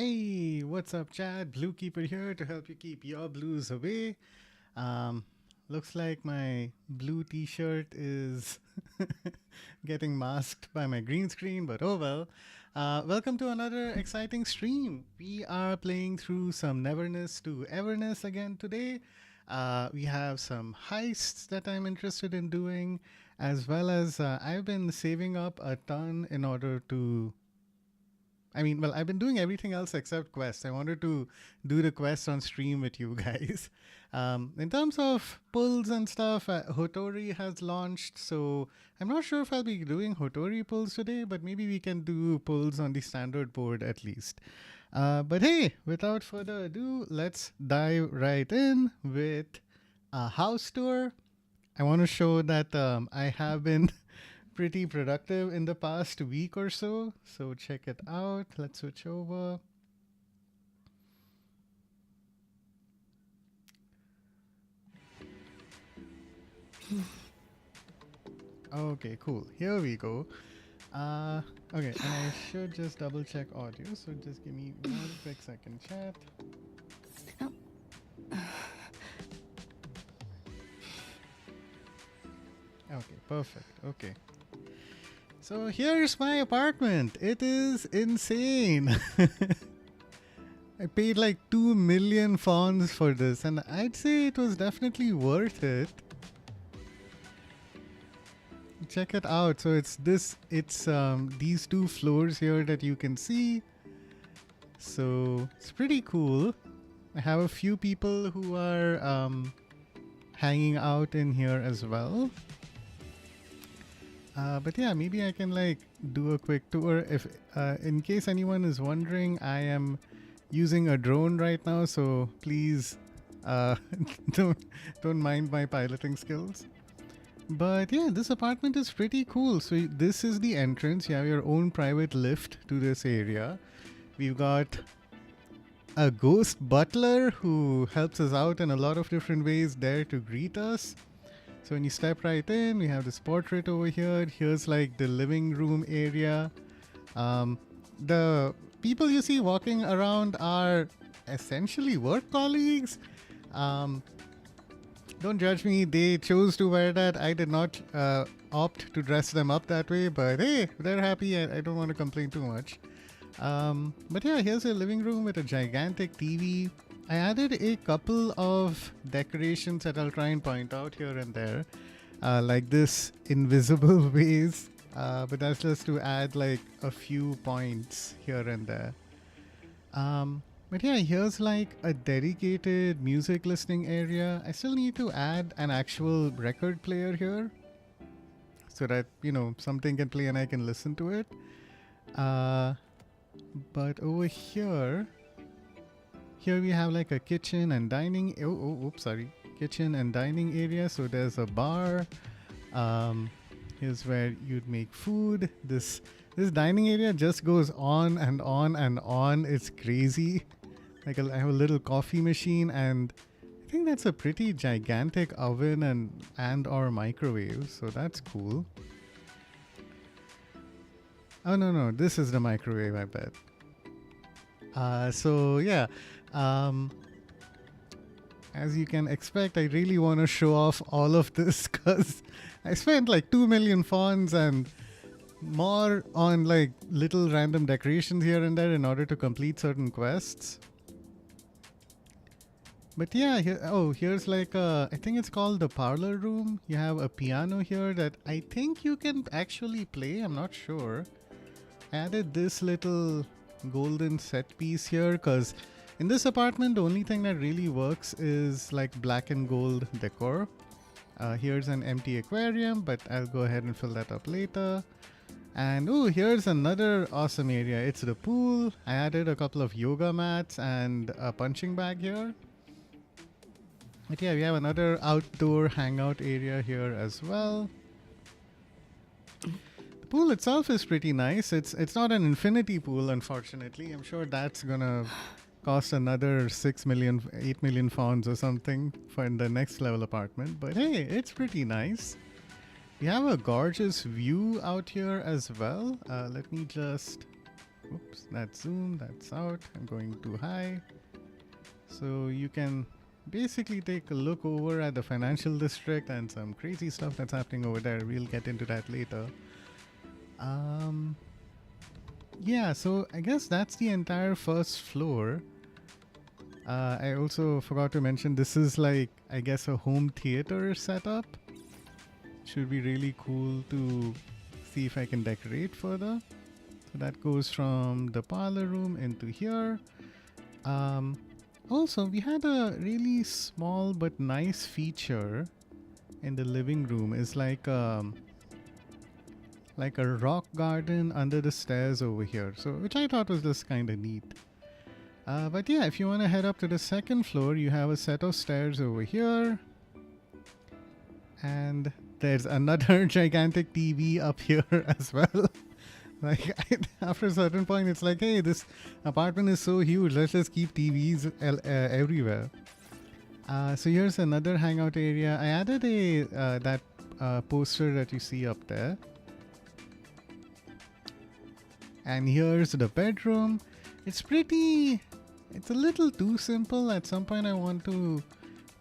Hey, what's up, Chad? Bluekeeper here to help you keep your blues away. Um, Looks like my blue t-shirt is getting masked by my green screen, but oh well. Welcome to another exciting stream. We are playing through some Neverness to Everness again today. We have some heists that I'm interested in doing, as well as I've been saving up a ton in order to I've been doing everything else except quests. I wanted to do the quest on stream with you guys. In terms of pulls and stuff, Hotori has launched, so I'm not sure if I'll be doing Hotori pulls today, but maybe we can do pulls on the standard board at least. But hey, without further ado, let's dive right in with a house tour. I want to show that I have been pretty productive in the past week or so. So check it out. Let's switch over. Okay, cool. Here we go. Okay, and I should just double check audio. So just give me 1 quick second, chat. Okay, perfect. Okay. So here's my apartment. It is insane. I paid like 2 million fawns for this, and I'd say it was definitely worth it. Check it out. So it's these 2 floors here that you can see. So it's pretty cool. I have a few people who are hanging out in here as well. But yeah, maybe I can like do a quick tour. If in case anyone is wondering, I am using a drone right now, so please don't mind my piloting skills. But yeah, this apartment is pretty cool. So this is the entrance. You have your own private lift to this area. We've got a ghost butler who helps us out in a lot of different ways there to greet us. So when you step right in, we have this portrait over here. Here's like the living room area. The people you see walking around are essentially work colleagues. Don't judge me. They chose to wear that. I did not opt to dress them up that way. But hey, they're happy. I don't want to complain too much. But yeah, here's a living room with a gigantic TV. I added a couple of decorations that I'll try and point out here and there, like this invisible vase, but that's just to add like a few points here and there. But yeah, here's like a dedicated music listening area. I still need to add an actual record player here so that, you know, something can play and I can listen to it. But over here we have like a kitchen and dining. Kitchen and dining area. So there's a bar. Here's where you'd make food. This dining area just goes on and on and on. It's crazy. Like I have a little coffee machine, and I think that's a pretty gigantic oven and or microwave. So that's cool. Oh no, this is the microwave, I bet. So yeah. As you can expect, I really want to show off all of this because I spent like 2 million fawns and more on like little random decorations here and there in order to complete certain quests. But yeah, here's like I think it's called the parlor room. You have a piano here that I think you can actually play. I'm not sure. I added this little golden set piece here because in this apartment the only thing that really works is like black and gold decor. Here's an empty aquarium, but I'll go ahead and fill that up later. And here's another awesome area. It's the pool. I added a couple of yoga mats and a punching bag here. But yeah, we have another outdoor hangout area here as well. Pool itself is pretty nice. It's not an infinity pool, unfortunately. I'm sure that's gonna cost another 8 million fawns or something for the next level apartment. But hey, it's pretty nice. We have a gorgeous view out here as well. Let me just Oops, that's zoom, that's out. I'm going too high. So you can basically take a look over at the financial district and some crazy stuff that's happening over there. We'll get into that later. Yeah, so I guess that's the entire first floor. I also forgot to mention this is like, I guess, a home theater setup. Should be really cool to see if I can decorate further. So that goes from the parlor room into here. Also, we had a really small but nice feature in the living room. It's like a rock garden under the stairs over here. So, which I thought was just kind of neat. But yeah, if you want to head up to the second floor, you have a set of stairs over here. And there's another gigantic TV up here as well. Like, after a certain point, it's like, hey, this apartment is so huge. Let's just keep TVs everywhere. So here's another hangout area. I added that poster that you see up there. And here's the bedroom. It's a little too simple. At some point, I want to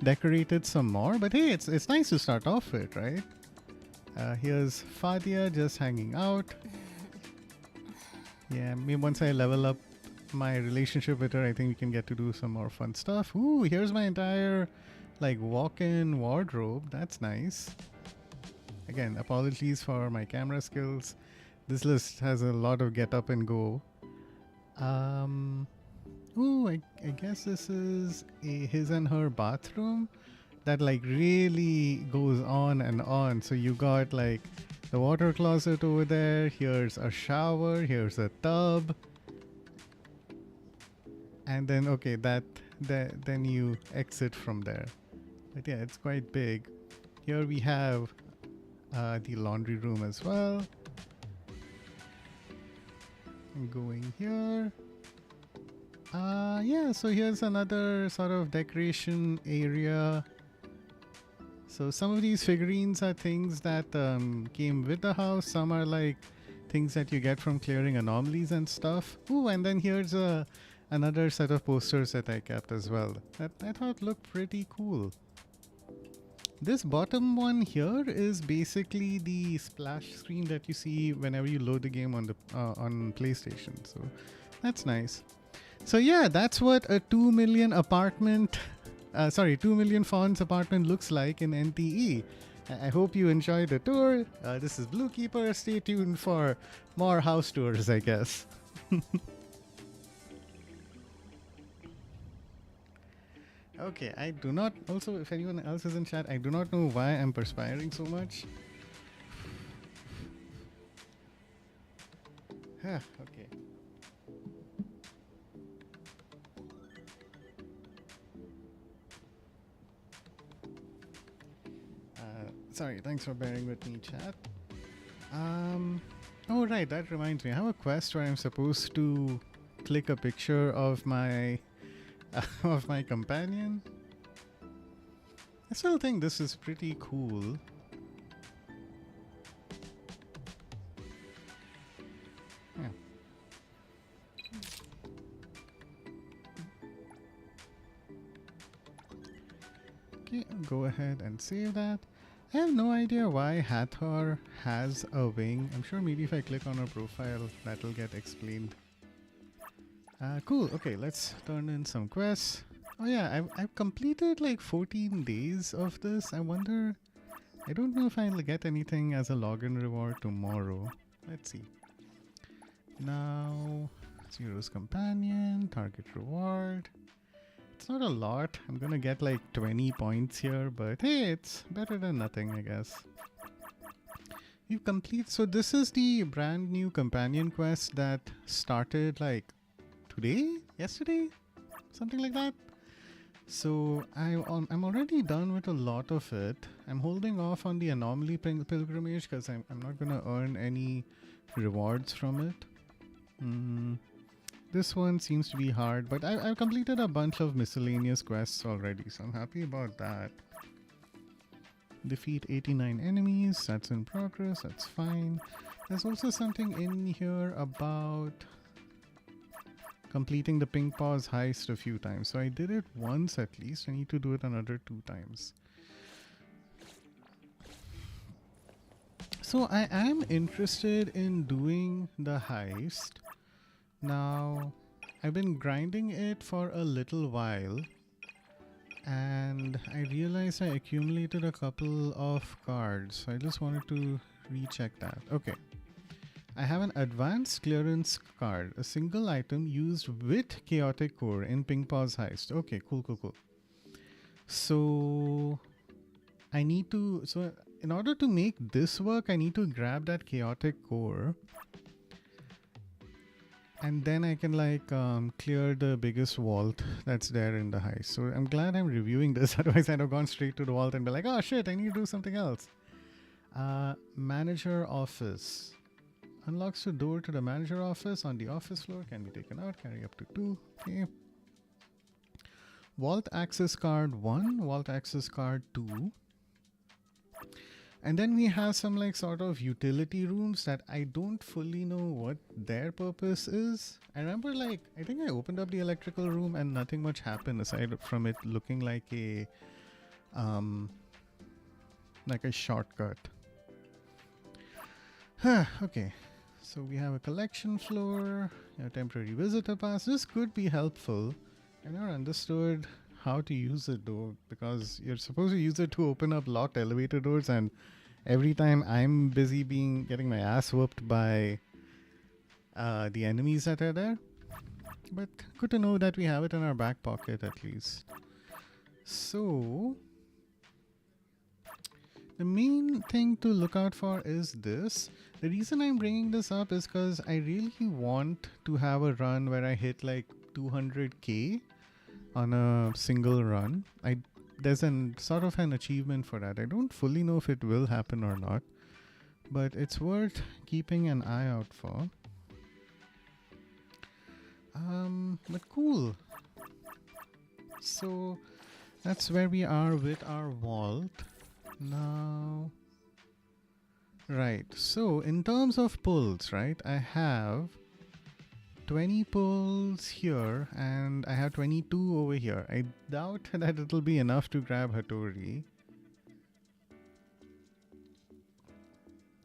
decorate it some more. But hey, it's nice to start off with, right? Here's Fadia just hanging out. Yeah, maybe once I level up my relationship with her, I think we can get to do some more fun stuff. Ooh, here's my entire like walk-in wardrobe. That's nice. Again, apologies for my camera skills. This list has a lot of get up and go. Ooh, I guess this is his and her bathroom that like really goes on and on. So you got like the water closet over there. Here's a shower. Here's a tub. And then, okay, then you exit from there. But yeah, it's quite big. Here we have the laundry room as well. And going here. Yeah, so here's another sort of decoration area. So some of these figurines are things that came with the house. Some are like things that you get from clearing anomalies and stuff. Ooh, and then here's another set of posters that I kept as well. That I thought looked pretty cool. This bottom one here is basically the splash screen that you see whenever you load the game on the on PlayStation. So that's nice. So yeah, that's what a 2 million apartment, 2 million fonts apartment looks like in NTE. I hope you enjoyed the tour. This is Blookeeper. Stay tuned for more house tours, I guess. Okay, I do not, also if anyone else is in chat, I do not know why I'm perspiring so much. Okay. Sorry, thanks for bearing with me, chat. Oh right, that reminds me. I have a quest where I'm supposed to click a picture of my of my companion. I still think this is pretty cool. Yeah. Okay, go ahead and save that. I have no idea why Hathor has a wing. I'm sure maybe if I click on her profile, that'll get explained. Cool. Okay, let's turn in some quests. Oh yeah, I've completed like 14 days of this. I wonder, I don't know if I'll get anything as a login reward tomorrow. Let's see. Now, Zero's Companion, target reward. It's not a lot. I'm gonna get like 20 points here, but hey, it's better than nothing, I guess. You complete. So this is the brand new companion quest that started like today, yesterday, something like that. So I'm already done with a lot of it. I'm holding off on the anomaly pilgrimage because I'm not gonna earn any rewards from it. This one seems to be hard, but I've completed a bunch of miscellaneous quests already, so I'm happy about that. Defeat 89 enemies, that's in progress, that's fine. There's also something in here about completing the ping pause heist a few times. So I did it once at least. I need to do it another 2 times. So I am interested in doing the heist. Now, I've been grinding it for a little while, and I realized I accumulated a couple of cards. So I just wanted to recheck that. Okay. I have an advanced clearance card, a single item used with chaotic core in ping pause heist. Okay, cool. So I need to, so in order to make this work, I need to grab that chaotic core, and then I can like clear the biggest vault that's there in the heist. So I'm glad I'm reviewing this. Otherwise I'd have gone straight to the vault and be like, oh shit, I need to do something else. Manager office. Unlocks the door to the manager office on the office floor. Can be taken out. Carry up to 2. Okay. Vault access card 1. Vault access card 2. And then we have some like sort of utility rooms that I don't fully know what their purpose is. I remember like, I think I opened up the electrical room and nothing much happened aside from it looking like a shortcut. Okay. So we have a collection floor, a temporary visitor pass. This could be helpful. I never understood how to use it though, because you're supposed to use it to open up locked elevator doors, and every time I'm busy getting my ass whooped by the enemies that are there. But good to know that we have it in our back pocket at least. So the main thing to look out for is this. The reason I'm bringing this up is because I really want to have a run where I hit like 200k on a single run. There's sort of an achievement for that. I don't fully know if it will happen or not, but it's worth keeping an eye out for. But cool. So that's where we are with our vault. Now, right, so in terms of pulls, right, I have 20 pulls here and I have 22 over here. I doubt that it'll be enough to grab Hattori.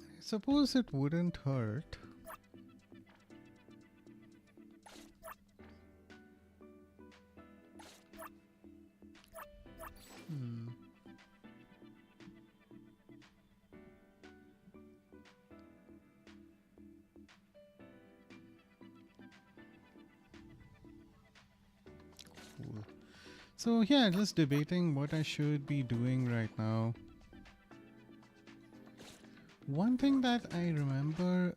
I suppose it wouldn't hurt. Cool. So yeah, just debating what I should be doing right now. One thing that I remember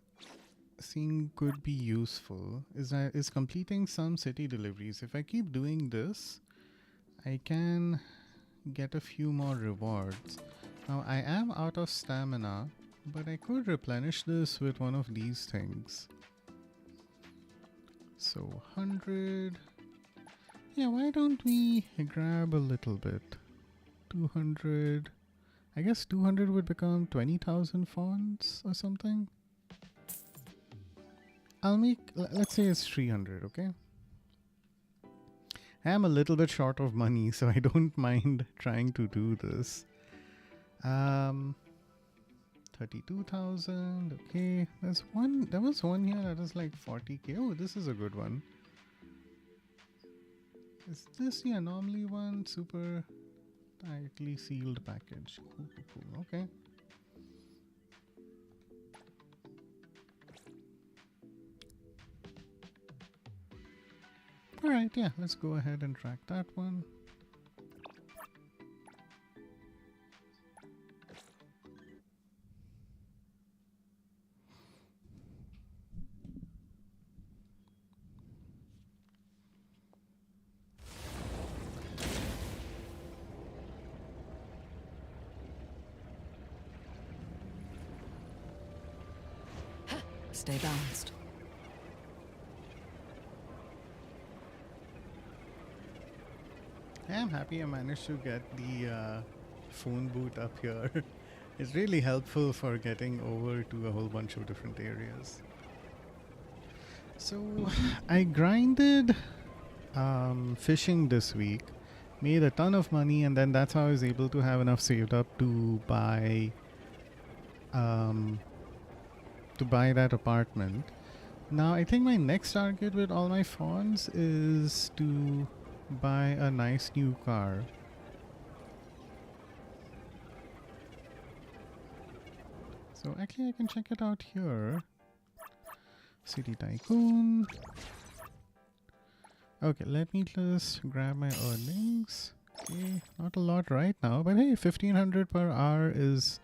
seeing could be useful is completing some city deliveries. If I keep doing this, I can get a few more rewards. Now I am out of stamina, but I could replenish this with one of these things. So 100. Yeah, why don't we grab a little bit? 200. I guess 200 would become 20,000 fonts or something. I'll make, let's say it's 300, okay? I am a little bit short of money, so I don't mind trying to do this. 32,000, okay. There was one here that is like 40k. Oh, this is a good one. Is this the anomaly one? Super tightly sealed package. Cool. Okay. Alright, yeah, let's go ahead and track that one. Stay balanced. I am happy I managed to get the phone booth up here. It's really helpful for getting over to a whole bunch of different areas. So I grinded fishing this week, made a ton of money, and then that's how I was able to have enough saved up to buy that apartment. Now I think my next target with all my funds is to buy a nice new car. So actually I can check it out here. City Tycoon. Okay, let me just grab my earnings. Okay, not a lot right now, but hey, 1500 per hour is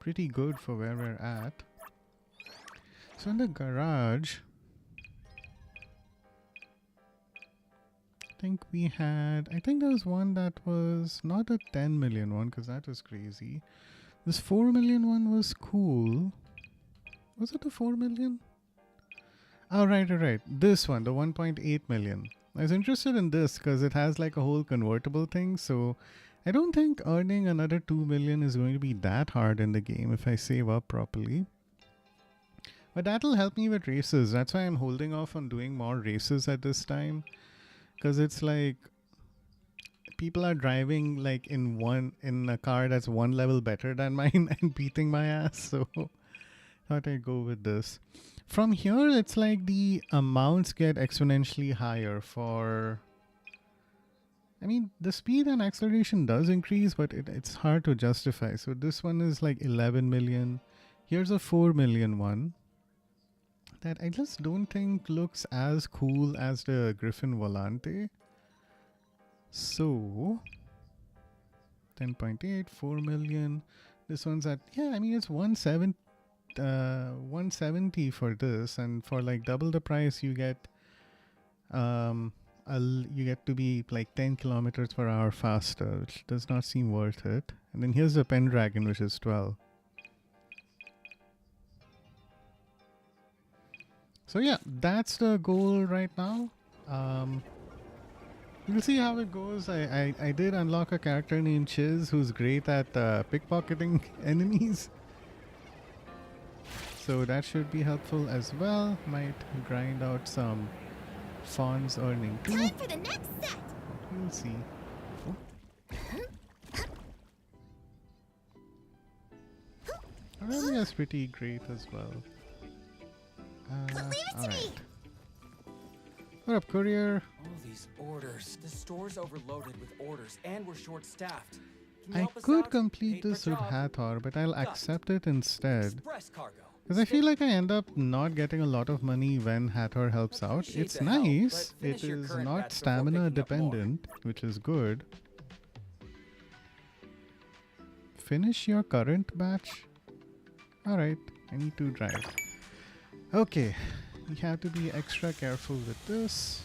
pretty good for where we're at. So in the garage, I think there was one that was not a 10 million one because that was crazy. This 4 million one was cool. Was it a 4 million? Oh, right. This one, the 1.8 million. I was interested in this because it has like a whole convertible thing. So I don't think earning another 2 million is going to be that hard in the game if I save up properly. But that'll help me with races. That's why I'm holding off on doing more races at this time. Because it's like people are driving like in a car that's one level better than mine and beating my ass. So thought I'd go with this. From here, it's like the amounts get exponentially higher for... I mean, the speed and acceleration does increase, but it's hard to justify. So this one is like 11 million. Here's a 4 million one that I just don't think looks as cool as the Griffin Volante. So 10.8, 4 million. This one's at, yeah, I mean, it's 170 for this, and for like double the price you get you get to be like 10 kilometers per hour faster, which does not seem worth it. And then here's the Pendragon, which is 12. So yeah, that's the goal right now. We'll see how it goes. I did unlock a character named Chiz who's great at pickpocketing enemies. So that should be helpful as well. Might grind out some funds earning too. Time for the next set. We'll see. Oh. Aurelia's pretty great as well. Leave it to me. What up, courier? All these orders. The store's overloaded with orders and we're short-staffed. Can you I help us could out? complete Paid per this with job. Hathor, but I'll Done. accept it instead. Express cargo. Because I feel like I end up not getting a lot of money when Hathor helps out. Appreciate It's the help, nice. but It finish your is current not batch before stamina picking up more. dependent, which is good. Finish your current batch? Alright, I need to drive. Okay, we have to be extra careful with this.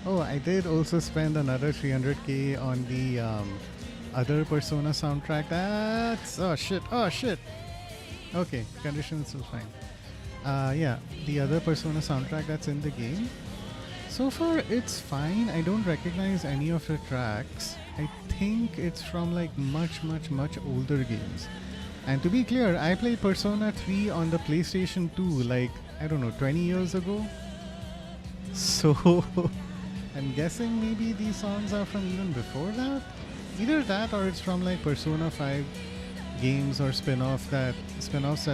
Oh, I did also spend another 300k on the other Persona soundtrack. That's... oh shit. Okay, condition is still fine. Yeah, the other Persona soundtrack that's in the game. So far, it's fine. I don't recognize any of the tracks. I think it's from like much older games. And to be clear, I played Persona 3 on the PlayStation 2 like, I don't know, 20 years ago. So... I'm guessing maybe these songs are from even before that. Either that or it's from like Persona 5 games or spin-offs that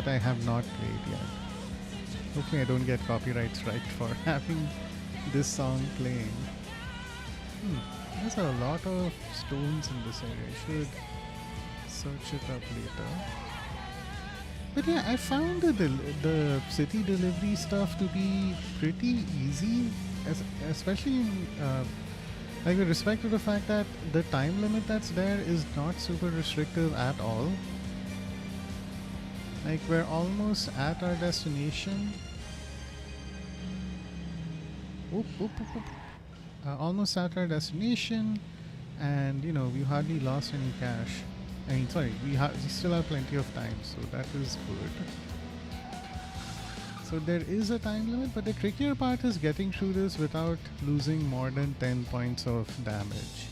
I have not played yet. Hopefully I don't get copyright strike for having this song playing. There's a lot of stones in this area. I should search it up later. But yeah, I found the city delivery stuff to be pretty easy. Especially in, like with respect to the fact that the time limit that's there is not super restrictive at all. Like we're almost at our destination. Almost at our destination. And you know, we hardly lost any cash. I mean, sorry, we still have plenty of time, so that is good. So there is a time limit, but the trickier part is getting through this without losing more than 10 points of damage.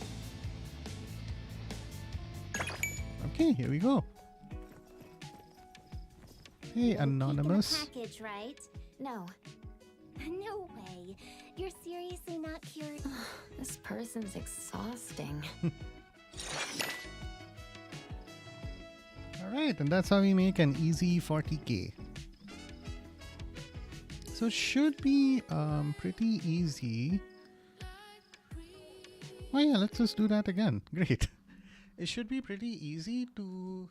Okay, here we go. Hey, Anonymous. Keeping a package, right? No. No way. You're seriously not curious? This person's exhausting. Alright, and that's how we make an easy 40k. So it should be pretty easy. Oh yeah, let's just do that again. Great. It should be pretty easy to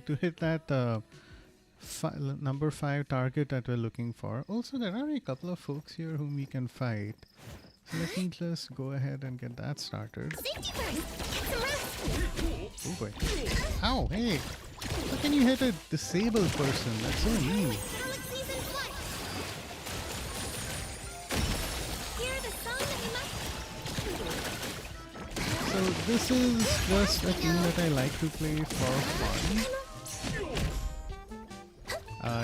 to hit that number 5 target that we're looking for. Also, there are a couple of folks here whom we can fight. So let me just go ahead and get that started. Safety first! Oh boy. Ow, hey! How can you hit a disabled person? That's so mean. Galaxies in flight! Hear the song that you must... So this is just a team that I like to play for fun.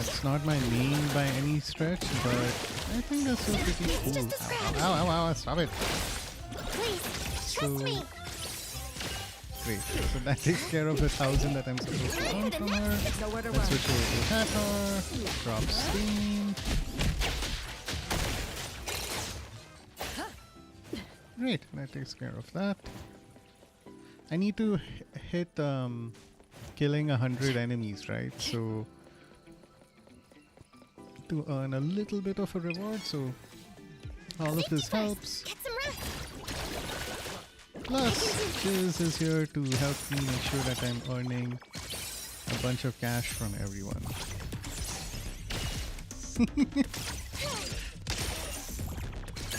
It's not my main by any stretch, but I think that's still pretty cool. Just a scratch. Ow, ow, ow, stop it. Please, So, trust me! great. So that takes care of the 1,000 that I'm supposed to earn from her. Nowhere to Let's run. switch over to Hathor. Drop Steam. Great, that takes care of that. I need to hit killing 100 enemies, right? So to earn a little bit of a reward, so all of this helps. Get some rest! Plus, Chiz is here to help me make sure that I'm earning a bunch of cash from everyone.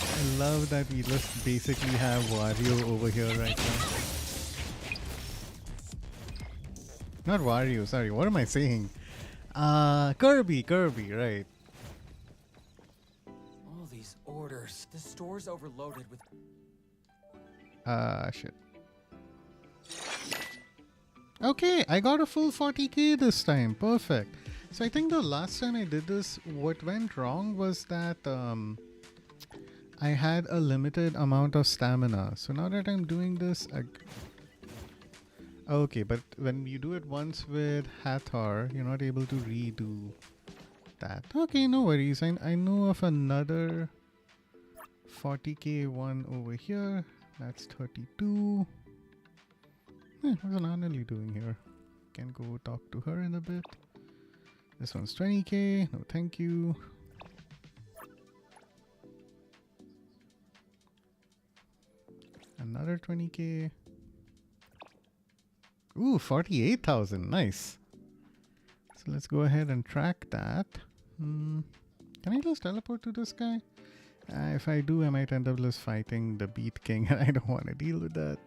I love that we just basically have Wario over here right now. Not Wario, sorry, what am I saying? Kirby, right. All these orders. The store's overloaded with... Shit. Okay, I got a full 40k this time. Perfect. So I think the last time I did this, what went wrong was that I had a limited amount of stamina. So now that I'm doing this... Okay, but when you do it once with Hathor, you're not able to redo that. Okay, no worries. I know of another 40k one over here. That's 32. What's Ananali doing here? Can go talk to her in a bit. This one's 20k. No, thank you. Another 20k. Ooh, 48,000. Nice. So let's go ahead and track that. Can I just teleport to this guy? If I do, I might end up just fighting the Beat King, and I don't want to deal with that.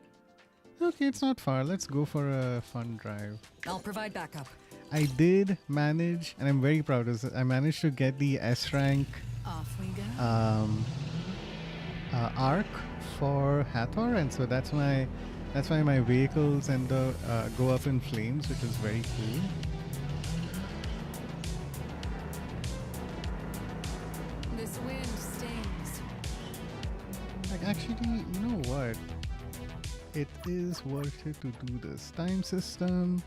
Okay, it's not far. Let's go for a fun drive. I'll provide backup. I did manage, and I'm very proud of this, I managed to get the S rank Off we go. arc for Hathor, and so that's why my vehicles and the go up in flames, which is very cool. This wind stings. Like, actually, you know what? It is worth it to do this. Time system.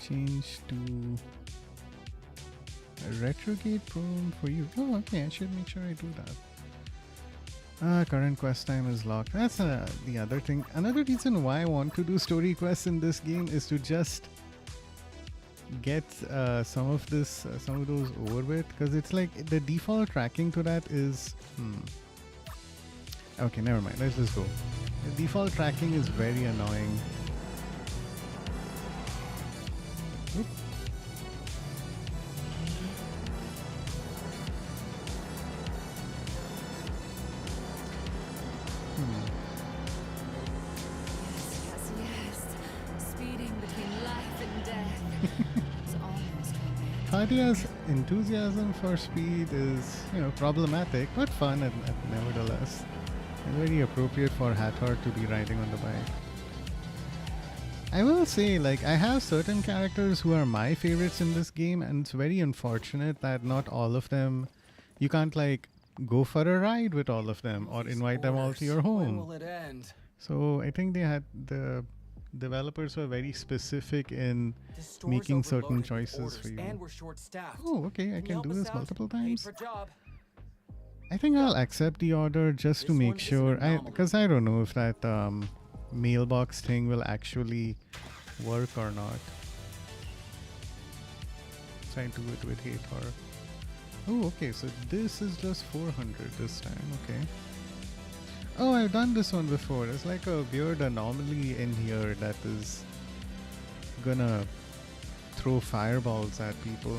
Change to a retrograde prone for you. Oh, okay. I should make sure I do that. Current quest time is locked. That's the other thing. Another reason why I want to do story quests in this game is to just get some of those over with, because it's like the default tracking to that is okay, never mind, let's just go. The default tracking is very annoying. Oop. Yes. Speeding between life and death. It's almost Fadia's enthusiasm for speed is, problematic, but fun nevertheless. And very appropriate for Hathor to be riding on the bike. I will say, like, I have certain characters who are my favorites in this game, and it's very unfortunate that not all of them, you can't, like, go for a ride with all of them or invite them all to your When home. will it end? So I think the developers were very specific in The store's making certain overloaded with choices orders, for you. and we're short-staffed. Oh, okay, I Can you can help do us this out? multiple Paid times. per job. I think I'll accept the order just to This make one is an sure, anomaly. because I don't know if that mailbox thing will actually work or not. So I do it with Hathor. Oh, okay, so this is just 400 this time, okay. Oh, I've done this one before. There's like a weird anomaly in here that is gonna throw fireballs at people.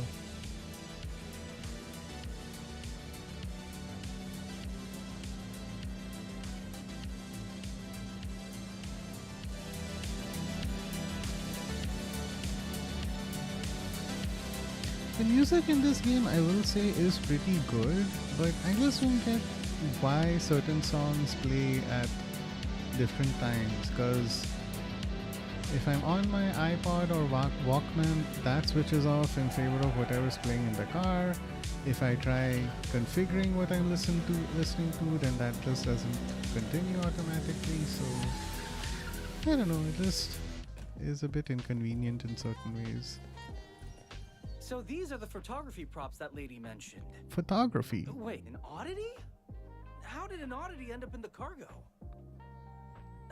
The music in this game, I will say, is pretty good, but I just don't get why certain songs play at different times, because if I'm on my iPod or Walkman, that switches off in favor of whatever's playing in the car. If I try configuring what I'm listening to, then that just doesn't continue automatically. So I don't know, it just is a bit inconvenient in certain ways. So these are the photography props that lady mentioned. Photography. Wait, an oddity? How did an oddity end up in the cargo?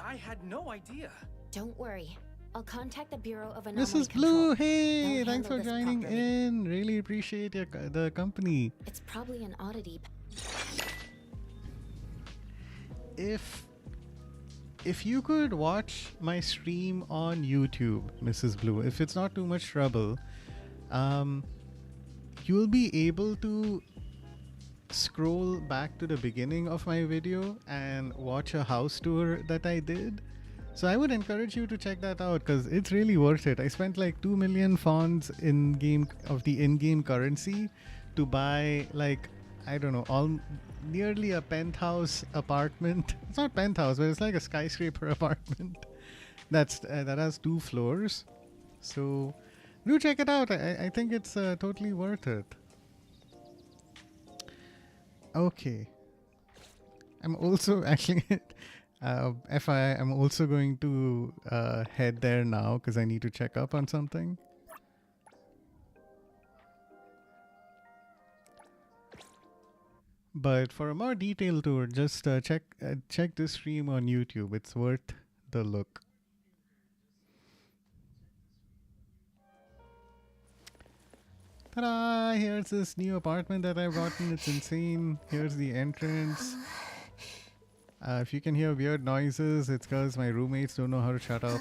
I had no idea. Don't worry. I'll contact the Bureau of Anomaly Mrs. Control. Blue, hey, They'll thanks for handle this joining properly. in. Really appreciate the company. It's probably an oddity. If you could watch my stream on YouTube, Mrs. Blue, if it's not too much trouble, you'll be able to scroll back to the beginning of my video and watch a house tour that I did. So I would encourage you to check that out because it's really worth it. I spent like 2 million fonds in game of the in-game currency to buy, like, I don't know, nearly a penthouse apartment. It's not penthouse, but it's like a skyscraper apartment that has 2 floors. So do check it out. I think it's totally worth it. Okay. I'm also actually I'm also going to head there now because I need to check up on something. But for a more detailed tour, just check this stream on YouTube. It's worth the look. Ta-da! Here's this new apartment that I've gotten. It's insane. Here's the entrance. If you can hear weird noises, it's because my roommates don't know how to shut up.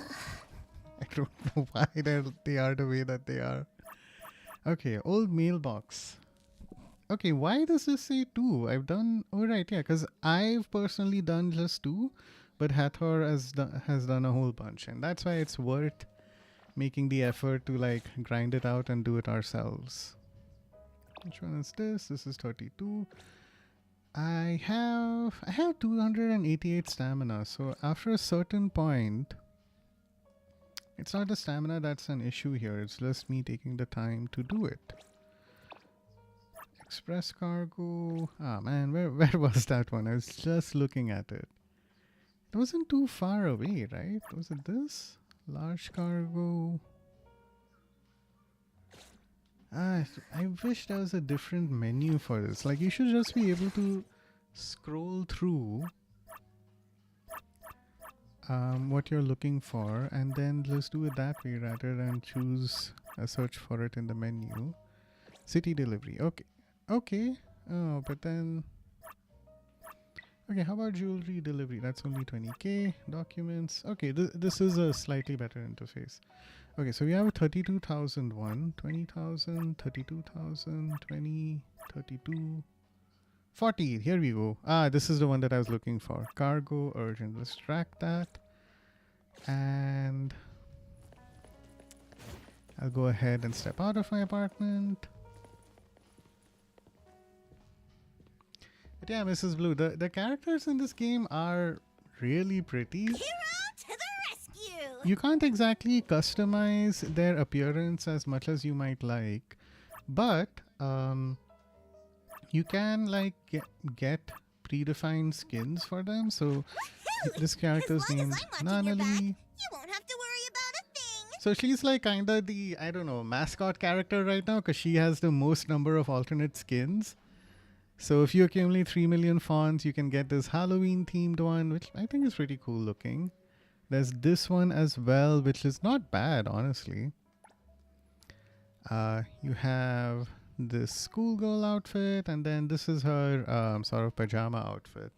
I don't know why they are the way that they are. Okay, old mailbox. Okay, why does this say 2? I've done... Oh, right, yeah, because I've personally done just 2, but Hathor has done a whole bunch, and that's why it's worth making the effort to, like, grind it out and do it ourselves. Which one is this? This is 32. I have 288 stamina, so after a certain point, it's not the stamina that's an issue here, it's just me taking the time to do it. Express cargo. Ah man, where was that one? I was just looking at it. It wasn't too far away, right? Was it this? Large cargo. I wish there was a different menu for this. Like, you should just be able to scroll through what you're looking for and then just do it that way rather than choose a search for it in the menu. City delivery. Okay. Okay. Oh, but then... Okay, how about jewelry delivery? That's only 20k. Documents. Okay, this is a slightly better interface. Okay, so we have a 32,001, 20,000, 32,000, 20, 32, 40. Here we go. Ah, this is the one that I was looking for. Cargo urgent. Let's track that. And I'll go ahead and step out of my apartment. But yeah, Mrs. Blue, the characters in this game are really pretty. Hero to the rescue! You can't exactly customize their appearance as much as you might like, but you can like get predefined skins for them. So this character's as long named as I'm watching your back, Nanali. you won't have to worry about a thing. So she's like kinda the, I don't know, mascot character right now because she has the most number of alternate skins. So if you accumulate 3 million fonts, you can get this Halloween themed one, which I think is pretty cool looking. There's this one as well, which is not bad, honestly. You have this schoolgirl outfit, and then this is her sort of pajama outfit.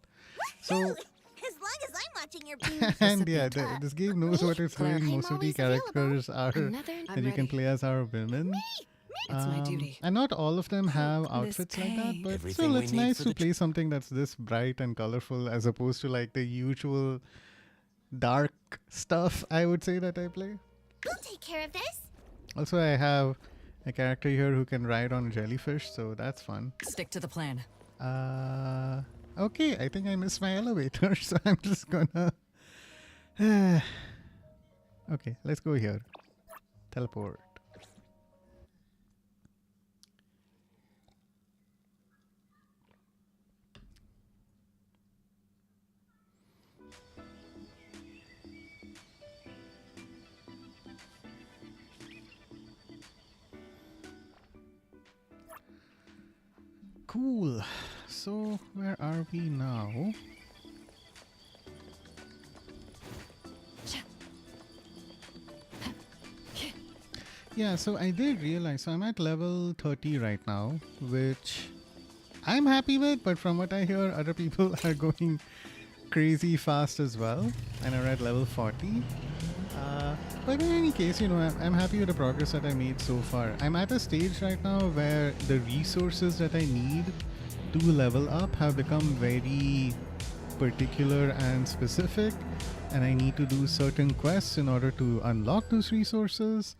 So, As long as I'm watching your boobs. and yeah, this game knows what it's Claire, doing. I'm Most of the always available. characters are Another. that you can play as are women. It's my duty. And not all of them have This outfits like that, pay. but Everything still we it's need nice for to the play something that's this bright and colorful as opposed to like the usual dark stuff I would say that I play. We'll take care of this. Also, I have a character here who can ride on a jellyfish, so that's fun. Stick to the plan. Okay, I think I missed my elevator, so I'm just gonna... Okay, let's go here. Teleport. Cool. So, where are we now? Yeah, so I did realize, so I'm at level 30 right now, which I'm happy with, but from what I hear, other people are going crazy fast as well, and are at level 40. But in any case, you know, I'm happy with the progress that I made so far. I'm at a stage right now where the resources that I need to level up have become very particular and specific, and I need to do certain quests in order to unlock those resources.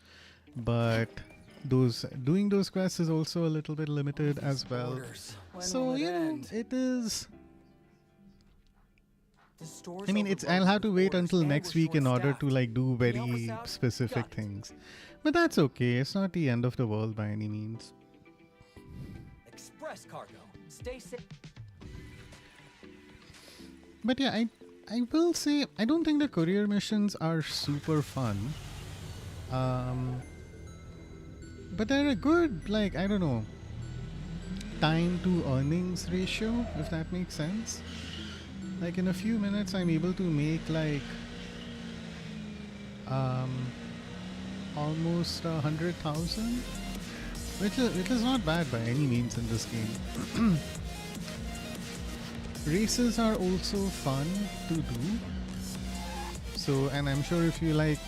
But doing those quests is also a little bit limited as well. Orders. When So will it you know, end? it is. The store's I mean, I'll overloaded have to with wait orders until and next we're week in order to short-staffed. like do Can you help very us out? specific Got it. things. But that's okay. It's not the end of the world by any means. Express cargo. Stay safe. But yeah, I will say I don't think the courier missions are super fun. But they're a good, like, I don't know, time to earnings ratio, if that makes sense. Like in a few minutes I'm able to make like almost 100,000, which is not bad by any means in this game. Races are also fun to do. So, and I'm sure if you like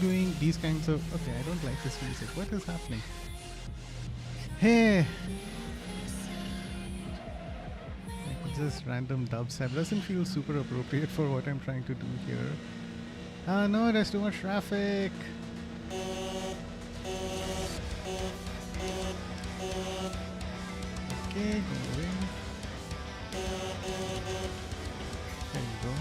doing these kinds of... Okay, I don't like this music. What is happening? Hey! Like just random dubstep. Doesn't feel super appropriate for what I'm trying to do here. Ah no, there's too much traffic! Okay, go away. There you go.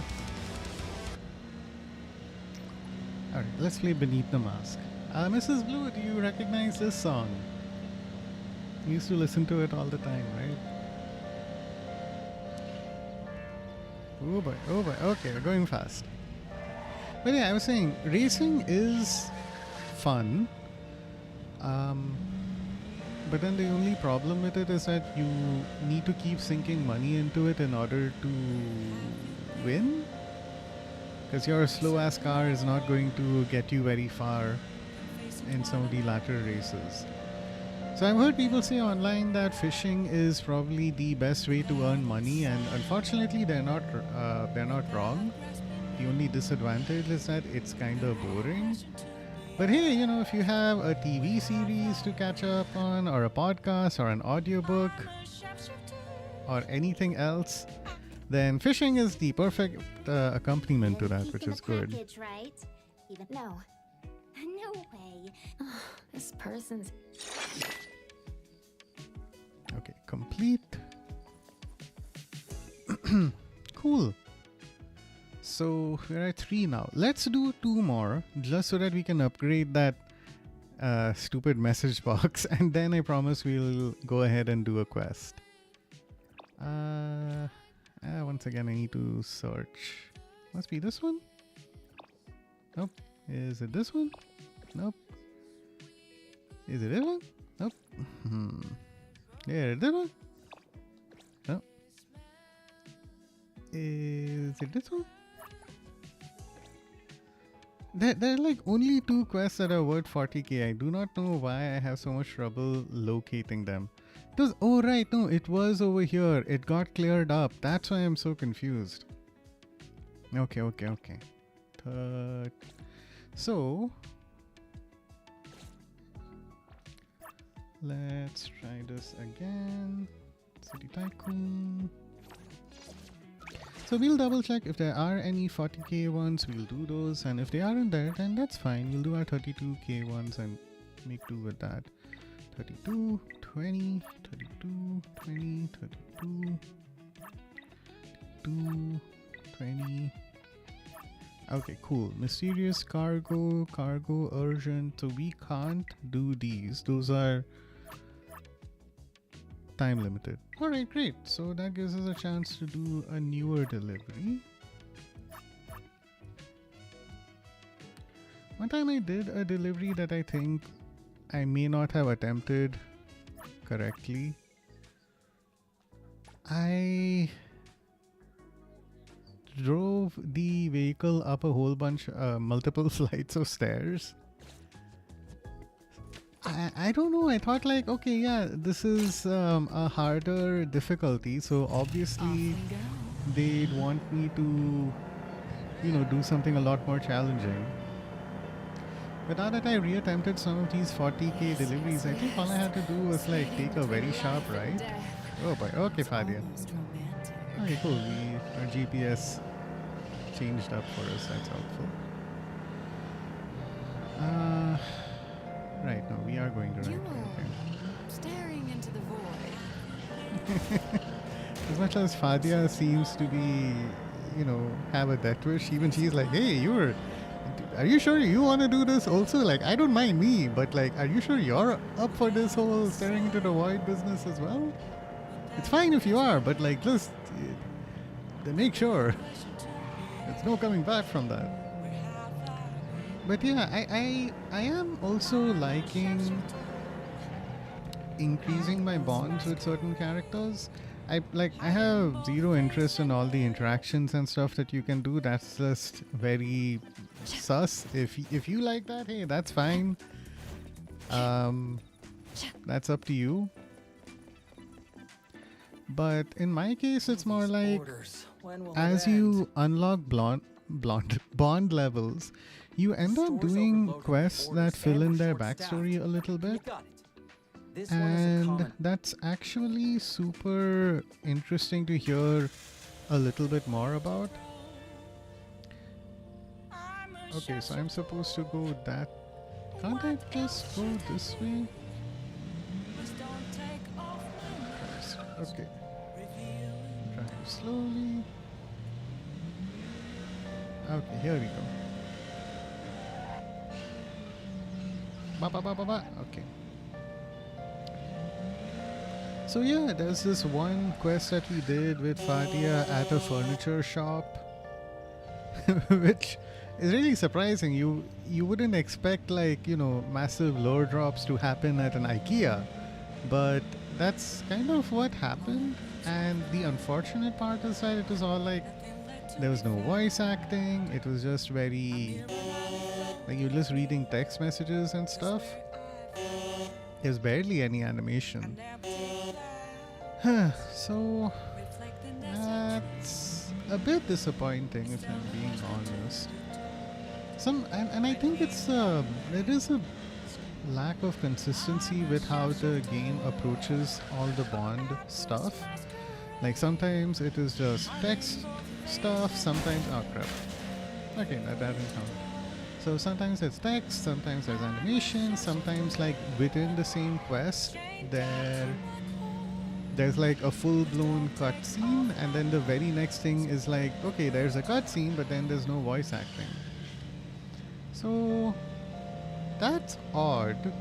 Alright, let's play Beneath the Mask. Mrs. Blue, do you recognize this song? You used to listen to it all the time, right? Oh boy, okay, we're going fast. But yeah, I was saying, racing is fun. But then the only problem with it is that you need to keep sinking money into it in order to win. Because your slow ass car is not going to get you very far in some of the latter races. So I've heard people say online that fishing is probably the best way to earn money, and unfortunately they're not wrong. The only disadvantage is that it's kind of boring. But hey, you know, if you have a TV series to catch up on, or a podcast, or an audiobook, or anything else, then fishing is the perfect accompaniment to that, which is good. Package, right? Even No. No way. This person's. Okay, complete. Cool. So we're at 3 now. Let's do 2 more just so that we can upgrade that stupid message box, and then I promise we'll go ahead and do a quest. Once again, I need to search. Must be this one? Nope. Is it this one? Nope. Is it this one? Nope. Yeah, this one? Nope. Is it this one? There are like only 2 quests that are worth 40k. I do not know why I have so much trouble locating them. It was, oh right, no, it was over here. It got cleared up. That's why I'm so confused. Okay. So, let's try this again. City Tycoon. So we'll double check if there are any 40k ones, we'll do those, and if they aren't there, then that's fine. We'll do our 32k ones and make do with that. 32, 20, 32, 20, 32, 2, 20. Okay, cool. Mysterious cargo, cargo urgent. So we can't do these. Those are time limited. Alright, great. So that gives us a chance to do a newer delivery. One time I did a delivery that I think I may not have attempted correctly. I drove the vehicle up a whole bunch, multiple flights of stairs. I don't know, I thought like, okay, yeah, this is a harder difficulty, so obviously they'd want me to, you know, do something a lot more challenging. But now that I re-attempted some of these 40k deliveries, I think all I had to do was like take a very sharp right. Oh boy, okay Fadia. Okay, cool, our GPS changed up for us, that's helpful. Right, no, we are going to right. Okay. Staring into the void. As much as Fadia seems to be, you know, have a death wish, even she's like, hey, are you sure you want to do this also? Like, I don't mind me, but like, are you sure you're up for this whole staring into the void business as well? It's fine if you are, but like, just make sure there's no coming back from that. But yeah, I am also liking increasing my bonds with certain characters. I have zero interest in all the interactions and stuff that you can do. That's just very sus. If you like that, hey, that's fine. That's up to you. But in my case, it's more like as you unlock bond levels, you end up doing quests that fill in their backstory a little bit. And that's actually super interesting to hear a little bit more about. Okay, so I'm supposed to go that. Can't I just go this way? Okay. Drive slowly. Okay, here we go. Okay. So yeah, there's this one quest that we did with Fadia at a furniture shop, which is really surprising. You wouldn't expect, like, you know, massive lore drops to happen at an IKEA, but that's kind of what happened. And the unfortunate part is that it was all like, there was no voice acting. It was just very, like, you're just reading text messages and stuff. There's barely any animation. So that's a bit disappointing, if I'm being honest. And I think it is a lack of consistency with how the game approaches all the Bond stuff. Like, sometimes it is just text stuff, sometimes, oh crap. Okay, that didn't count. So sometimes it's text, sometimes there's animation, sometimes like within the same quest there's like a full-blown cutscene, and then the very next thing is like, okay, there's a cutscene, but then there's no voice acting. So that's odd,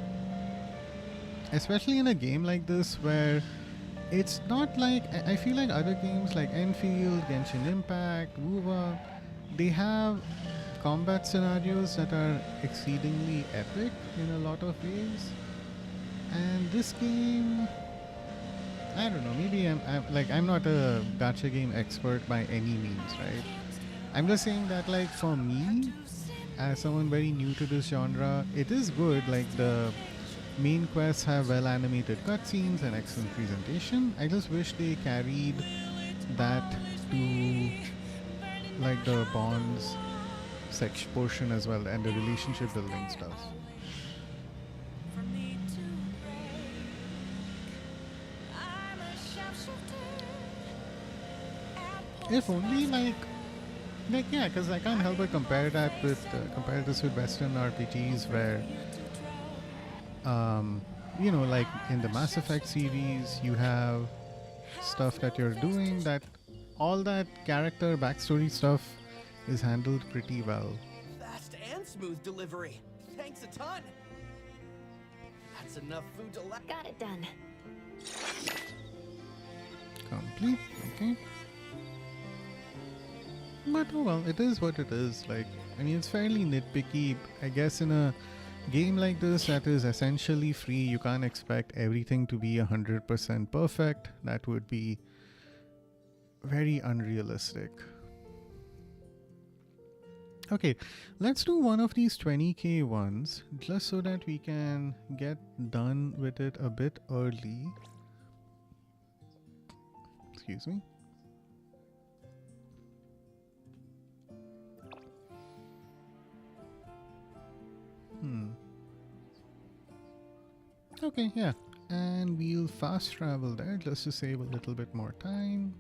especially in a game like this where it's not like I feel like other games like Enfield, Genshin Impact, WoWa, they have combat scenarios that are exceedingly epic in a lot of ways, and this game, I don't know, maybe I'm not a gacha game expert by any means, right? I'm just saying that like for me, as someone very new to this genre, it is good. Like the main quests have well animated cutscenes and excellent presentation. I just wish they carried that to like the bonds section portion as well, and the relationship building stuff. If only like yeah, because I can't help but compare this with Western RPGs where you know, like in the Mass Effect series, you have stuff that you're doing that all that character backstory stuff is handled pretty well. Fast and smooth delivery. Thanks a ton. That's enough food to last. Got it done. Complete, okay. But oh well, it is what it is. Like, I mean, it's fairly nitpicky. I guess in a game like this that is essentially free, you can't expect everything to be 100% perfect. That would be very unrealistic. Okay, let's do one of these 20k ones just so that we can get done with it a bit early. Excuse me. Okay, yeah. And we'll fast travel there just to save a little bit more time.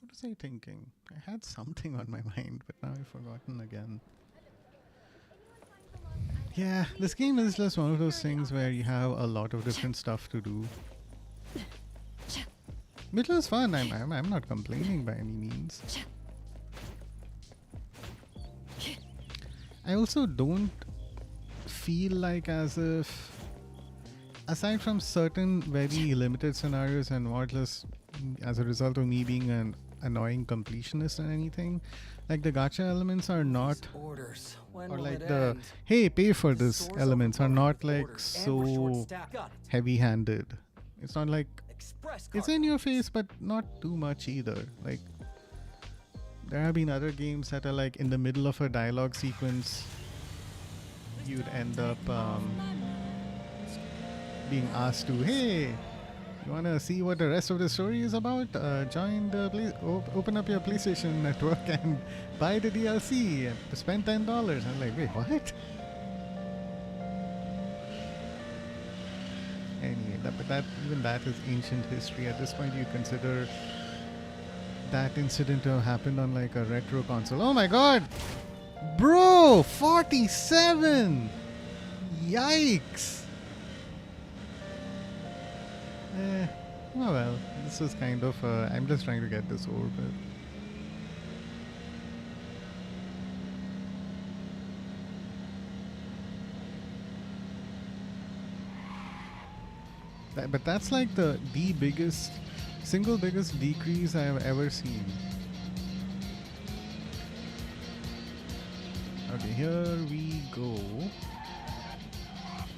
What was I thinking? I had something on my mind, but now I've forgotten again. Yeah, this game is just one of those things where you have a lot of different stuff to do. Which was fun. I'm not complaining by any means. I also don't feel like as if, aside from certain very limited scenarios and more or less as a result of me being an annoying completionist and anything, like the gacha elements are not, Orders. When or will like it the end? hey, pay for this Stores elements are overloaded not with like orders, and we're so short-staffed. Got it. heavy-handed. It's not like Express it's card. in your face, but not too much either. Like there have been other games that are like in the middle of a dialogue sequence, you'd end up being asked to, hey, you wanna see what the rest of the story is about? Join the open up your PlayStation network and buy the DLC and spend $10. I'm like, wait, what? Anyway, but even that is ancient history. At this point, you consider that incident to have happened on like a retro console. Oh my god! Bro! 47! Yikes! Oh well, this was kind of I'm just trying to get this over with. But that's like the single biggest decrease I have ever seen. Okay, here we go.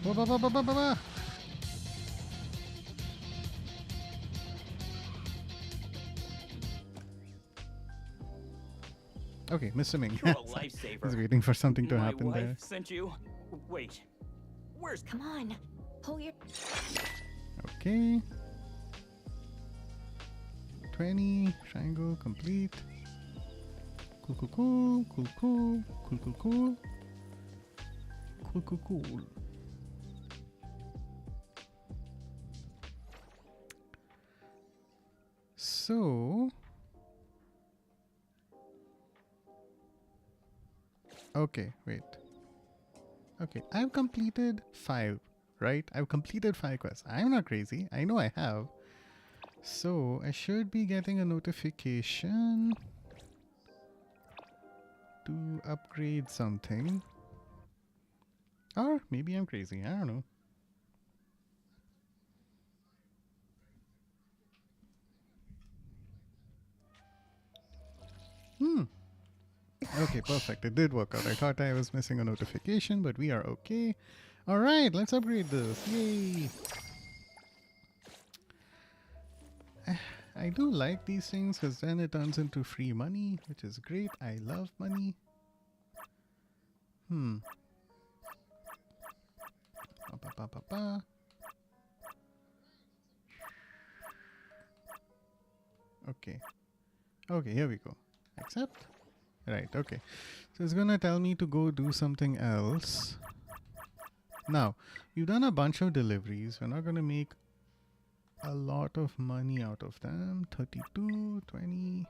Ba, ba, ba, ba, ba, ba, ba. Okay, Mr. Ming. You're a I was lifesaver. waiting for something to My happen wife there. sent you. Wait, where's Come on. Pull your... Okay. 20, triangle, complete. Cool, cool, cool, cool, cool, cool, cool, cool. Cool, cool, cool. So okay, wait. Okay, I've completed 5, right? I've completed 5 quests. I'm not crazy. I know I have. So I should be getting a notification to upgrade something. Or maybe I'm crazy. I don't know. Okay, perfect. It did work out. I thought I was missing a notification, but we are okay. All right, let's upgrade this. Yay! I do like these things because then it turns into free money, which is great. I love money. Okay. Okay, here we go. Accept. Right, okay. So it's gonna tell me to go do something else. Now, we've done a bunch of deliveries. We're not gonna make a lot of money out of them. 32, 20.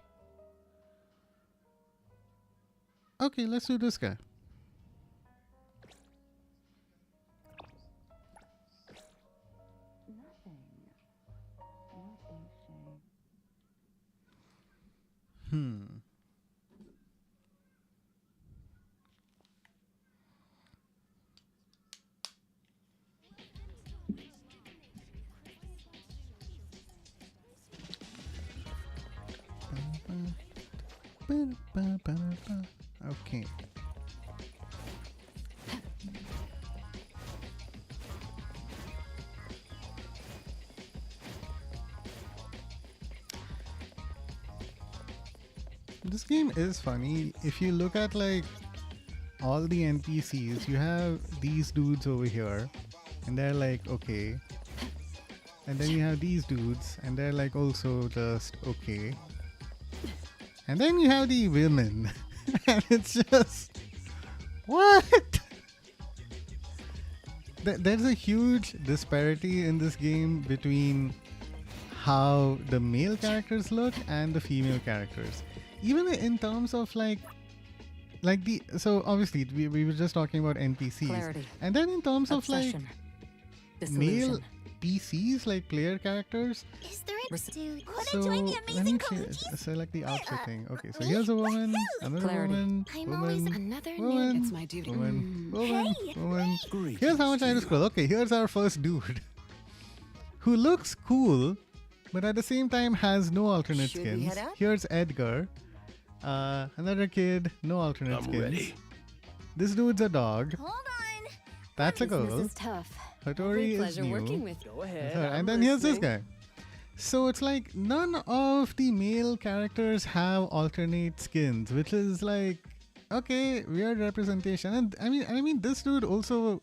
Okay, let's do this guy. Okay. This game is funny. If you look at like all the NPCs, you have these dudes over here and they're like okay. And then you have these dudes and they're like also just okay. And then you have the women. And it's just what? There's a huge disparity in this game between how the male characters look and the female characters. Even in terms of like the so obviously we were just talking about NPCs. Clarity. And then in terms of like Obsession. male Disillusion. PCs, like player characters. Is there a dude? So Wanna join the let amazing me communities? select the outfit thing. Okay, so me? here's a woman, another Clarity. woman, I'm always woman, Another woman, It's my duty. woman, woman, Hey, woman. Greetings Here's how much to I you. just scroll. Okay, here's our first dude who looks cool, but at the same time has no alternate Should we skins. head out? Here's Edgar, another kid, no alternate I'm skins. ready. This dude's a dog. Hold on. That's a Business girl. is tough. Hattori Great is pleasure new. working with you. Go ahead. And I'm then here's this listening. guy. So it's like none of the male characters have alternate skins, which is like okay, weird representation. And I mean this dude also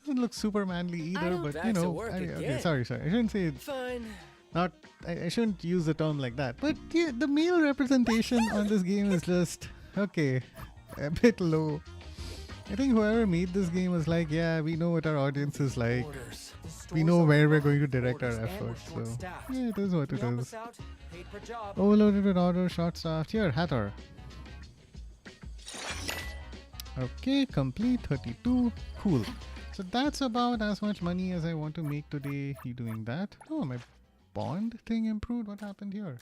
doesn't look super manly either, don't but back you to know, work okay, again. sorry. I shouldn't say it, Fine. not. I shouldn't use the term like that. But yeah, the male representation on this game is just okay, a bit low. I think whoever made this game was like, yeah, we know what our audience is like. Orders. The We store's know where we're overloaded going to with direct our orders and we're efforts. So short-staffed. yeah, it is what Can it you help is. us out? Paid per job. Overloaded with orders, short staffed. Here, Hathor. Okay, complete 32. Cool. So that's about as much money as I want to make today. You doing that? Oh, my bond thing improved. What happened here?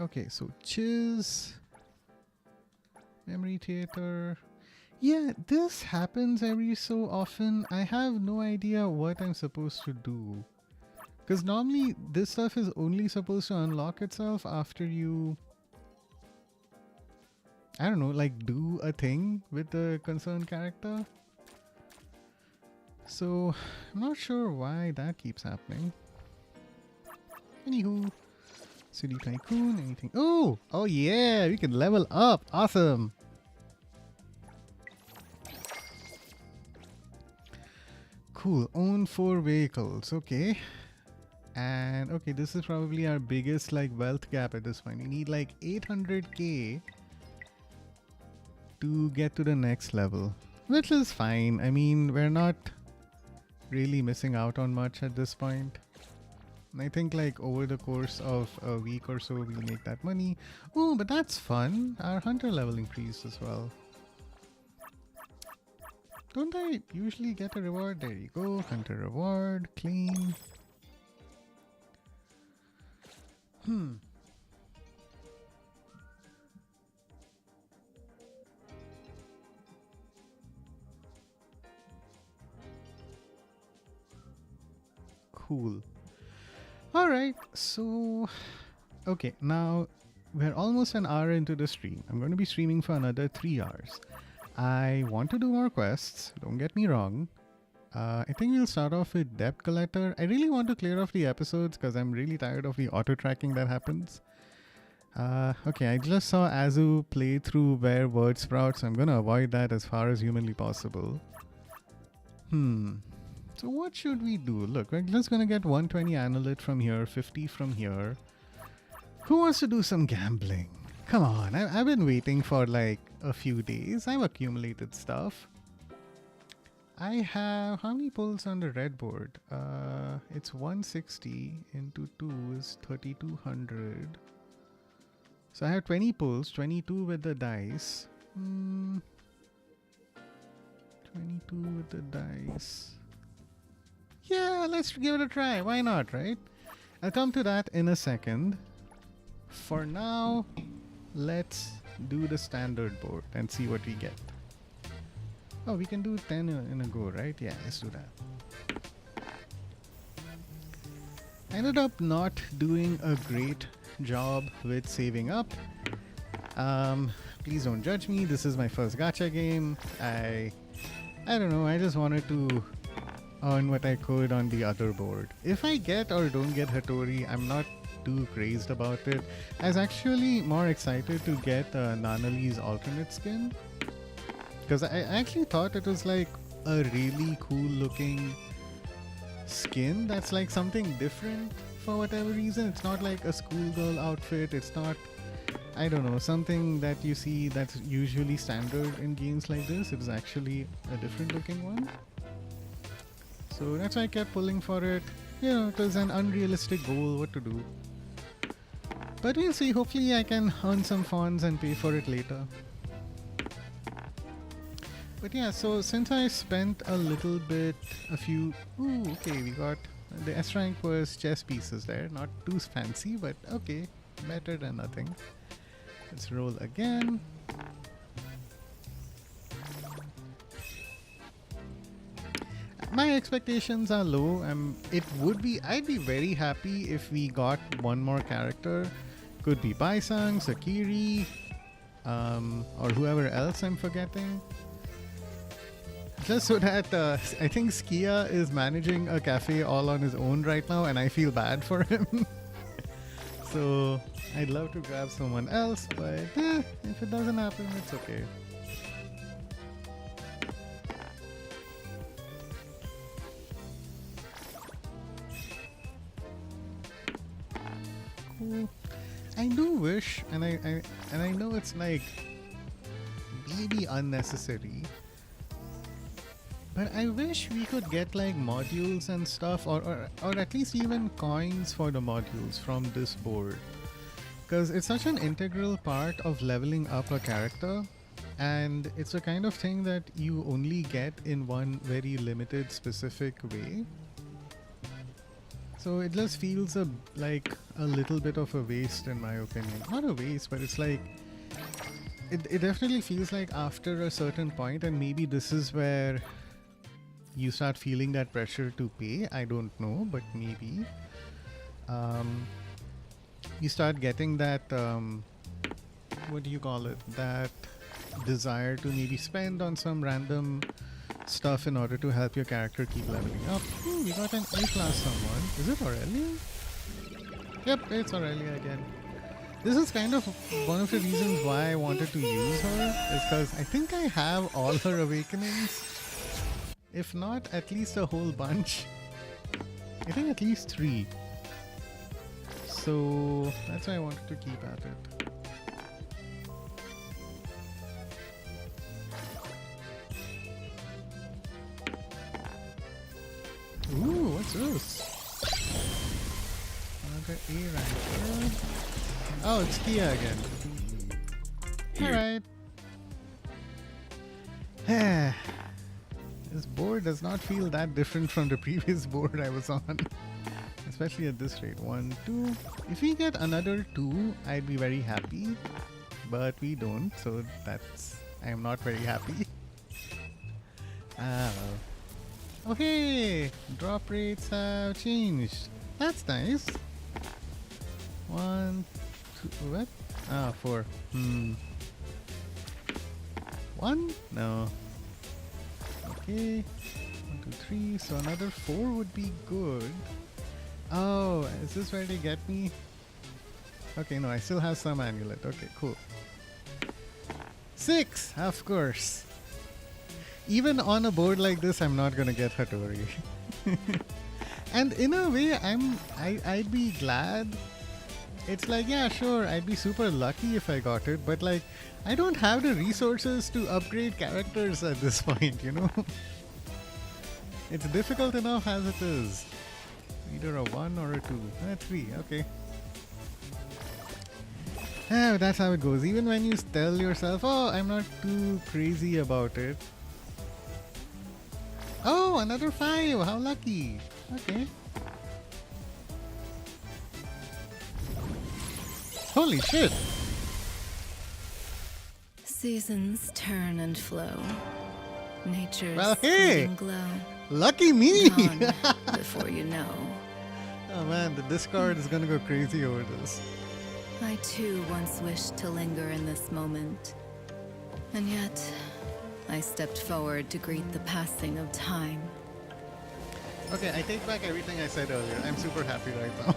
Okay, so Chiz. Memory theater. Yeah, this happens every so often. I have no idea what I'm supposed to do. Because normally this stuff is only supposed to unlock itself after you, I don't know, like do a thing with the concerned character. So I'm not sure why that keeps happening. Anywho, City Tycoon, anything? Oh yeah, we can level up. Awesome. Cool. Own 4 vehicles. Okay. And okay, this is probably our biggest like wealth gap at this point. We need like 800k to get to the next level, which is fine. I mean, we're not really missing out on much at this point. I think like over the course of a week or so, we'll make that money. Oh, but that's fun. Our hunter level increased as well. Don't I usually get a reward? There you go. Hunter reward. Claim. Cool. Alright, so... Okay, now we're almost an hour into the stream. I'm going to be streaming for another 3 hours. I want to do more quests, don't get me wrong. I think we'll start off with Debt Collector. I really want to clear off the episodes because I'm really tired of the auto-tracking that happens. Okay, I just saw Azu play through where word sprouts, so I'm going to avoid that as far as humanly possible. So what should we do? Look, we're just going to get 120 analyte from here, 50 from here. Who wants to do some gambling? Come on, I've been waiting for like a few days. I've accumulated stuff. I have... How many pulls on the red board? It's 160 into 2 is 3200. So I have 20 pulls, 22 with the dice. 22 with the dice. Yeah, let's give it a try. Why not, right? I'll come to that in a second. For now, let's do the standard board and see what we get. Oh, we can do 10 in a go, right? Yeah, let's do that. I ended up not doing a great job with saving up. Please don't judge me. This is my first gacha game. I don't know. I just wanted to earn what I could on the other board. If I get or don't get Hattori, I'm not too crazed about it. I was actually more excited to get Nanali's alternate skin, because I actually thought it was like a really cool looking skin that's like something different for whatever reason. It's not like a schoolgirl outfit. It's not, I don't know, something that you see that's usually standard in games like this. It is actually a different looking one. So that's why I kept pulling for it. You know, it was an unrealistic goal, what to do. But we'll see. Hopefully I can earn some funds and pay for it later. But yeah, so since I spent a little bit, ooh, okay, we got, the S rank was chess pieces there. Not too fancy, but okay, better than nothing. Let's roll again. My expectations are low. I'd be very happy if we got one more character. Could be Baisang, Sakiri, or whoever else I'm forgetting. Just so that I think Skia is managing a cafe all on his own right now, and I feel bad for him. So I'd love to grab someone else, but if it doesn't happen, it's okay. Cool. I do wish, and I know it's like maybe unnecessary, but I wish we could get like modules and stuff, or at least even coins for the modules from this board, because it's such an integral part of leveling up a character, and it's a kind of thing that you only get in one very limited specific way. So it just feels like a little bit of a waste, in my opinion. Not a waste, but it's like it definitely feels like after a certain point, and maybe this is where you start feeling that pressure to pay. I don't know, but maybe you start getting that what do you call it, that desire to maybe spend on some random stuff in order to help your character keep leveling up. Ooh, we got an A-class someone. Is it Aurelia? Yep, it's Aurelia again. This is kind of one of the reasons why I wanted to use her, is because I think I have all her awakenings. If not, at least a whole bunch. I think at least 3. So that's why I wanted to keep at it. Ooh, what's this? Oh, it's Kia again. Alright. This board does not feel that different from the previous board I was on. Especially at this rate. 1, 2. If we get another 2, I'd be very happy. But we don't, so that's... I am not very happy. Ah, well. Okay! Drop rates have changed. That's nice. 1, 2... What? Ah, 4. 1? No. Okay. 1, 2, 3. So another 4 would be good. Oh, is this where they get me? Okay, no, I still have some amulet. Okay, cool. 6, of course. Even on a board like this, I'm not gonna get Hattori. And in a way, I'd be glad. It's like, yeah, sure, I'd be super lucky if I got it, but like, I don't have the resources to upgrade characters at this point, you know? It's difficult enough as it is. Either a 1 or a 2. 3, okay. That's how it goes. Even when you tell yourself, oh, I'm not too crazy about it. Oh, another 5. How lucky. Okay. Holy shit. Seasons turn and flow. Nature's Well, hey. fleeting glow. Lucky me. Gone before you know. Oh man, the Discord is gonna go crazy over this. I too once wished to linger in this moment. And yet, I stepped forward to greet the passing of time. Okay, I take back everything I said earlier. I'm super happy right now.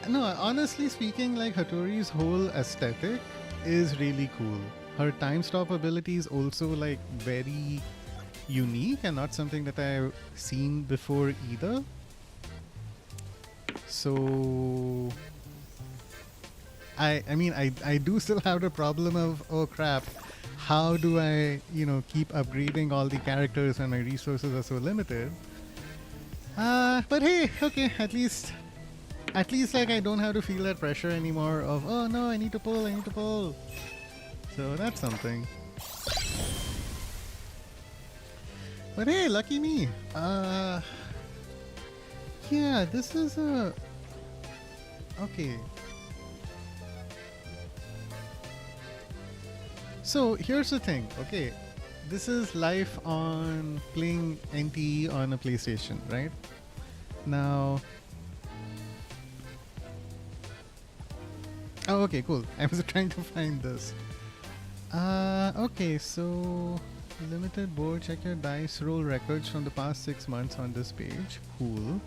No, honestly speaking, like Hattori's whole aesthetic is really cool. Her time stop ability is also like very unique and not something that I've seen before either. So I mean I do still have the problem of, oh crap, how do I, you know, keep upgrading all the characters when my resources are so limited? But hey, okay, at least like I don't have to feel that pressure anymore of, oh no, I need to pull. So that's something. But hey, lucky me. Yeah, this is a... Okay. So here's the thing, okay. This is life on playing NTE on a PlayStation, right? Now... Oh, okay, cool. I was trying to find this. Okay, so... Limited board, check your dice roll records from the past 6 months on this page. Cool.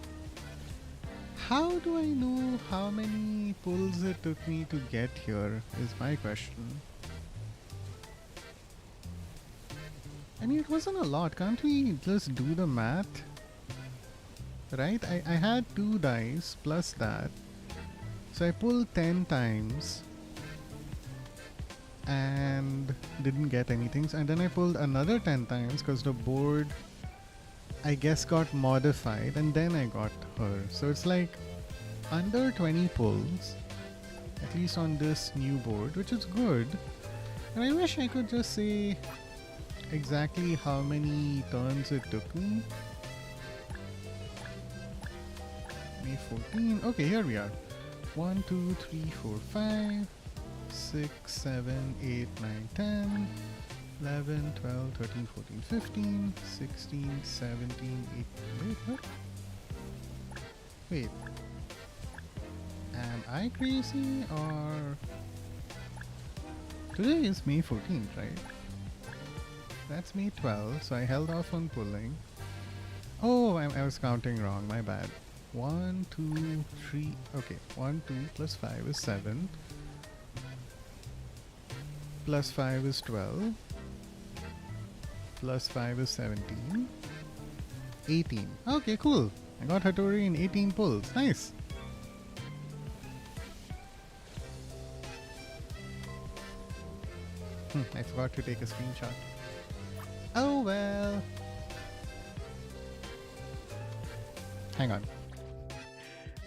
How do I know how many pulls it took me to get here is my question. I mean, it wasn't a lot. Can't we just do the math? Right? I had 2 dice plus that. So I pulled 10 times and didn't get anything. And then I pulled another 10 times because the board, I guess, got modified and then I got her. So it's like under 20 pulls, at least on this new board, which is good. And I wish I could just say exactly how many turns it took me. May 14. Okay, here we are. 1, 2, 3, 4, 5, 6, 7, 8, 9, 10, 11, 12, 13, 14, 15, 16, 17, 18. Wait, what? Wait. Am I crazy or... Today is May 14th, right? That's May 12, so I held off on pulling. Oh, I was counting wrong, my bad. 1, 2, 3, okay. 1, 2 plus 5 is 7. Plus 5 is 12. Plus 5 is 17. 18. Okay, cool. I got Hattori in 18 pulls. Nice. I forgot to take a screenshot. Oh well. Hang on.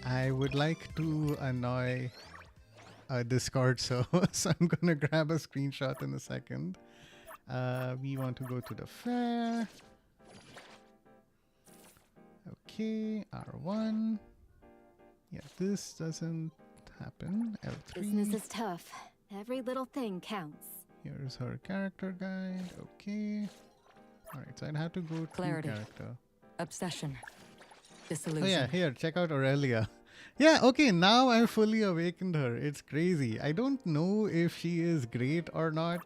I would like to annoy a Discord server, so I'm gonna grab a screenshot in a second. We want to go to the fair. Okay, R1. Yeah, this doesn't happen. L3. Business is tough. Every little thing counts. Here's her character guide. Okay. Alright, so I'd have to go to Clarity. character. Obsession. Oh Disillusion. yeah, here, check out Aurelia. Yeah, okay, now I fully awakened her. It's crazy. I don't know if she is great or not.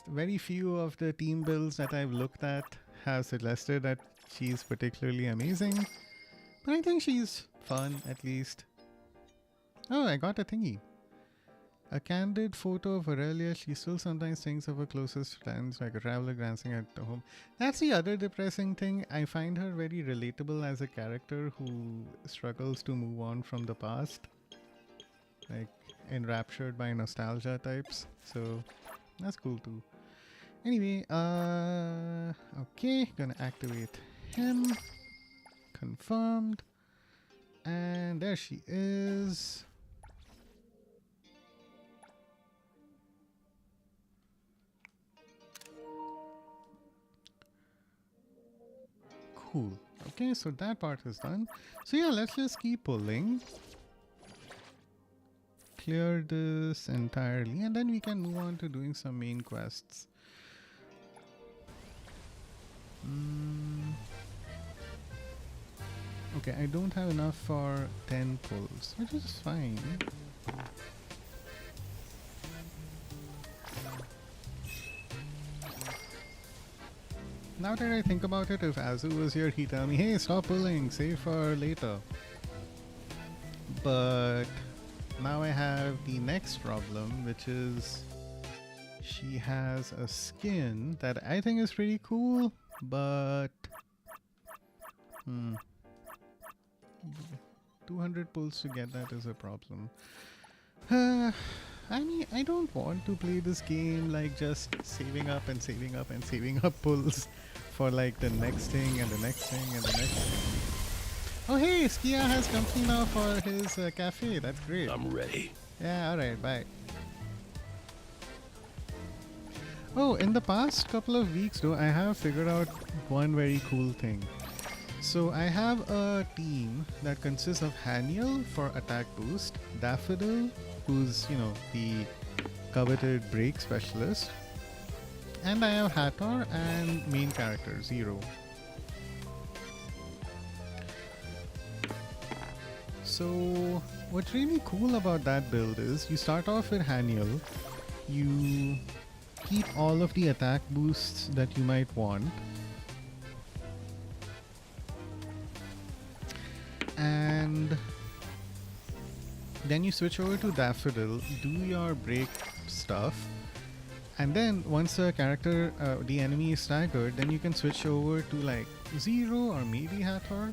Very few of the team builds that I've looked at have suggested that she's particularly amazing. But I think she's fun, at least. Oh, I got a thingy. A candid photo of Aurelia. She still sometimes thinks of her closest friends, like a traveler glancing at home. That's the other depressing thing. I find her very relatable as a character who struggles to move on from the past. Like, enraptured by nostalgia types. So, that's cool too. Anyway, okay, gonna activate him. Confirmed. And there she is. Cool. Okay, so that part is done. So yeah, let's just keep pulling. Clear this entirely, and then we can move on to doing some main quests. Okay, I don't have enough for 10 pulls, which is fine. Now that I think about it, if Azu was here, he'd tell me, hey, stop pulling, save for later. But now I have the next problem, which is she has a skin that I think is pretty cool, but 200 pulls to get that is a problem. I mean, I don't want to play this game like just saving up and saving up and saving up pulls for like the next thing and the next thing and the next thing. Oh hey, Skia has company now for his cafe. That's great. I'm ready. Yeah, alright, bye. Oh, in the past couple of weeks though, I have figured out one very cool thing. So I have a team that consists of Haniel for attack boost, Daffodil, who's, you know, the coveted break specialist, and I have Hathor and main character, Zero. So what's really cool about that build is you start off with Haniel, you keep all of the attack boosts that you might want, and then you switch over to Daffodil, do your break stuff, and then once the character, the enemy is staggered, then you can switch over to like Zero or maybe Hathor,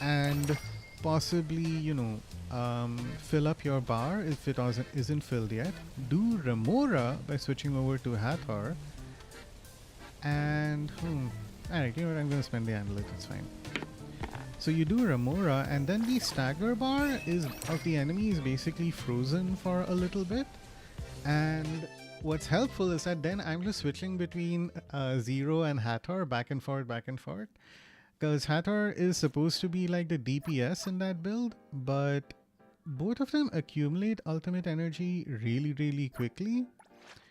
and possibly, you know, fill up your bar if it isn't filled yet. Do Remora by switching over to Hathor, and alright, you know what, I'm gonna spend the amulet, it's fine. So you do Remora, and then the stagger bar of the enemy is basically frozen for a little bit. And what's helpful is that then I'm just switching between Zero and Hathor back and forth, because Hathor is supposed to be like the DPS in that build, but both of them accumulate ultimate energy really, really quickly.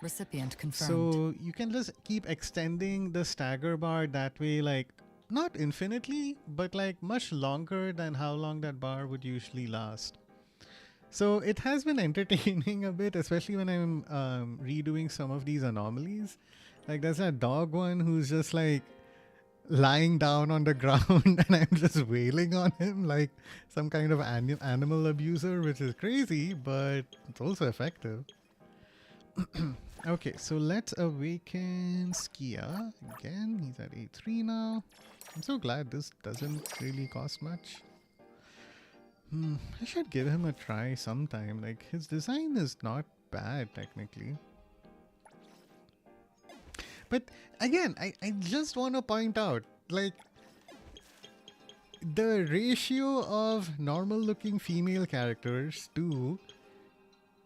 Recipient confirmed. So you can just keep extending the stagger bar that way, like not infinitely, but like much longer than how long that bar would usually last. So it has been entertaining a bit, especially when I'm redoing some of these anomalies. Like there's that dog one who's just like lying down on the ground and I'm just wailing on him like some kind of animal abuser, which is crazy, but it's also effective. Okay, so let's awaken Skia again. He's at A3 now. I'm so glad this doesn't really cost much. I should give him a try sometime. Like, his design is not bad technically. But again, I just want to point out, like, the ratio of normal looking female characters to,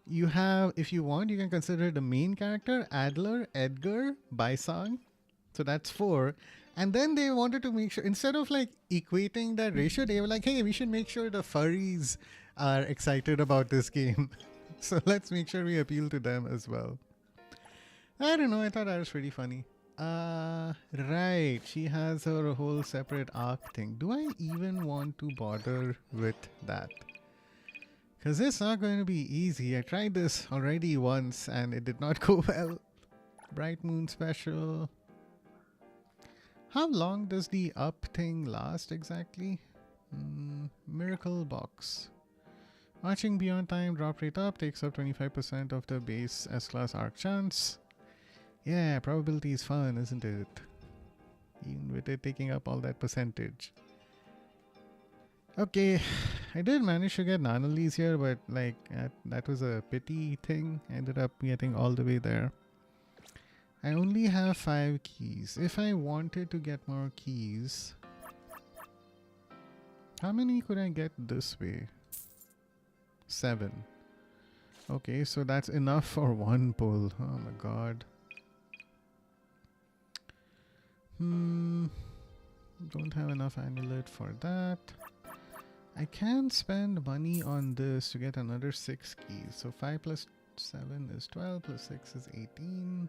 you have, if you want, you can consider the main character, Adler, Edgar, Baisang. So that's 4. And then they wanted to make sure, instead of like equating that ratio, they were like, hey, we should make sure the furries are excited about this game. So let's make sure we appeal to them as well. I don't know, I thought that was pretty funny. Right, she has her whole separate arc thing. Do I even want to bother with that? Because it's not going to be easy. I tried this already once and it did not go well. Bright Moon Special. How long does the up thing last exactly? Miracle Box. Marching Beyond Time, drop rate up, takes up 25% of the base S-Class arc chance. Yeah, probability is fun, isn't it? Even with it taking up all that percentage. Okay, I did manage to get Nanali's here, but like that was a pity thing. I ended up getting all the way there. I only have 5 keys. If I wanted to get more keys, how many could I get this way? 7. Okay, so that's enough for 1 pull. Oh my god. Don't have enough amulet for that. I can spend money on this to get another 6 keys. So 5 plus 7 is 12, plus 6 is 18.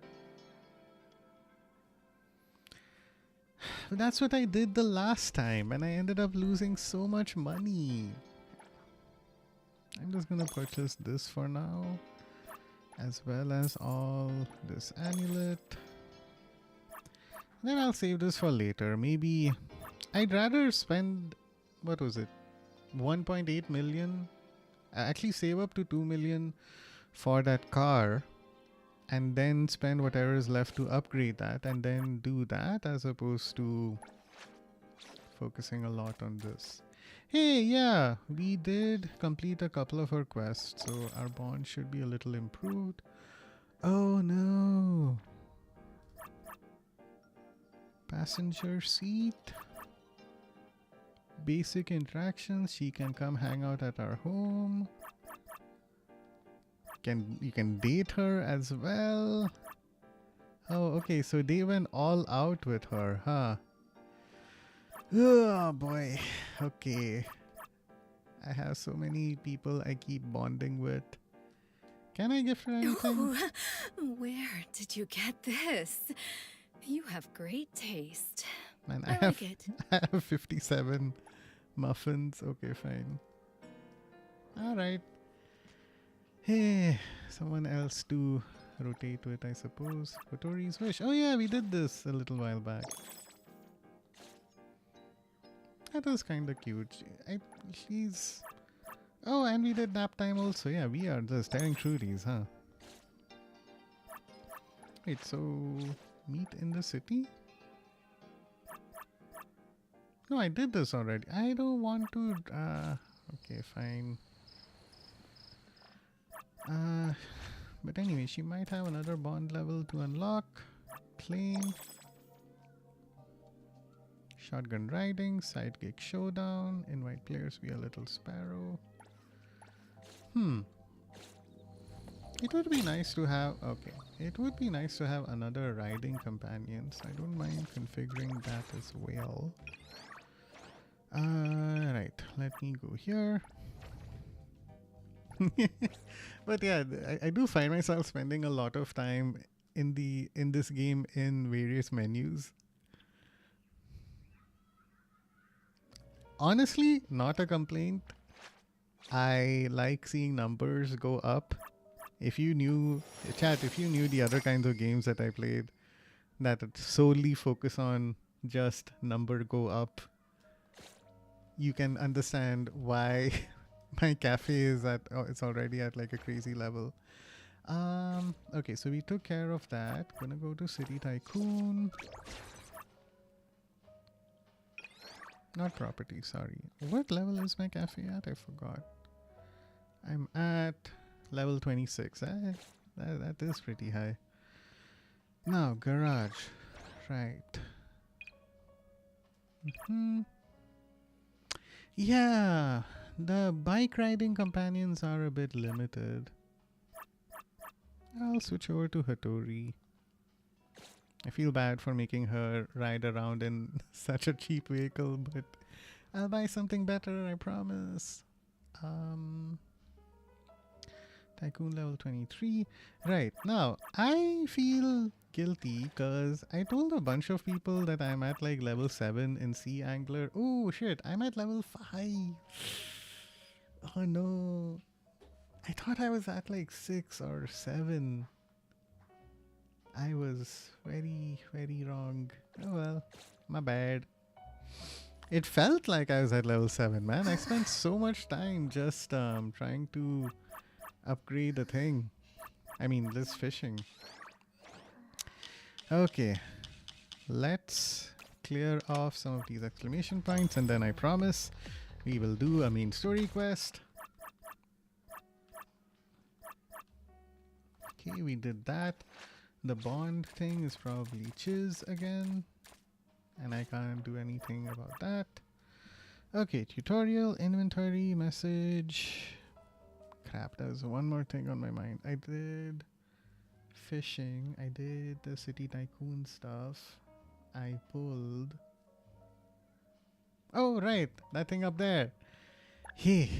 But that's what I did the last time, and I ended up losing so much money. I'm just gonna purchase this for now, as well as all this amulet. Then I'll save this for later. Maybe I'd rather spend, what was it, 1.8 million? Actually save up to 2 million for that car, and then spend whatever is left to upgrade that, and then do that, as opposed to focusing a lot on this. Hey, yeah, we did complete a couple of our quests, so our bond should be a little improved. Oh no. Passenger seat. Basic interactions. She can come hang out at our home. You can date her as well. Oh, okay, so they went all out with her, huh? Oh boy. Okay. I have so many people I keep bonding with. Can I gift her anything? Ooh, where did you get this? You have great taste. Man, I like it. I have 57 muffins. Okay, fine. Alright. Hey, someone else to rotate with, I suppose. Kotori's Wish. Oh yeah, we did this a little while back. That was kind of cute. She's... Oh, and we did nap time also. Yeah, we are just tearing through these, huh? Wait, so... meet in the city? No, I did this already. I don't want to... okay, fine. But anyway, she might have another bond level to unlock. Plane. Shotgun riding. Sidekick showdown. Invite players via Little Sparrow. It would be nice to have... Okay. It would be nice to have another riding companion. So I don't mind configuring that as well. Right. Let me go here. But yeah, I do find myself spending a lot of time in this game in various menus. Honestly, not a complaint. I like seeing numbers go up. If you knew, chat, if you knew the other kinds of games that I played that solely focus on just number go up, you can understand why my cafe is at, oh, it's already at like a crazy level. Okay, so we took care of that. Gonna go to City Tycoon. Not property, sorry. What level is my cafe at? I forgot. I'm at level 26. That is pretty high. Now, garage. Right. Yeah, the bike riding companions are a bit limited. I'll switch over to Hattori. I feel bad for making her ride around in such a cheap vehicle, but I'll buy something better, I promise. Tycoon level 23. Right, now, I feel guilty because I told a bunch of people that I'm at like level 7 in Sea Angler. Oh shit, I'm at level 5. Oh no. I thought I was at like 6 or 7. I was very, very wrong. Oh well, my bad. It felt like I was at level 7, man. I spent so much time just trying to upgrade the thing. I mean, this fishing. Okay, let's clear off some of these exclamation points and then I promise we will do a main story quest. Okay, we did that. The bond thing is probably Chiz again. And I can't do anything about that. Okay, tutorial, inventory, message. Crap, there's one more thing on my mind. I did fishing. I did the city tycoon stuff. I pulled. Oh, right. That thing up there. Hey.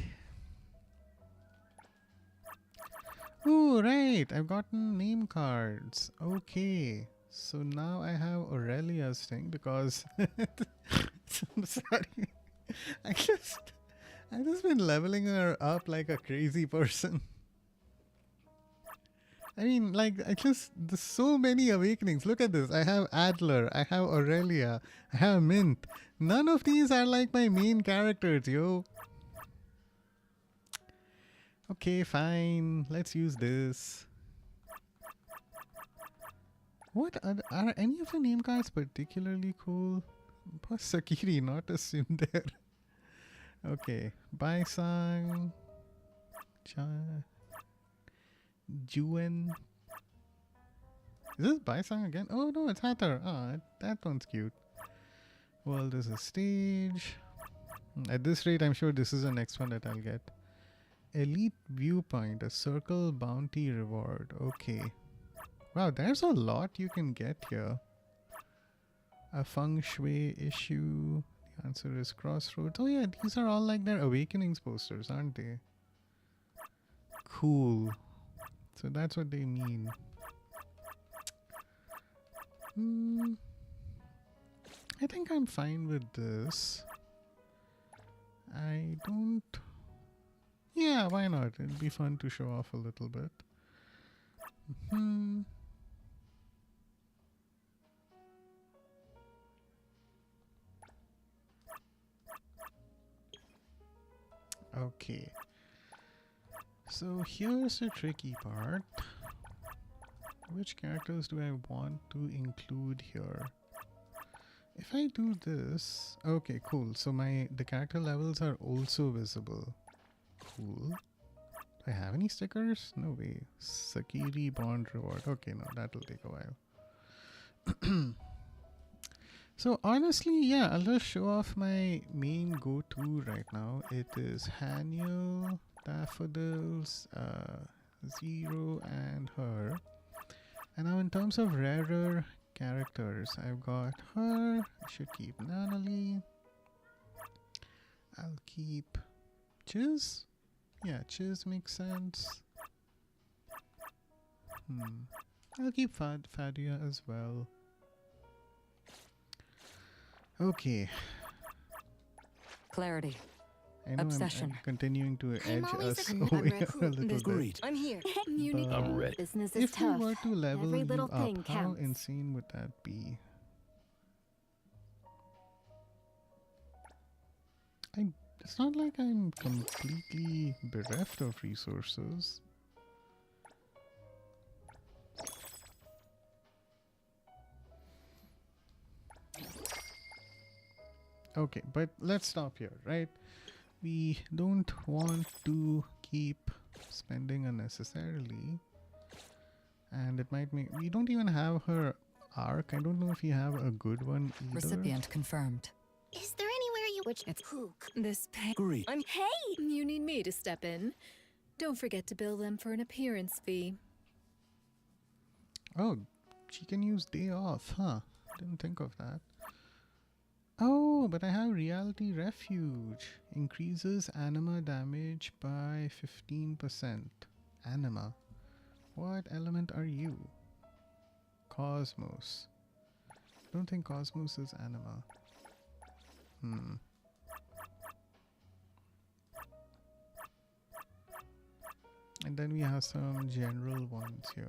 Oh, right. I've gotten name cards. Okay. So now I have Aurelia's thing because I'm sorry. I've just been leveling her up like a crazy person. I mean, like, there's so many awakenings. Look at this. I have Adler, I have Aurelia, I have Mint. None of these are like my main characters, yo. Okay, fine. Let's use this. What are any of the name cards particularly cool? Sakiri, not a Sundar. Okay, Baisang, Juen. Is this Baisang again? Oh no, it's Hathor. Ah, that one's cute. Well, there's a stage. At this rate, I'm sure this is the next one that I'll get. Elite Viewpoint, a circle bounty reward. Okay. Wow, there's a lot you can get here. A feng shui issue. The answer is Crossroads. Oh yeah, these are all like their Awakenings posters, aren't they? Cool. So that's what they mean. I think I'm fine with this. I don't... Yeah, why not? It'll be fun to show off a little bit. Okay. So here's the tricky part. Which characters do I want to include here? If I do this... Okay, cool. So the character levels are also visible. Cool. Do I have any stickers? No way. Sakiri bond reward. Okay, no, that'll take a while. So honestly, yeah, I'll just show off my main go-to right now. It is Haniel, Daffodils, Zero, and her. And now in terms of rarer characters, I've got her. I should keep Nanali. I'll keep Chiz. Yeah, Chiz makes sense. I'll keep Fadia as well. Okay. Clarity. I know Obsession. I'm continuing to edge always us a- away I'm a little bit. Great. I'm here. I'm ready. Business is If we tough. were to level Every you little thing up, how counts. insane would that be? It's not like I'm completely bereft of resources. Okay, but let's stop here, right? We don't want to keep spending unnecessarily. And it might make... We don't even have her arc. I don't know if you have a good one either. Recipient confirmed. Is there anywhere you Which It's hook. this pay. Great. Hey! You need me to step in. Don't forget to bill them for an appearance fee. Oh, she can use day off, huh? Didn't think of that. Oh, but I have Reality Refuge. Increases anima damage by 15%. Anima. What element are you? Cosmos. Don't think Cosmos is anima. And then we have some general ones here.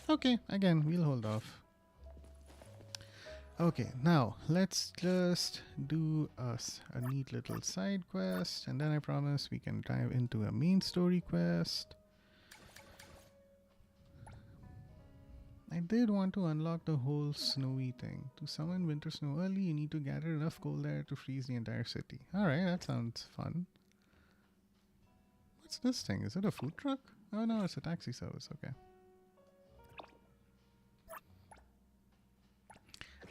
Okay, again, we'll hold off. Okay, now let's just do a neat little side quest, and then I promise we can dive into a main story quest. I did want to unlock the whole snowy thing. To summon winter snow early, you need to gather enough cold air to freeze the entire city. Alright, that sounds fun. What's this thing? Is it a food truck? Oh no, it's a taxi service. Okay.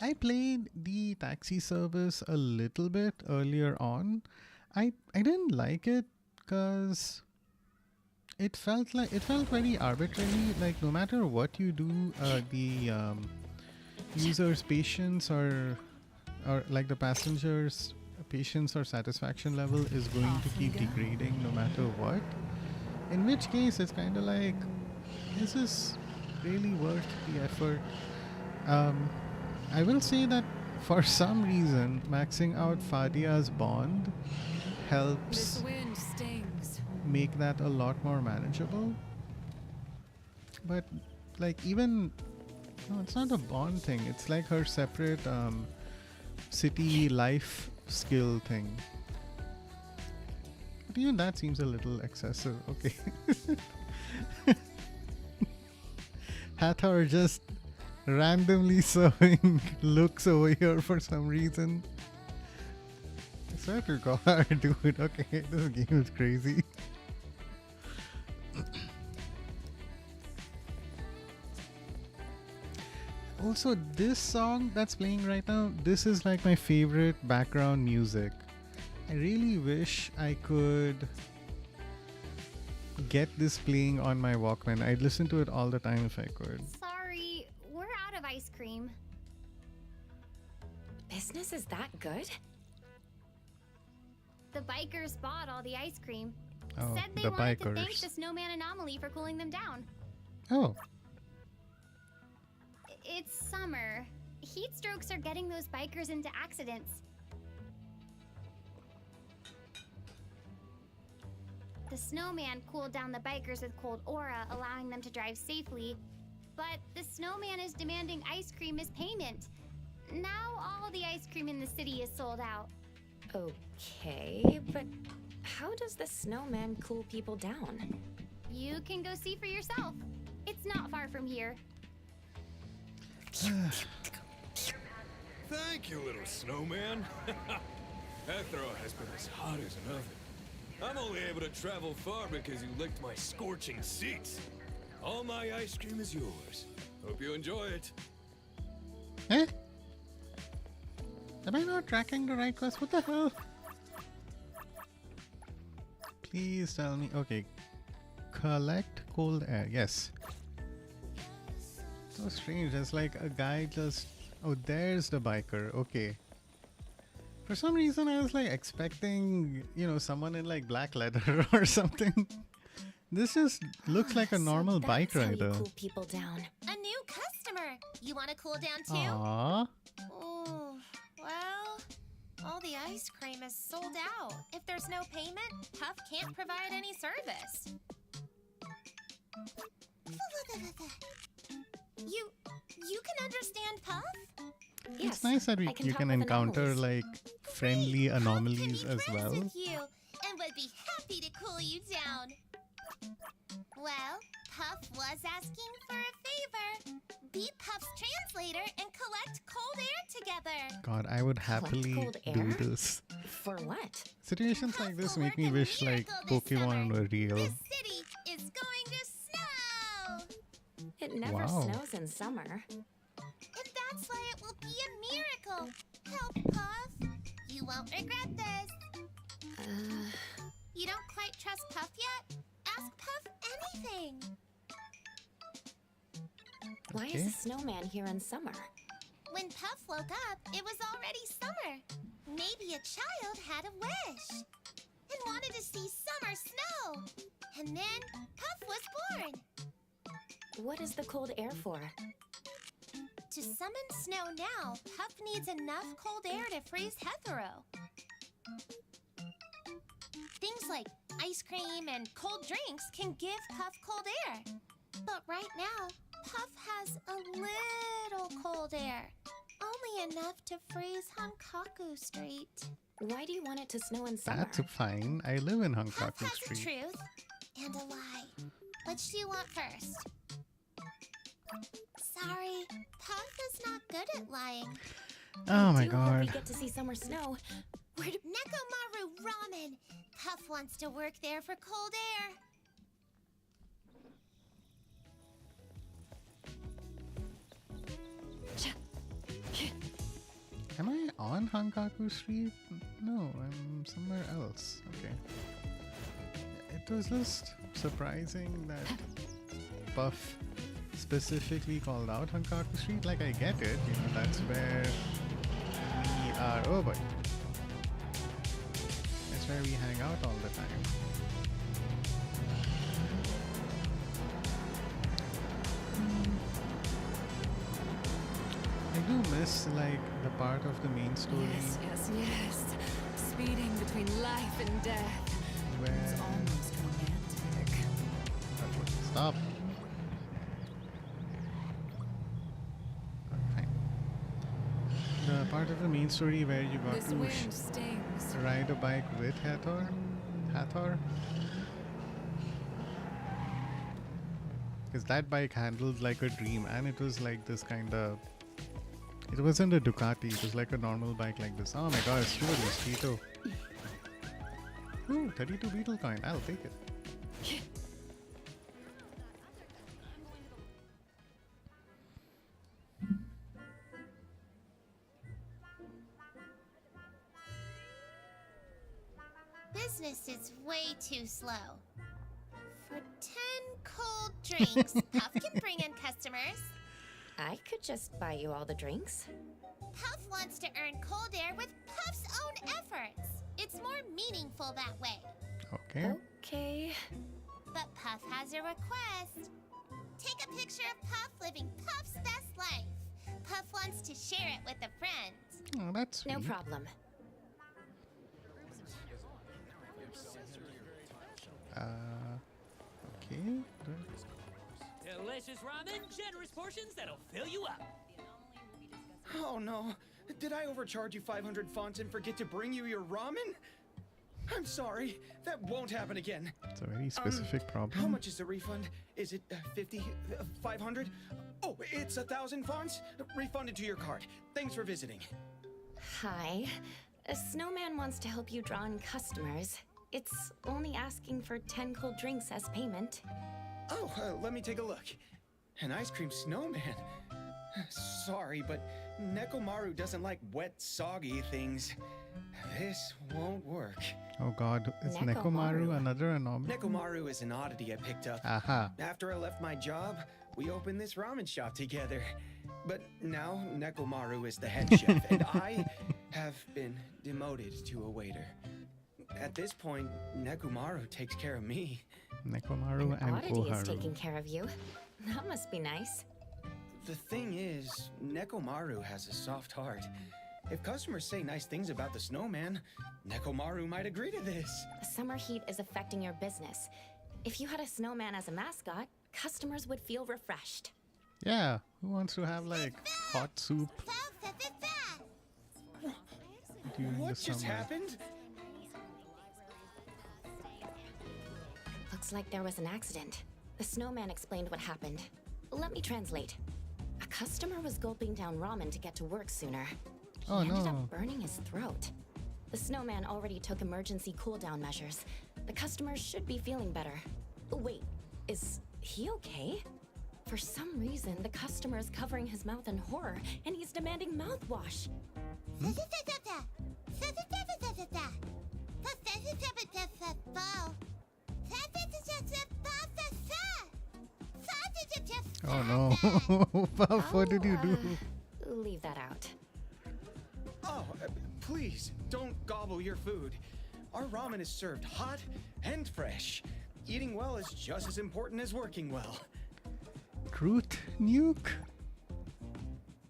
I played the taxi service a little bit earlier on. I didn't like it because it felt very arbitrary. Like no matter what you do, the user's patience or like the passenger's patience or satisfaction level is going to keep degrading no matter what. In which case, it's kind of like, is this really worth the effort? I will say that for some reason, maxing out Fadia's bond helps wind stings. make that a lot more manageable. But like even, no, it's not a bond thing. It's like her separate city life skill thing. But even that seems a little excessive. Okay. Hathor just randomly serving looks over here for some reason. I swear to God, dude. Okay, this game is crazy. Also, this song that's playing right now, this is like my favorite background music. I really wish I could get this playing on my Walkman. I'd listen to it all the time if I could. Sorry, we're out of ice cream. Business is that good? The bikers bought all the ice cream. Oh, Said they the wanted to thank bikers. the snowman anomaly for cooling them down. Oh, It's summer. Heat strokes are getting those bikers into accidents. The snowman cooled down the bikers with cold aura, allowing them to drive safely. But the snowman is demanding ice cream as payment. Now all the ice cream in the city is sold out. Okay, but how does the snowman cool people down? You can go see for yourself. It's not far from here. Thank you, little snowman. Ethro has been as hot as an oven. I'm only able to travel far because you licked my scorching seats. All my ice cream is yours. Hope you enjoy it. eh? Am I not tracking the right quest? What the hell? Please tell me. Okay. Collect cold air. Yes. So strange. It's like a guy just. Oh, there's the biker. Okay. For some reason, I was like expecting, you know, someone in like black leather or something. This just looks like a normal bike That's how you rider. cool people down. A new customer. You want to cool down too? Aww. Oh, well, all the ice cream is sold out. If there's no payment, Puff can't provide any service. You can understand Puff? Yes, It's nice that I can you talk can with encounter anomalies. like friendly Puff can anomalies be as friends well. with you and would be happy to cool you down. Well, Puff was asking for a favor. Be Puff's translator and collect cold air together. God, I would Collect happily cold do air? this. For what? Situations Puff like this will make work me a wish like miracle this Pokemon summer. were real. This city is going to snow. It never Wow. snows in summer. And that's why it will be a miracle. Help, Puff. You won't regret this. You don't quite trust Puff yet? Ask Puff anything. Why is the snowman here in summer? When Puff woke up, it was already summer. Maybe a child had a wish and wanted to see summer snow. And then Puff was born. What is the cold air for? To summon snow now, Puff needs enough cold air to freeze Hetero. Things like ice cream and cold drinks can give Puff cold air. But right now, Puff has a little cold air. Only enough to freeze Hankaku Street. Why do you want it to snow in summer? That's fine. I live in Puff Hankaku has a Street. truth and a lie. Which do you want first? Sorry, Puff is not good at lying. Oh my I do hope we god. get to see summer snow. Where do Nekomaru Ramen! Puff wants to work there for cold air. Am I on Hankaku Street? No, I'm somewhere else. Okay. It was just surprising that Puff specifically called out Hankaku Street. Like, I get it, you know, that's where we are. Oh boy. That's where we hang out all the time. I do miss, like, the part of the main story Yes. Speeding between life and death. where... It's almost romantic. Stop. Fine. The part of the main story where you got This to wind stings. ride a bike with Hathor. Because that bike handled like a dream, and it was like this kind of... It wasn't a Ducati, it was like a normal bike like this. Oh my god, it's true, it's Tito. Ooh, 32 beetle coin, I'll take it. Business is way too slow. For 10 cold drinks, Puff can bring in customers. I could just buy you all the drinks. Puff wants to earn cold air with Puff's own efforts. It's more meaningful that way. Okay. Okay. But Puff has a request. Take a picture of Puff living Puff's best life. Puff wants to share it with a friend. Oh, that's sweet. No problem. Okay. Delicious ramen, generous portions that'll fill you up. Oh no, did I overcharge you 500 fonts and forget to bring you your ramen? I'm sorry, that won't happen again. It's a very specific problem. How much is the refund? Is it 50, 500? Oh, it's 1,000 fonts? Refunded to your card. Thanks for visiting. Hi. A snowman wants to help you draw in customers. It's only asking for 10 cold drinks as payment. Oh, let me take a look. An ice cream snowman. Sorry, but Nekomaru doesn't like wet, soggy things. This won't work. Oh god, is Nekomaru. Nekomaru another anomaly? Nekomaru is an oddity I picked up. Aha. After I left my job, we opened this ramen shop together. But now Nekomaru is the head chef, and I have been demoted to a waiter. At this point, Nekomaru takes care of me. Nekomaru An and oddity is Koharu. taking care of you. That must be nice. The thing is, Nekomaru has a soft heart. If customers say nice things about the snowman, Nekomaru might agree to this. The summer heat is affecting your business. If you had a snowman as a mascot, customers would feel refreshed. Yeah, who wants to have like hot soup during What the just summer? happened? Looks like there was an accident. The snowman explained what happened. Let me translate. A customer was gulping down ramen to get to work sooner. He Oh, ended no. up burning his throat. The snowman already took emergency cool-down measures. The customer should be feeling better. Wait, is he okay? For some reason, the customer is covering his mouth in horror, and he's demanding mouthwash. Oh no. Puff, what did you do? Leave that out. Oh, please, don't gobble your food. Our ramen is served hot and fresh. Eating well is just as important as working well. Truth nuke?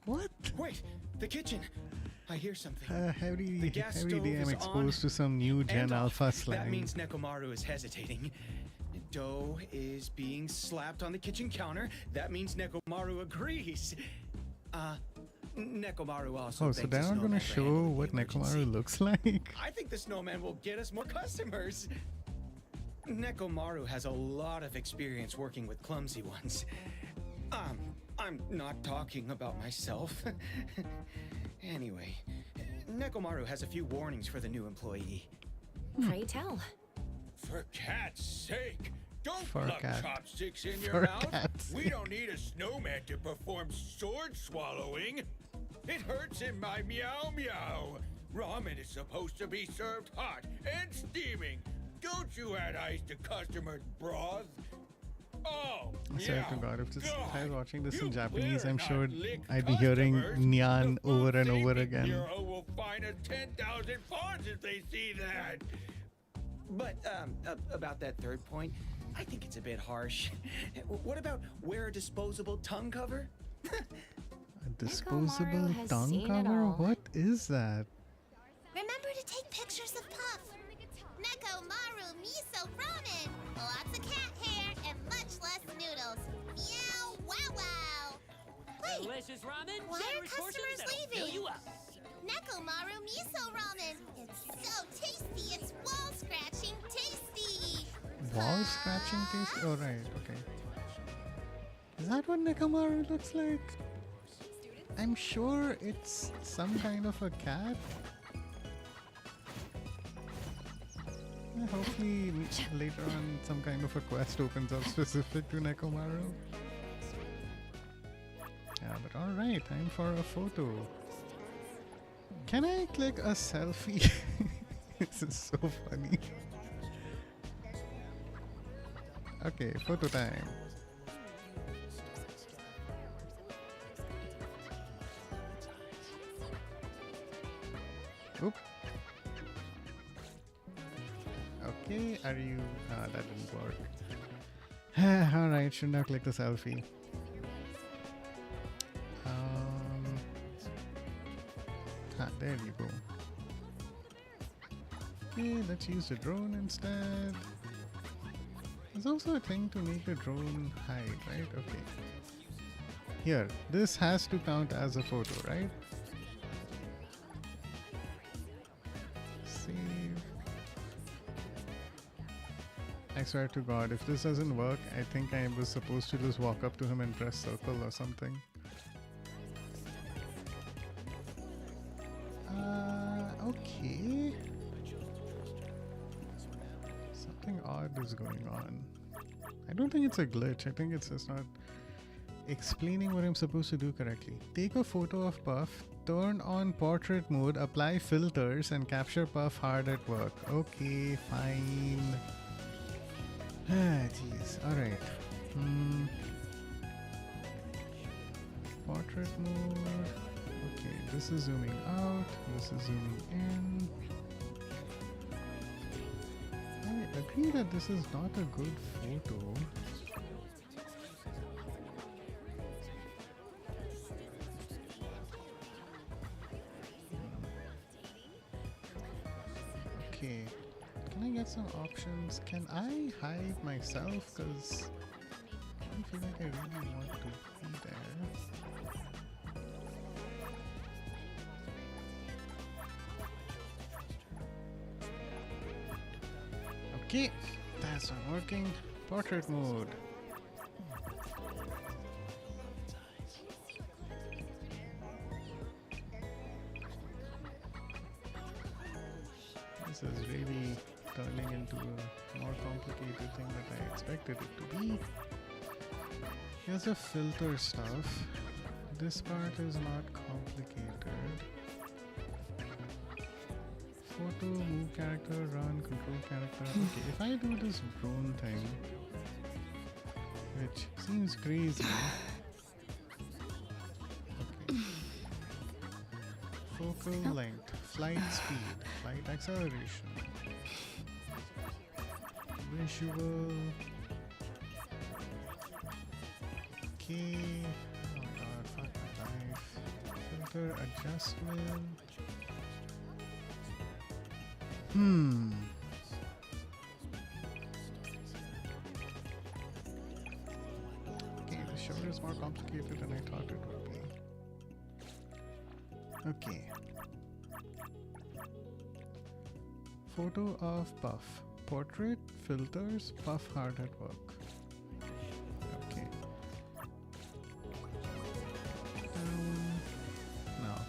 What? Wait, the kitchen. I hear something. Every gas day stove I'm is exposed on to some new Gen and off. Alpha slang. That means Nekomaru is hesitating. Dough is being slapped on the kitchen counter. That means Nekomaru agrees. Nekomaru also Oh, so thanks they're the not gonna snowman for show handling what the emergency. Nekomaru looks like? I think the snowman will get us more customers. Nekomaru has a lot of experience working with clumsy ones. I'm not talking about myself. Anyway, Nekomaru has a few warnings for the new employee. Pray tell. For cat's sake! Don't For plug cat. chopsticks in For your mouth! cat's We sake. don't need a snowman to perform sword swallowing! It hurts in my meow meow! Ramen is supposed to be served hot and steaming! Don't you add ice to customers' broth! Oh, I swear to meow. God, if I was watching this You in Japanese, better I'm not sure lick I'd be hearing customers. Nyan The over food and over safety again. Bureau will fine us 10,000 fines if they see that! But, about that third point, I think it's a bit harsh. What about wear a disposable tongue cover? A disposable has tongue seen it cover? all. What is that? Remember to take pictures of Puff. Nekomaru miso ramen. Lots of cat hair and much less noodles. Meow, wow, wow. Wait, Delicious ramen, why are generous portions customers that'll fill leaving? you up. Nekomaru miso ramen. It's so tasty, it's wall-scratching tasty. Wall scratching taste? Oh, right, okay. Is that what Nekomaru looks like? I'm sure it's some kind of a cat. Hopefully later on some kind of a quest opens up specific to Nekomaru. Yeah, but alright, time for a photo. Can I click a selfie? This is so funny. Okay, photo time. Oop. Okay, are you... that didn't work. Alright, should now click the selfie. There you go. Okay, let's use the drone instead. There's also a thing to make the drone hide, right? Okay. Here, this has to count as a photo, right? Save. I swear to God, if this doesn't work, I think I was supposed to just walk up to him and press circle or something. Okay. Something odd is going on. I don't think it's a glitch. I think it's just not explaining what I'm supposed to do correctly. Take a photo of Puff, turn on portrait mode, apply filters, and capture Puff hard at work. Okay, fine. Ah, jeez. Alright. Portrait mode. Okay, this is zooming out, this is zooming in. I agree that this is not a good photo. Okay, can I get some options? Can I hide myself? Because I don't feel like I really want to be there. Okay, that's not working. Portrait mode. This is really turning into a more complicated thing than I expected it to be. Here's the filter stuff. This part is not complicated. photo, move character, run, control character. Okay, if I do this drone thing, which seems crazy. Okay. Focal length, flight speed, flight acceleration, visual. Okay. Oh my god, fuck my life. Filter adjustment. Okay, the show is more complicated than I thought it would be. Okay. Photo of Puff. Portrait, filters, Puff hard at work. Okay. Now,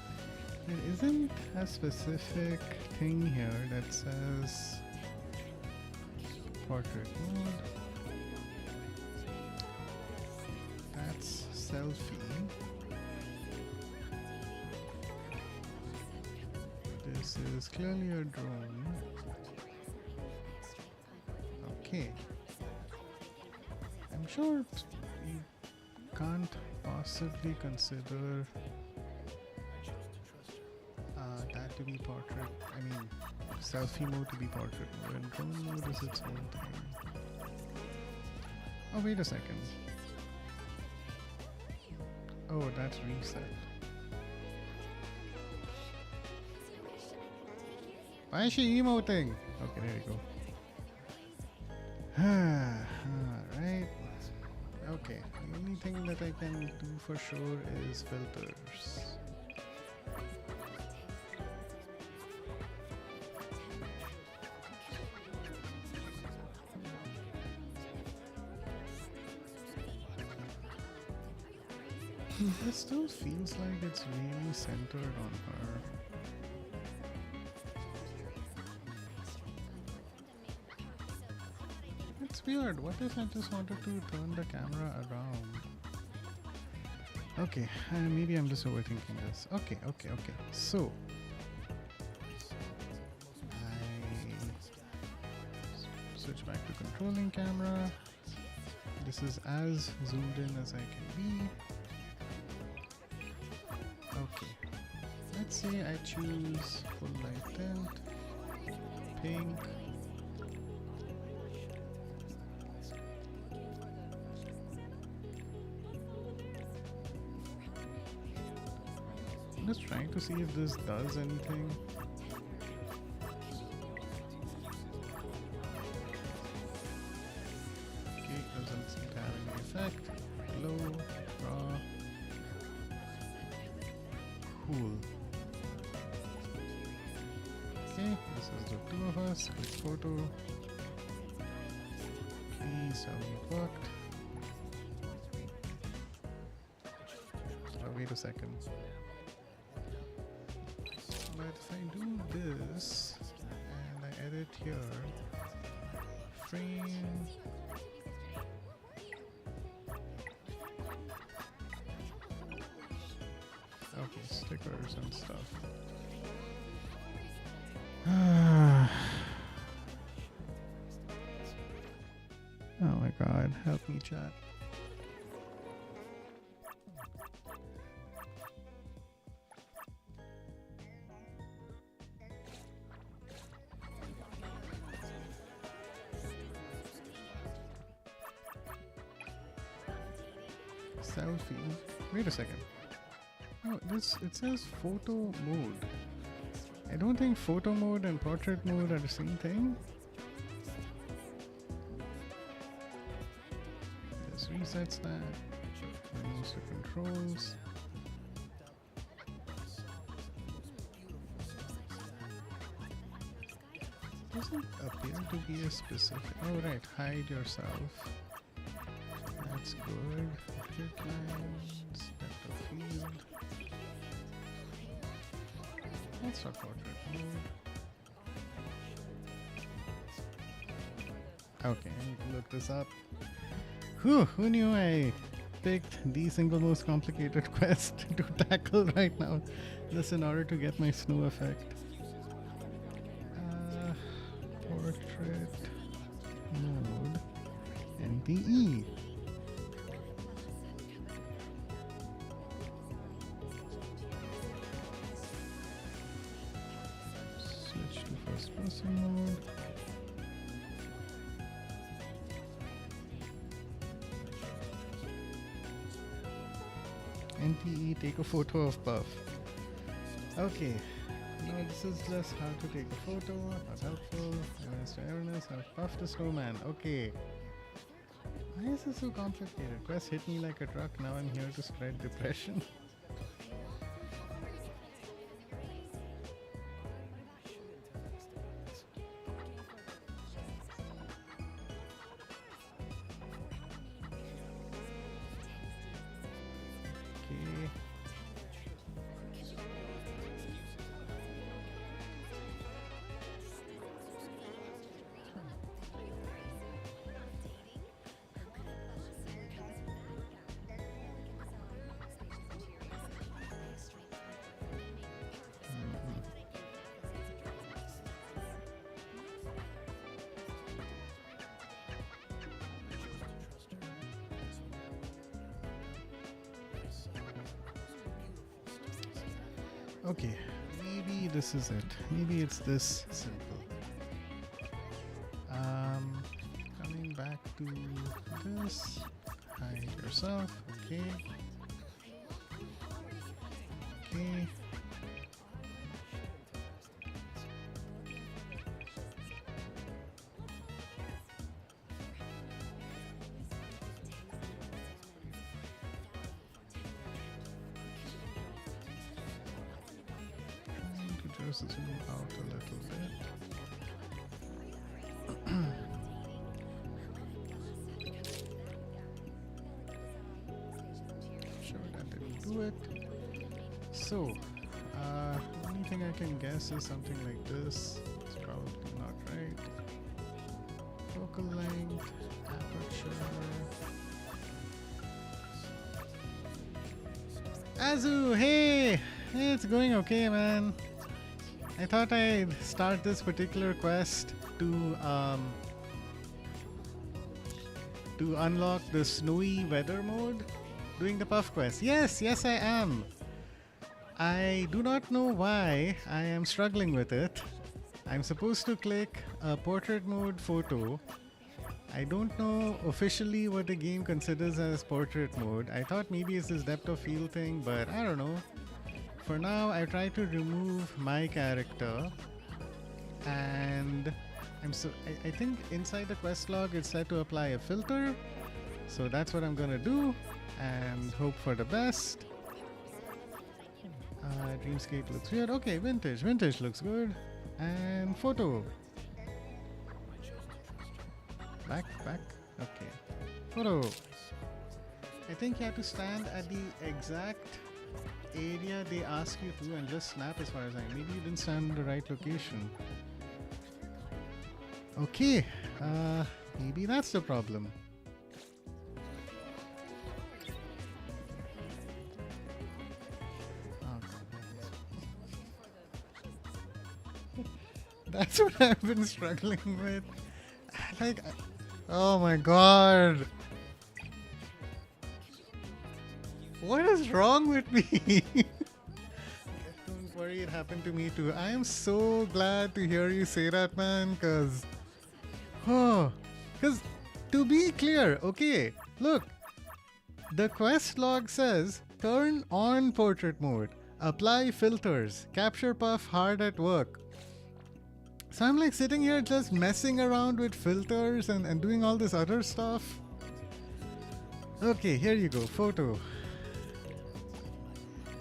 there isn't a specific thing here that says portrait mode. That's selfie. This is clearly a drone. Okay. I'm sure you can't possibly consider that to be portrait. I mean, selfie mode to be portrait mode, and drone mode is its own thing. Oh, wait a second. Oh, that's reset. Why is she emoting? Okay, there you go. Alright. Okay, the only thing that I can do for sure is filters. It still feels like it's really centered on her. It's weird. What if I just wanted to turn the camera around? Okay, maybe I'm just overthinking this. Okay. So, I switch back to controlling camera. This is as zoomed in as I can be. Okay, let's say I choose full light tint, pink. I'm just trying to see if this does anything. Okay, doesn't seem to have any effect. Low, raw. Cool. Okay, this is the two of us. Quick photo. Please tell me it worked. Oh, wait a second. But if I do this and I edit here, frame. Okay, stickers and stuff. Oh my god, help me, chat. Selfie. Wait a second. Oh, it says photo mode. I don't think photo mode and portrait mode are the same thing. This resets that. Removes the controls. Doesn't appear to be a specific. Oh right, hide yourself. That's good. Object lines, depth of field. That's not portrait mode. Okay, I need to look this up. Whew, who knew I picked the single most complicated quest to tackle right now just in order to get my snow effect. NTE. Switch to first person mode. NTE, take a photo of Puff. Okay. No, this is just how to take a photo. Not helpful. Everness to Everness. Puff the snowman. Okay. Why is this so complicated? Quest hit me like a truck. Now I'm here to spread depression. Okay. Okay, maybe this is it. Maybe it's this simple. Coming back to this. Hide yourself. Okay. Okay. Just zoom out a little bit. Sure, that didn't do it. So, only thing I can guess is something like this. It's probably not right. Focal length, aperture. Azu, hey! Hey, it's going okay, man. I thought I'd start this particular quest to unlock the snowy weather mode doing the Puff quest. Yes, I am. I do not know why I am struggling with it. I'm supposed to click a portrait mode photo. I don't know officially what the game considers as portrait mode. I thought maybe it's this depth of field thing, but I don't know. For now, I try to remove my character, and I think inside the quest log it's said to apply a filter, so that's what I'm gonna do and hope for the best. Dreamscape looks weird. Okay, vintage looks good, and photo. Back. Okay, photo. I think you have to stand at the exact area they ask you to and just snap, as far as I know. Maybe you didn't stand in the right location. Okay, maybe that's the problem. That's what I've been struggling with. Like, oh my god. What is wrong with me? Don't worry, it happened to me too. I am so glad to hear you say that, man, because to be clear, okay, look, the quest log says turn on portrait mode, apply filters, capture Puff hard at work. So I'm like sitting here just messing around with filters and doing all this other stuff. Okay, here you go, photo.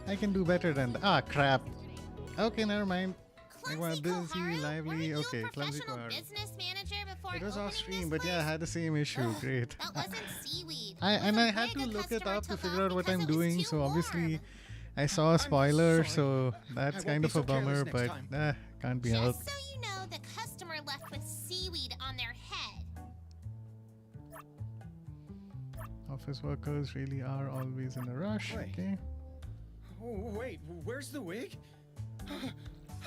I can do better than that. Ah, crap. Okay, never mind. I want busy, lively. Okay, clumsy Koharu. It was off stream, but yeah, I had the same issue. Great. That wasn't seaweed. I had to look it up to figure out what I'm doing. So obviously, I saw a spoiler, so that's kind of a bummer. But can't be helped. Just so you know, the customer left with seaweed on their head. Office workers really are always in a rush. Wait. Okay. Oh, wait, where's the wig?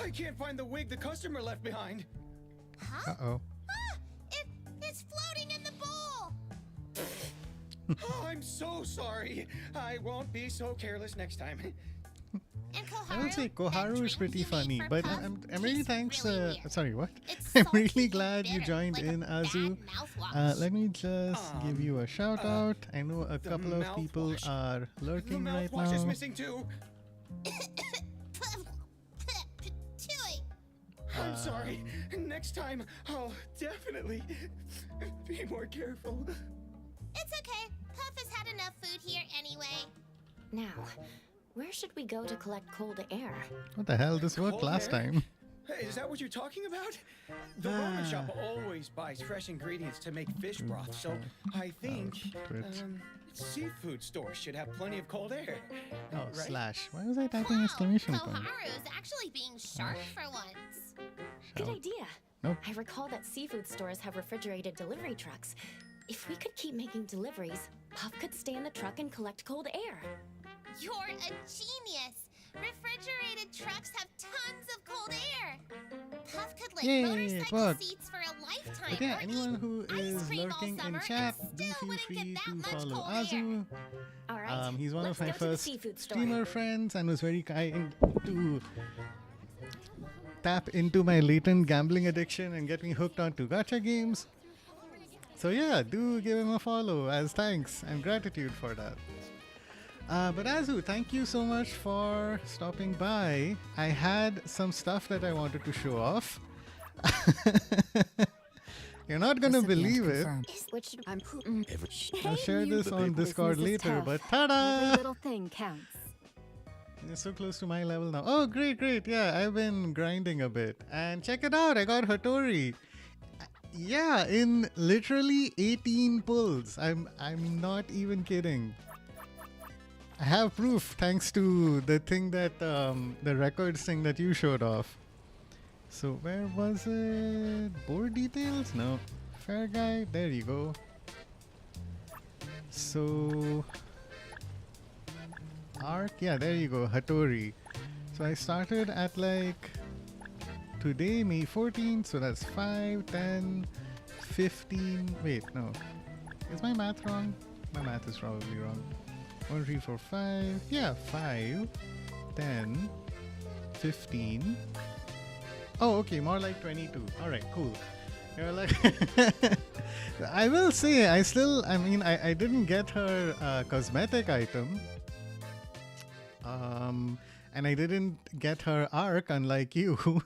I can't find the wig the customer left behind. Huh? Uh-oh. Ah! It's floating in the bowl! I'm so sorry. I won't be so careless next time. And Koharu, I would say that Koharu is drink pretty you made funny, for but Puff I'm really tastes thanks. really weird. Sorry, what? It's I'm salty really and glad you bitter, joined like in, a Azu. bad mouthwash. Let me just give you a shout out. I know a couple of people mouthwash. are The lurking right mouthwash is now. missing too. Chewy. I'm sorry. Next time, I'll definitely be more careful. It's okay. Puff has had enough food here anyway. Now, where should we go to collect cold air? What the hell? This worked Cold last air? time. Hey, is that what you're talking about? The ramen shop always buys fresh ingredients to make fish broth, so I think twit. seafood stores should have plenty of cold air. Oh, right? slash. Why was I typing Wow, exclamation point? Koharu's actually being sharp for once. Good Shout. idea. Nope. I recall that seafood stores have refrigerated delivery trucks. If we could keep making deliveries, Puff could stay in the truck and collect cold air. You're a genius. Refrigerated trucks have tons of cold air. Puff could lick Yay, motorcycle fuck. seats for a lifetime. But yeah, or anyone eat who ice is cream all lurking in summer chat, and do still feel wouldn't get free that to much follow cold air. Azu. All right. He's one let's of my go to the first seafood store. streamer friends and was very kind to tap into my latent gambling addiction and get me hooked onto gacha games. So yeah, do give him a follow as thanks and gratitude for that. But Azu, thank you so much for stopping by. I had some stuff that I wanted to show off. You're not gonna believe it. Which I'll share this on Discord later, but ta-da! Every little thing counts. You're so close to my level now. Oh, great, great. Yeah, I've been grinding a bit. And check it out, I got Hattori. Yeah, in literally 18 pulls. I'm not even kidding. I have proof thanks to the thing that the records thing that you showed off. So where was it? Board details? No. Fair guy. There you go. So arc, yeah, there you go. Hattori. So I started at like today, May 14th. So that's 5, 10, 15. Wait, no. Is my math wrong? My math is probably wrong. 1, 3, 4, 5. Yeah, 5, 10, 15. Oh, okay, more like 22. Alright, cool. You're like I will say, I mean, I didn't get her cosmetic item. And I didn't get her arc, unlike you.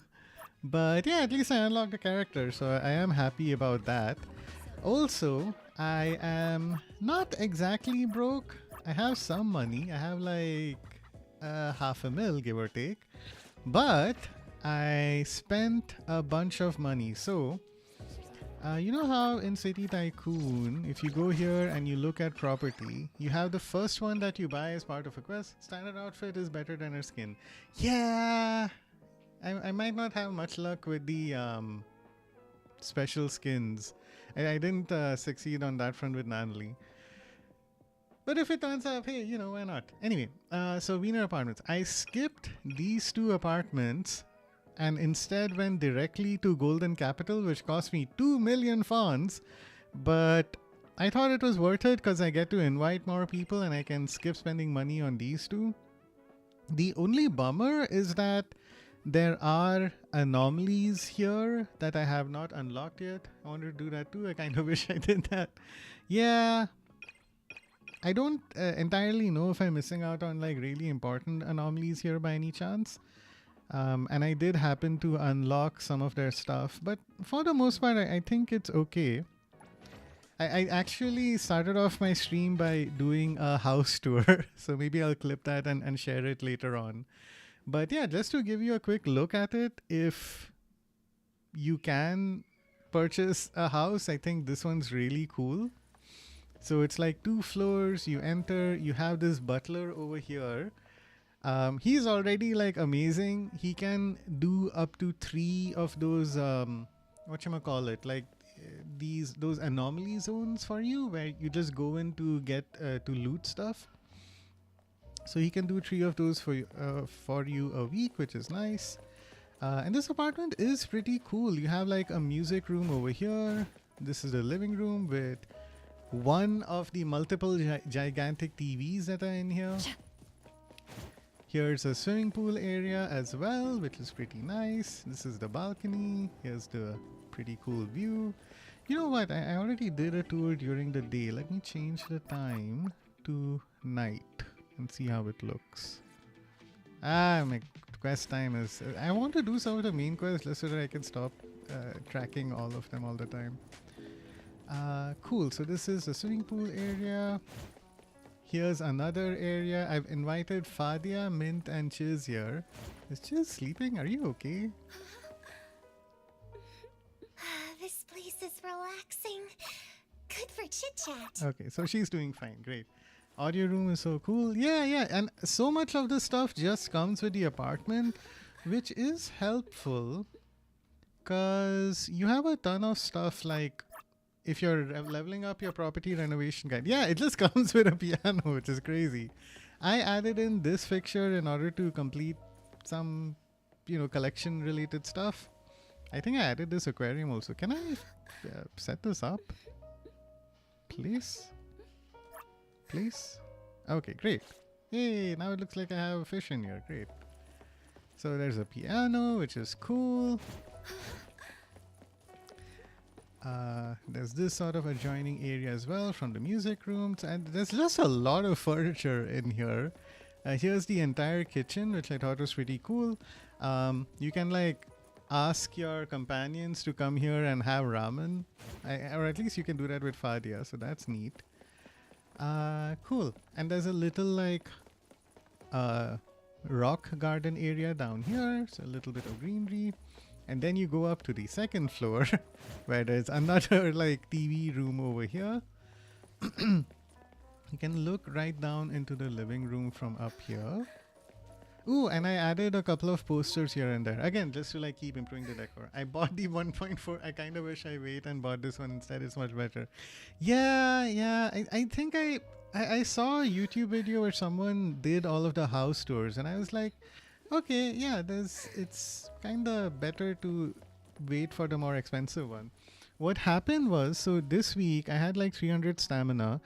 But yeah, at least I unlocked the character, so I am happy about that. Also, I am not exactly broke. I have some money. I have like $500,000, give or take. But I spent a bunch of money. So, you know how in City Tycoon, if you go here and you look at property, you have the first one that you buy as part of a quest. Standard outfit is better than her skin. Yeah, I might not have much luck with the special skins. I didn't succeed on that front with Nanli. But if it turns out, hey, you know, why not? Anyway, so Wiener Apartments. I skipped these 2 apartments and instead went directly to Golden Capital, which cost me 2 million fawns. But I thought it was worth it because I get to invite more people and I can skip spending money on these 2. The only bummer is that there are anomalies here that I have not unlocked yet. I wanted to do that too. I kind of wish I did that. Yeah. I don't entirely know if I'm missing out on like really important anomalies here by any chance. And I did happen to unlock some of their stuff, but for the most part, I think it's okay. I actually started off my stream by doing a house tour, so maybe I'll clip that and share it later on. But yeah, just to give you a quick look at it, if you can purchase a house, I think this one's really cool. So it's like 2 floors, you enter, you have this butler over here. He's already like amazing. He can do up to 3 of those, whatchamacallit, like those anomaly zones for you where you just go in to get to loot stuff. So he can do 3 of those for you a week, which is nice. And this apartment is pretty cool. You have like a music room over here. This is the living room with one of the multiple gigantic TVs that are in here. Here's a swimming pool area as well, which is pretty nice. This is the balcony. Here's the pretty cool view. You know what? I already did a tour during the day. Let me change the time to night and see how it looks. My quest time is... I want to do some of the main quests just so that I can stop tracking all of them all the time. Cool. So this is the swimming pool area. Here's another area. I've invited Fadia, Mint, and Chiz here. Is Chiz sleeping? Are you okay? This place is relaxing. Good for chit-chat. Okay, so she's doing fine. Great. Audio room is so cool. Yeah. And so much of this stuff just comes with the apartment, which is helpful because you have a ton of stuff like if you're leveling up your property renovation guide. Yeah, it just comes with a piano, which is crazy. I added in this fixture in order to complete some, collection related stuff. I think I added this aquarium also. Can I set this up? Please? Okay, great. Hey, now it looks like I have a fish in here. Great. So there's a piano, which is cool. There's this sort of adjoining area as well from the music rooms, and there's just a lot of furniture in here. Here's the entire kitchen, which I thought was pretty cool. You can ask your companions to come here and have ramen, or at least you can do that with Fadia, so that's neat. Cool. And there's a little rock garden area down here, so a little bit of greenery. And then you go up to the second floor where there's another TV room over here. You can look right down into the living room from up here. Ooh, and I added a couple of posters here and there. Again, just to keep improving the decor. I bought the 1.4. I kind of wish I wait and bought this one instead. It's much better. Yeah. I think I saw a YouTube video where someone did all of the house tours, and I was like, okay, yeah, it's kind of better to wait for the more expensive one. What happened was, so this week I had 300 stamina.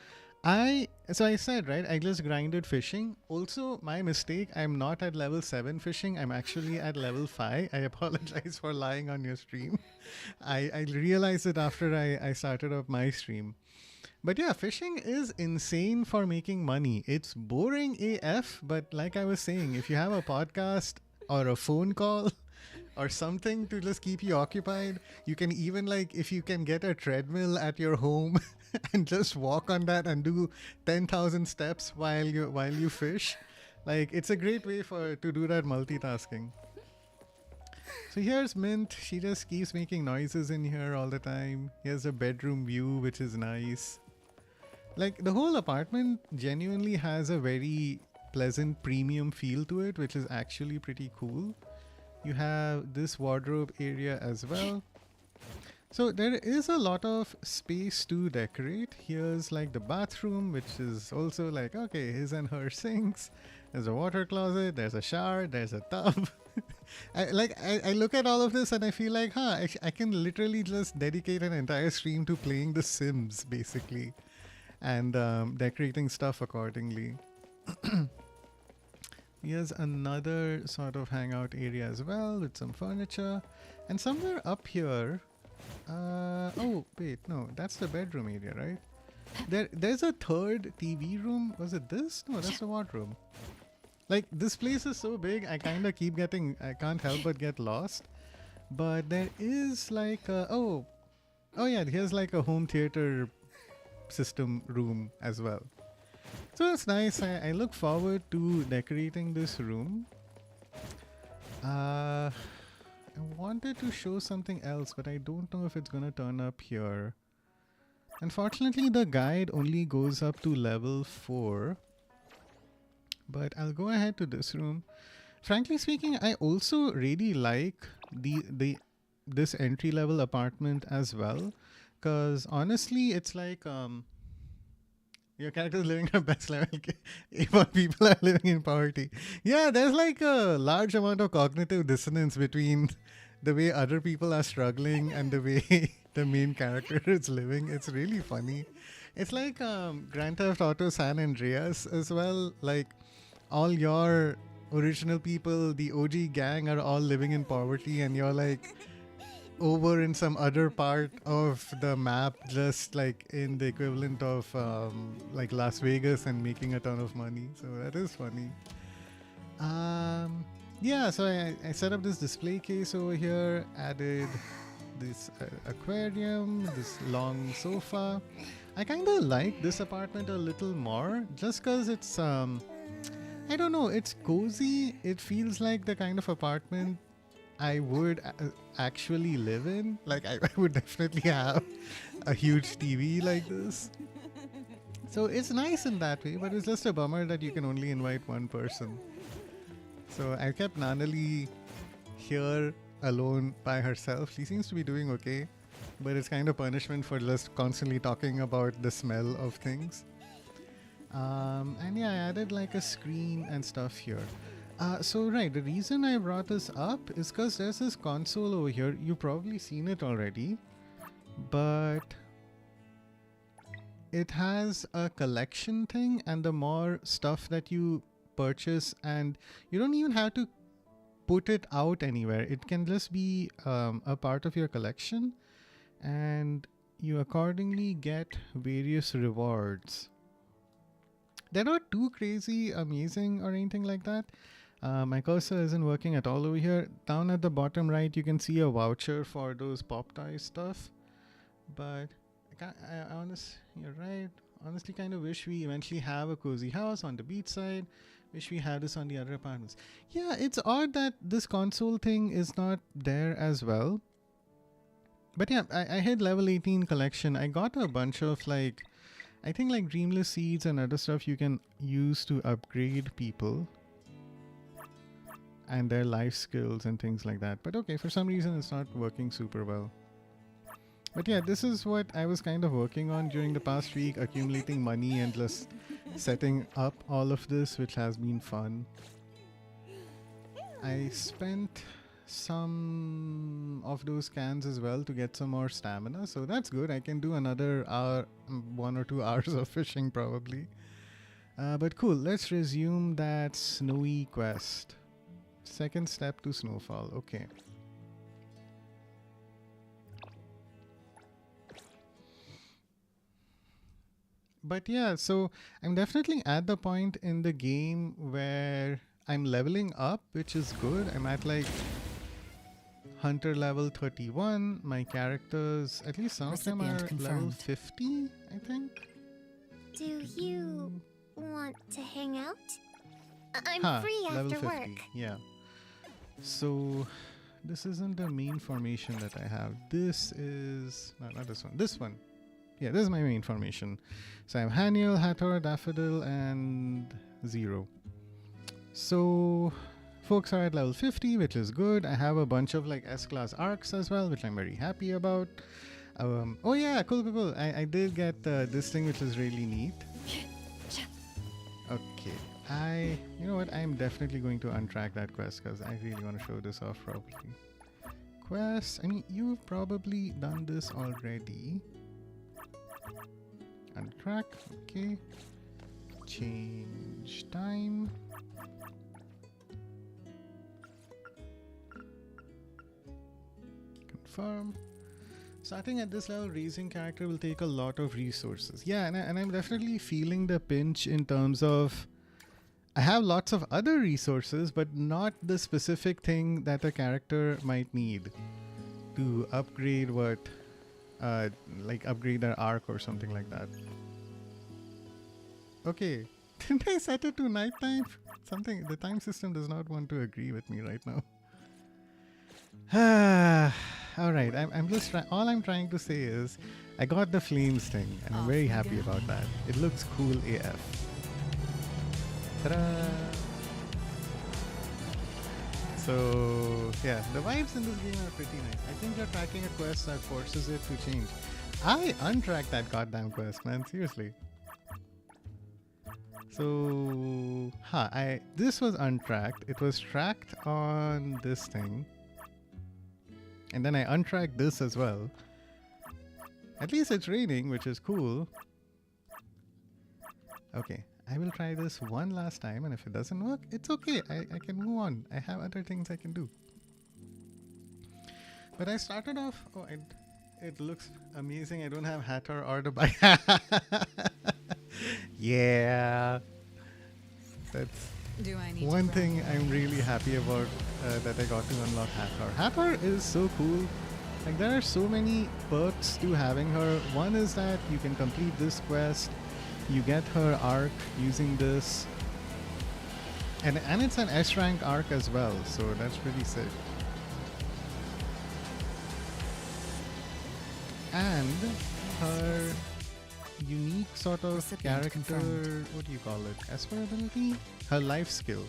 So I said, right, I just grinded fishing. Also, my mistake, I'm not at level 7 fishing. I'm actually at level 5. I apologize for lying on your stream. I realized it after I started up my stream. But yeah, fishing is insane for making money. It's boring AF, but like I was saying, if you have a podcast or a phone call or something to just keep you occupied, you can even if you can get a treadmill at your home and just walk on that and do 10,000 steps while you fish. It's a great way to do that multitasking. So here's Mint. She just keeps making noises in here all the time. Here's a bedroom view, which is nice. The whole apartment genuinely has a very pleasant premium feel to it, which is actually pretty cool. You have this wardrobe area as well. So there is a lot of space to decorate. Here's the bathroom, which is also okay, his and her sinks. There's a water closet, there's a shower, there's a tub. I look at all of this and I feel I can literally just dedicate an entire stream to playing The Sims, basically. And decorating stuff accordingly. Here's another sort of hangout area as well with some furniture. And somewhere up here... oh, wait, no, that's the bedroom area, right? There's a third TV room. Was it this? No, that's the wardrobe. This place is so big, I kind of keep I can't help but get lost. But there is oh yeah, here's a home theater system room as well. So it's nice. I look forward to decorating this room. I wanted to show something else, but I don't know if it's gonna turn up here. Unfortunately, the guide only goes up to level 4. But I'll go ahead to this room. Frankly speaking, I also really like this entry level apartment as well. Because honestly, it's your character is living her best level. While people are living in poverty. Yeah, there's a large amount of cognitive dissonance between the way other people are struggling and the way the main character is living. It's really funny. It's like Grand Theft Auto San Andreas as well. Like all your original people, the OG gang, are all living in poverty, and you're like over in some other part of the map, just like in the equivalent of like Las Vegas, and making a ton of money. So that is funny. Yeah, so I set up this display case over here, added this aquarium, this long sofa. I kind of like this apartment a little more, just because it's I don't know, it's cozy. It feels like the kind of apartment I would actually live in. Like I would definitely have a huge TV like this. So it's nice in that way, but it's just a bummer that you can only invite one person. So I kept Nanali here alone by herself. She seems to be doing okay, but it's kind of punishment for just constantly talking about the smell of things. And yeah, I added like a screen and stuff here. So right, the reason I brought this up is because there's this console over here. You've probably seen it already, but it has a collection thing, and the more stuff that you purchase, and you don't even have to put it out anywhere. It can just be a part of your collection, and you accordingly get various rewards. They're not too crazy amazing or anything like that. My cursor isn't working at all over here. Down at the bottom right, you can see a voucher for those Pop Toy stuff. But you're right. Honestly, kind of wish we eventually have a cozy house on the beach side. Wish we had this on the other apartments. Yeah, it's odd that this console thing is not there as well. But yeah, I hit level 18 collection. I got a bunch of like, I think like Dreamless Seeds and other stuff you can use to upgrade people and their life skills and things like that. But okay, for some reason it's not working super well. But yeah, this is what I was kind of working on during the past week, accumulating money and just setting up all of this, which has been fun. I spent some of those cans as well to get some more stamina, so that's good. I can do another hour, 1 or 2 hours of fishing probably. But cool, let's resume that snowy quest. Second step to snowfall. Okay. But yeah, so I'm definitely at the point in the game where I'm leveling up, which is good. I'm at like Hunter level 31. My characters, at least some of them are level 50, I think. Do you want to hang out? I'm free level after 50, work. yeah. So this isn't the main formation that I have. This is, no, not this one. This one. Yeah, this is my main formation. So I have Haniel, Hathor, Daffodil, and Zero. So folks are at level 50, which is good. I have a bunch of like S-class arcs as well, which I'm very happy about. Oh yeah, cool. I did get this thing, which is really neat. Okay, you know what? I'm definitely going to untrack that quest because I really want to show this off properly. Quest, I mean, you've probably done this already. Untrack, okay. Change time. Confirm. Starting at this level, raising character will take a lot of resources. Yeah, and I'm definitely feeling the pinch in terms of I have lots of other resources, but not the specific thing that a character might need to upgrade what like upgrade their arc or something like that. Okay, didn't I set it to nighttime? The time system does not want to agree with me right now. Alright, I'm just all I'm trying to say is I got the flames thing and I'm very happy about that. It looks cool AF. Ta-da! So yeah, the vibes in this game are pretty nice. I think you're tracking a quest that forces it to change. I untracked that goddamn quest, man. Seriously. So this was untracked. It was tracked on this thing. And then I untracked this as well. At least it's raining, which is cool. Okay, I will try this one last time, and if it doesn't work, it's okay. I can move on. I have other things I can do. But I started off... Oh, it looks amazing. I don't have Hatter or the bike. Yeah. That's one thing I'm really happy about, that I got to unlock Hatter. Hatter is so cool. Like, there are so many perks to having her. One is that you can complete this quest. You get her arc using this. And it's an S rank arc as well, so that's pretty sick. And her unique sort of character, what do you call it? Esper ability? Her life skill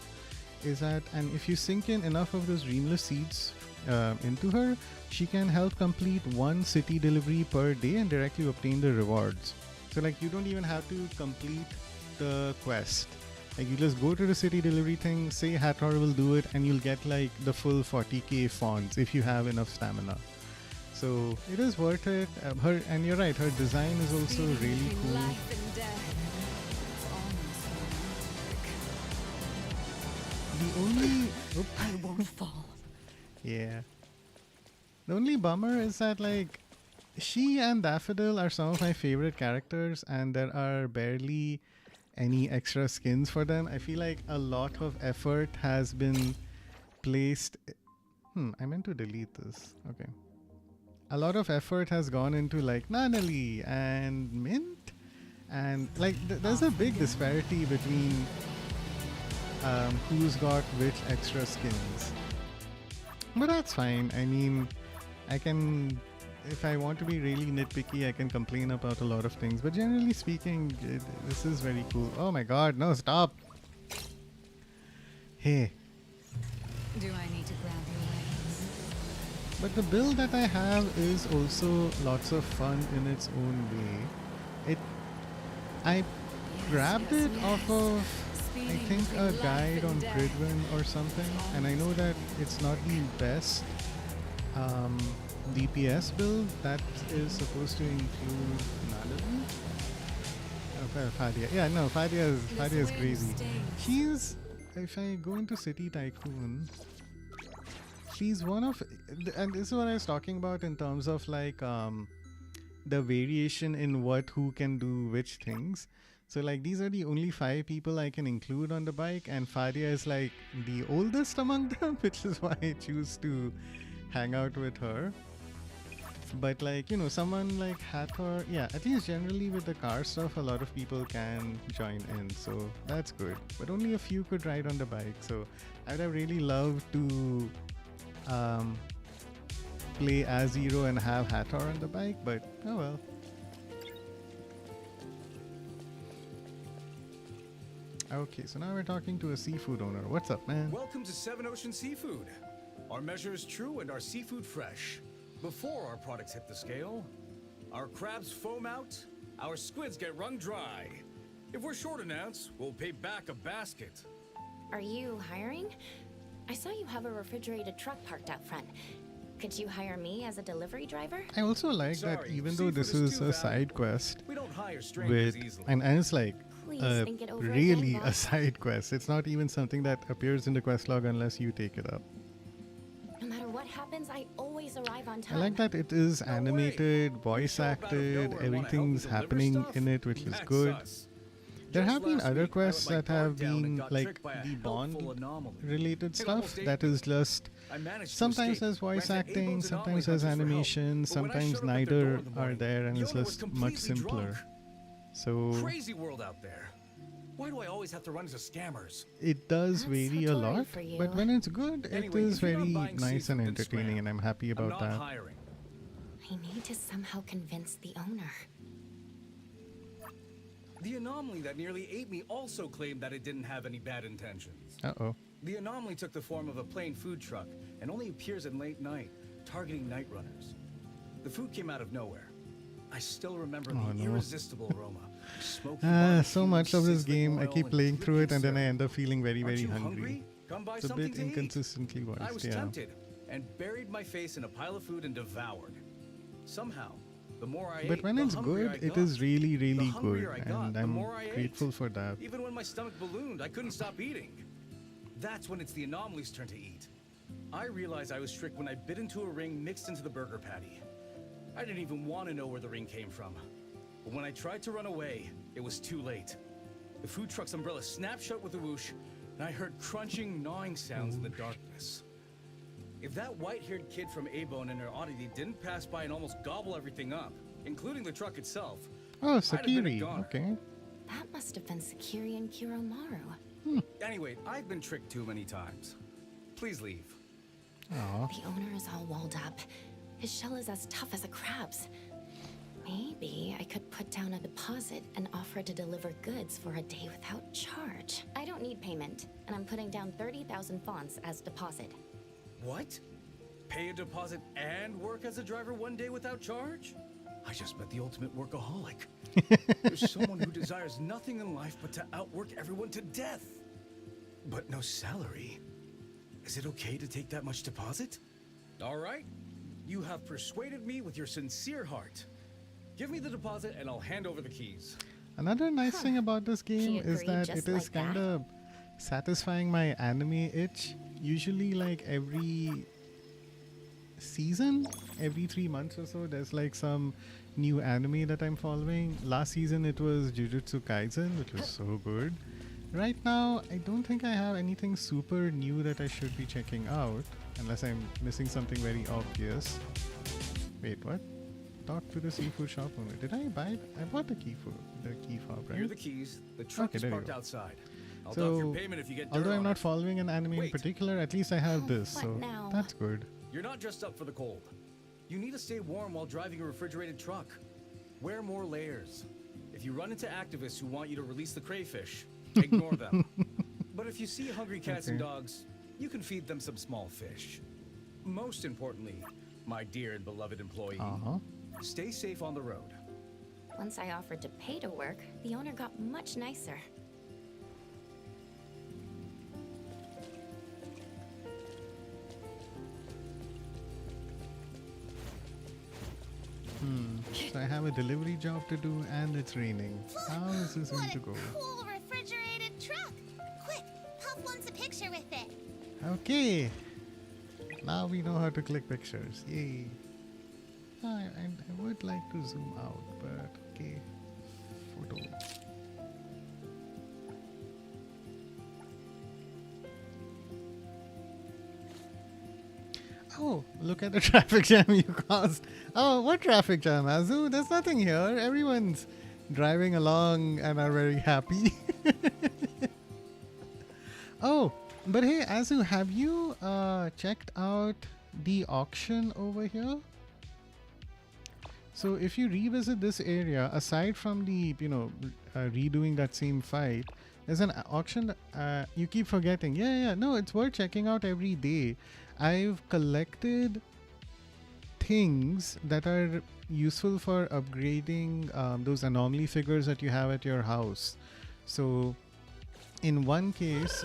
is that, and if you sink in enough of those dreamless seeds into her, she can help complete one city delivery per day and directly obtain the rewards. So like you don't even have to complete the quest. Like you just go to the city delivery thing, say Hathor will do it, and you'll get like the full 40k fonts if you have enough stamina. So it is worth it. Her, and you're right, her design is also really cool. The only I won't fall. Yeah. The only bummer is that like she and Daffodil are some of my favorite characters, and there are barely any extra skins for them. I feel like a lot of effort has been placed. I meant to delete this. Okay. A lot of effort has gone into like Nanali and Mint, and like there's a big disparity between who's got which extra skins. But that's fine. I mean, I can, if I want to be really nitpicky, I can complain about a lot of things. But generally speaking, this is very cool. Oh my god, no, stop. Hey. Do I need to grab your legs? But the build that I have is also lots of fun in its own way. I grabbed it off of, I think, a guide on Gridwin or something, and I know that it's not the best DPS build that is supposed to include Nadavi. Fadia. Yeah, no, Fadia is crazy. She's, if I go into City Tycoon, she's one of, and this is what I was talking about in terms of like the variation in who can do which things. So like these are the only 5 people I can include on the bike, and Fadia is like the oldest among them, which is why I choose to hang out with her. But like, you know, someone like Hathor, yeah, at least generally with the car stuff, a lot of people can join in, so that's good. But only a few could ride on the bike, so I would have really loved to play as Zero and have Hathor on the bike, but oh well. Okay, so now we're talking to a seafood owner. What's up, man? Welcome to Seven Ocean Seafood. Our measure is true and our seafood fresh. Before our products hit the scale, our crabs foam out, our squids get wrung dry. If we're short an ounce, we'll pay back a basket. Are you hiring? I saw you have a refrigerated truck parked out front. Could you hire me as a delivery driver? I also like that even though this is a side quest, we don't hire strangers easily. And it's like Think it over really again, a side quest. It's not even something that appears in the quest log unless you take it up. No matter what happens, I always arrive on time. I like that it is animated, voice acted, everything's happening in it, which is good. There have been other quests that have been like the Bond related stuff that is just sometimes there's voice acting, sometimes there's animation, sometimes neither are there, and it's just much simpler. So crazy world out there. Why do I always have to run into scammers? It does vary a lot, but when it's good, it is very nice and entertaining, and I'm happy about that. I need to somehow convince the owner. The anomaly that nearly ate me also claimed that it didn't have any bad intentions. Uh-oh. The anomaly took the form of a plain food truck and only appears in late night, targeting night runners. The food came out of nowhere. I still remember the irresistible aroma. So much of this game, I keep playing through it and then I end up feeling very, very hungry. It's a bit inconsistently voiced, I was tempted and buried my face in a pile of food and devoured. Somehow, The more I But ate, when the it's hungrier good, I it got. is really, The really good. hungrier I got, And the I'm more I grateful ate. for that. Even when my stomach ballooned, I couldn't stop eating. That's when it's the anomaly's turn to eat. I realized I was tricked when I bit into a ring mixed into the burger patty. I didn't even want to know where the ring came from. But when I tried to run away, it was too late. The food truck's umbrella snapped shut with a whoosh, and I heard crunching, gnawing sounds in the darkness. If that white-haired kid from A-Bone and her oddity didn't pass by and almost gobble everything up, including the truck itself, Oh, I'd have been a Sakiri. goner. Okay. That must have been Sakiri and Kiromaru. Anyway, I've been tricked too many times. Please leave. Aw. The owner is all walled up. His shell is as tough as a crab's. Maybe I could put down a deposit and offer to deliver goods for a day without charge. I don't need payment, and I'm putting down 30,000 fonts as deposit. What? Pay a deposit and work as a driver one day without charge? I just met the ultimate workaholic. There's someone who desires nothing in life but to outwork everyone to death. But no salary. Is it okay to take that much deposit? All right. You have persuaded me with your sincere heart. Give me the deposit and I'll hand over the keys. Another nice thing about this game is agreed that just it is like that. kind of satisfying my anime itch. Usually, like every season, every 3 months or so, there's like some new anime that I'm following. Last season it was Jujutsu Kaisen, which was so good. Right now, I don't think I have anything super new that I should be checking out, unless I'm missing something very obvious. Wait, what? Talk to the seafood shop owner. Did I buy? I bought the key fob, right? Here are the keys. The truck Okay, is there you parked go. outside. I'll dock your payment if you get dirt although I'm on not it. following an anime in Wait. particular, at least I have this, what so now? that's good. You're not dressed up for the cold. You need to stay warm while driving a refrigerated truck. Wear more layers. If you run into activists who want you to release the crayfish, ignore them. But if you see hungry cats and Okay. dogs, you can feed them some small fish. Most importantly, my dear and beloved employee, stay safe on the road. Once I offered to pay to work, the owner got much nicer. So I have a delivery job to do and it's raining. How is this going What to a go? cool refrigerated truck! Quick, Puff wants a picture with it. Okay. Now we know how to click pictures. Yay. I would like to zoom out, but okay. Photo. Oh, look at the traffic jam you caused. Oh, what traffic jam, Azu? There's nothing here. Everyone's driving along and are very happy. Oh, but hey, Azu, have you checked out the auction over here? So if you revisit this area, aside from the, redoing that same fight, there's an auction. You keep forgetting. Yeah, no, it's worth checking out every day. I've collected things that are useful for upgrading those anomaly figures that you have at your house. So in one case,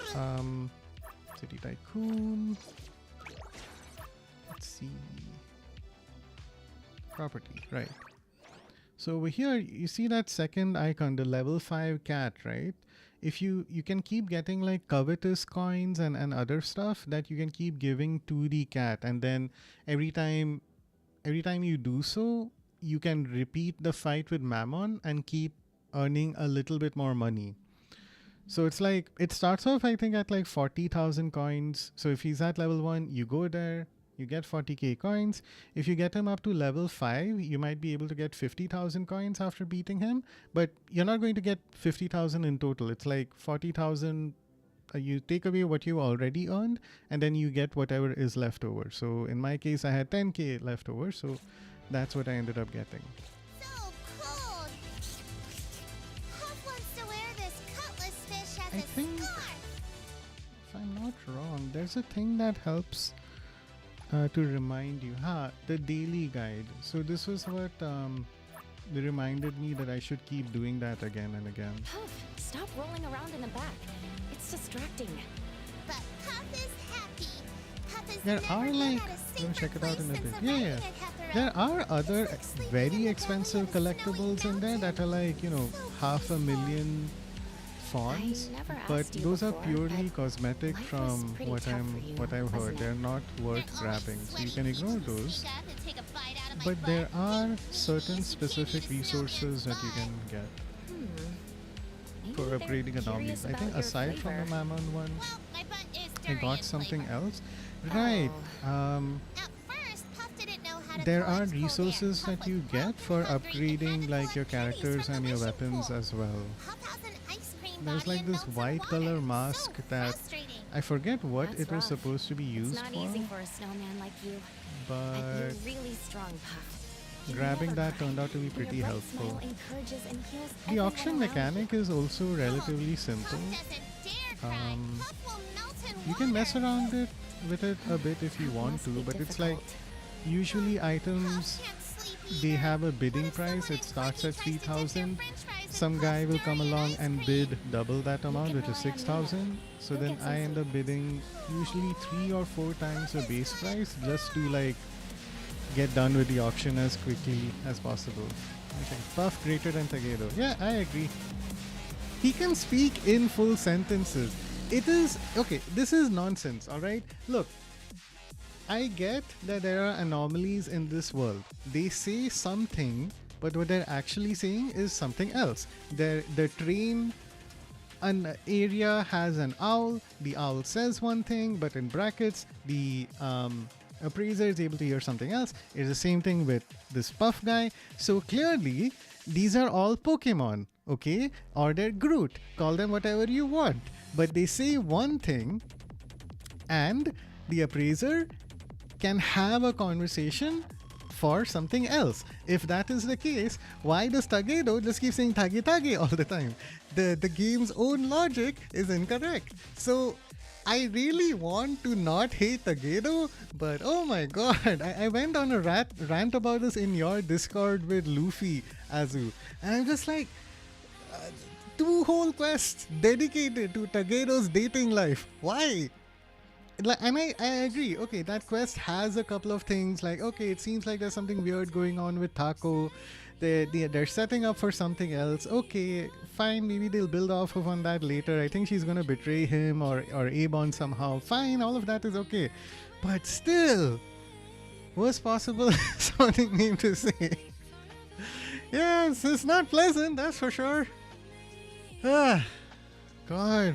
City Tycoon, let's see, property, right? So over here, you see that second icon, the level 5 cat, right? If you can keep getting like covetous coins and other stuff that you can keep giving to the cat, and then every time you do so, you can repeat the fight with Mammon and keep earning a little bit more money. So it's like, it starts off I think at like 40,000 coins. So if he's at level 1, you go there, you get 40k coins. If you get him up to level 5, you might be able to get 50,000 coins after beating him, but you're not going to get 50,000 in total. It's like 40,000. You take away what you already earned, and then you get whatever is left over. So in my case, I had 10k left over, so that's what I ended up getting. So cool! Puff wants to wear this cutlass fish as I a think, scarf. if I'm not wrong, there's a thing that helps to remind you. The daily guide. So this was what they reminded me that I should keep doing that again and again. Puff, stop rolling around in the back. It's distracting. But Puff is happy. there are like, we'll check it out in a bit. Yeah. There are other very expensive collectibles in there that are like, you know, 500,000 fonts, but those are purely cosmetic from what I've heard. They're not worth grabbing, so you can ignore those. But there are certain specific resources that you can get for upgrading anomalies. I think aside from the Mammon one, I got something else. Right. There are resources that you get for upgrading like your characters and your weapons as well. There's like this white color mask that I forget what it was supposed to be used for. But grabbing that turned out to be pretty helpful. The auction mechanic is also relatively simple. You can mess around with it a bit if you want to, but it's like usually items, they have a bidding price. It starts at 3,000. Some guy will come along and bid double that amount, which is 6,000. So then I end up bidding usually 3 or 4 times the base price just to like get done with the auction as quickly as possible. Okay. Puff greater than Tagedo. Yeah, I agree. He can speak in full sentences. It is okay. This is nonsense. All right. Look, I get that there are anomalies in this world. They say something, but what they're actually saying is something else. The train, an area has an owl. The owl says one thing, but in brackets, the appraiser is able to hear something else. It's the same thing with this Puff guy. So clearly, these are all Pokemon, okay? Or they're Groot. Call them whatever you want. But they say one thing, and the appraiser can have a conversation for something else. If that is the case, why does Tagedo just keep saying Tage Tage all the time? The game's own logic is incorrect. So I really want to not hate Tagedo, but oh my god, I went on a rant about this in your Discord with Luffy, Azu, and I'm just like, 2 whole quests dedicated to Tagedo's dating life. Why? And I agree. Okay, that quest has a couple of things like, okay, it seems like there's something weird going on with Taco. They're setting up for something else. Okay, fine, maybe they'll build off of on that later. I think she's gonna betray him or Abon somehow. Fine, all of that is okay. But still, worst possible sounding name to say. Yes, it's not pleasant, that's for sure. Ah, God.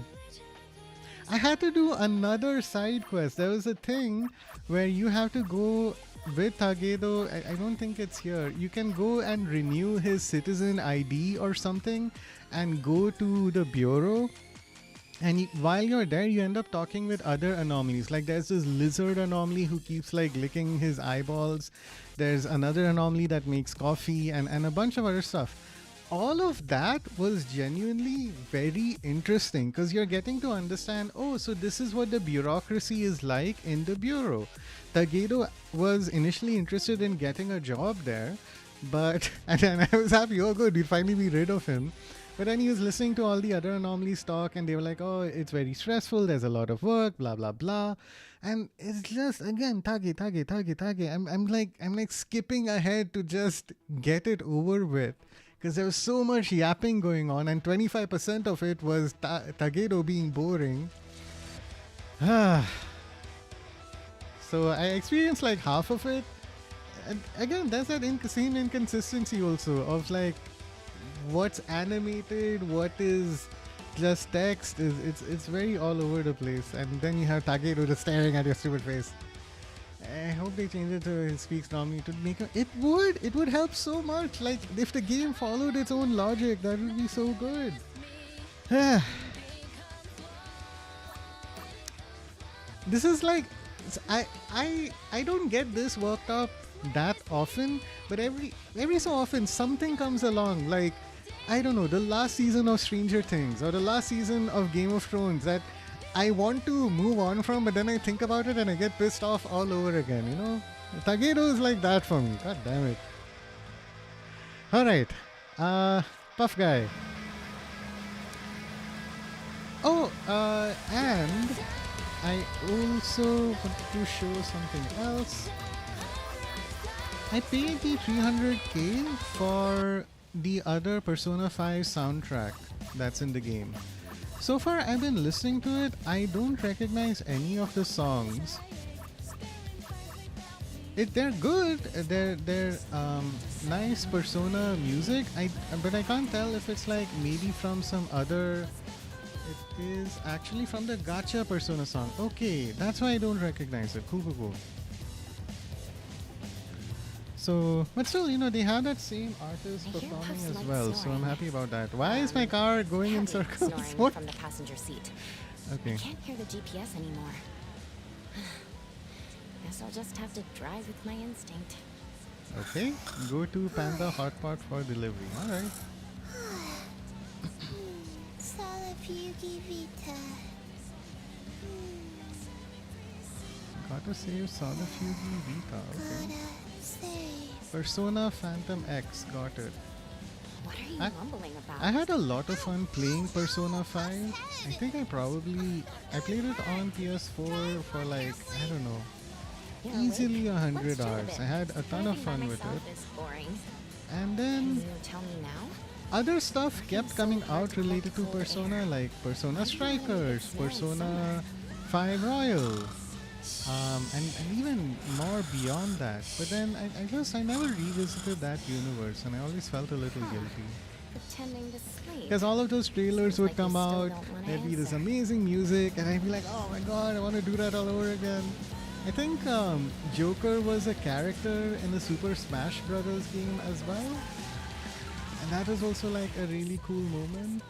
I had to do another side quest. There was a thing where you have to go with Tagedo. I don't think it's here. You can go and renew his citizen ID or something and go to the bureau. And while you're there, you end up talking with other anomalies. Like there's this lizard anomaly who keeps like licking his eyeballs. There's another anomaly that makes coffee and a bunch of other stuff. All of that was genuinely very interesting because you're getting to understand, oh, so this is what the bureaucracy is like in the bureau. Tagedo was initially interested in getting a job there, but and then I was happy, oh good, we'll finally be rid of him. But then he was listening to all the other anomalies talk and they were like, oh, it's very stressful, there's a lot of work, blah blah blah. And it's just again Tage. I'm like skipping ahead to just get it over with. Because there was so much yapping going on and 25% of it was Tagedo being boring. So I experienced like half of it. And again, there's that same inconsistency also of like what's animated, what is just text. It's very all over the place. And then you have Tagedo just staring at your stupid face. I hope they change it to his speaks normally to make it would help so much. Like if the game followed its own logic, that would be so good. This is like I don't get this worked up that often, but every so often something comes along, like I don't know, the last season of Stranger Things or the last season of Game of Thrones that I want to move on from, but then I think about it and I get pissed off all over again, you know? Tagedo is like that for me. God damn it. Alright. Puff guy. Oh, and I also wanted to show something else. I paid the 300k for the other Persona 5 soundtrack that's in the game. So far I've been listening to it. I don't recognize any of the songs. They're good. They're nice Persona music. But I can't tell if it's like maybe from some other. It is actually from the Gacha Persona song. Okay, that's why I don't recognize it. Cool. So, but still, they have that same artist performing as well. So I'm happy about that. Why is my car going in circles? What? From the passenger seat. Okay. I can't hear the GPS anymore. Guess I'll just have to drive with my instinct. Okay, go to Panda Hotpot for delivery. Alright. Salafugi Vita. Gotta save Salafugi Vita. Okay. Gotta save. Persona Phantom X. Got it. What are you mumbling about? I had a lot of fun playing Persona 5. I think I played it on PS4 for like, I don't know, easily 100 hours. I had a ton of fun with it. And then tell me now? other stuff kept coming out related to Persona, like Persona Strikers, Persona 5 Royal, and even more beyond that. But then I never revisited that universe, and I always felt a little guilty. Pretending to sleep. Because all of those trailers would come out, there'd be this amazing music, and I'd be like, oh my god, I want to do that all over again. I think Joker was a character in the Super Smash Brothers game as well. And that was also like a really cool moment.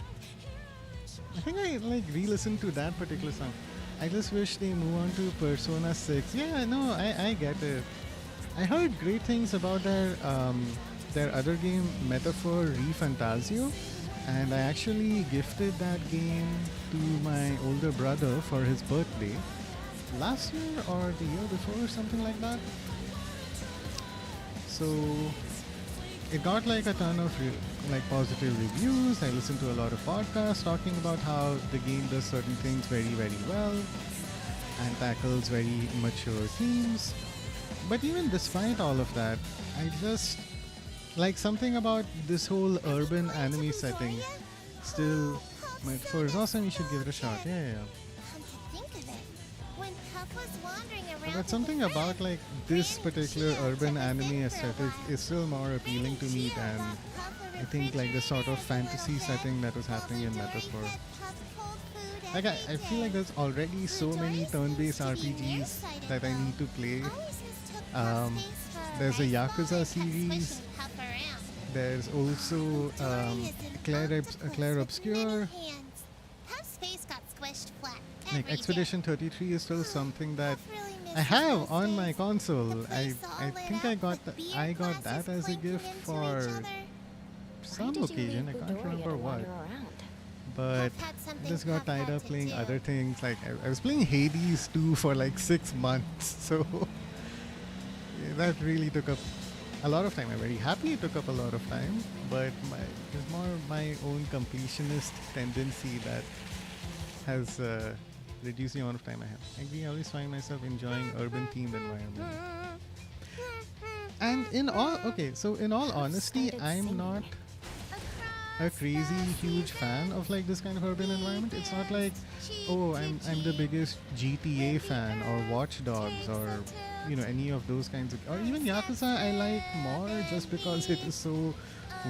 I think I like re-listened to that particular song. I just wish they move on to Persona 6. Yeah, no, I get it. I heard great things about their other game, Metaphor ReFantasio, and I actually gifted that game to my older brother for his birthday last year or the year before, something like that. So it got like a ton of positive reviews. I listened to a lot of podcasts talking about how the game does certain things very, very well and tackles very mature themes. But even despite all of that, I just like something about this whole urban anime setting. Still, Metaphor is awesome. You should give it a shot. Yeah. But something about like this particular urban anime aesthetic is still more appealing to me than I think like the sort of fantasy setting that was happening in Metaphor. Like I feel like there's already so many turn-based RPGs that I need to play. There's a Yakuza series. There's also Claire Obscure. Like Expedition 33 is still something that I have on my console. I think I got that as a gift for some occasion. I can't remember what. But I just got tied up playing other things. Like I was playing Hades 2 for like 6 months. So yeah, that really took up a lot of time. I'm very happy it took up a lot of time. But it's more my own completionist tendency that has reduced the amount of time I have. I always find myself enjoying urban themed environments. And in all honesty, I'm not a crazy huge fan of like this kind of urban environment. It's not like, oh, I'm the biggest GTA fan or Watch Dogs or any of those kinds of, or even Yakuza I like more just because it is so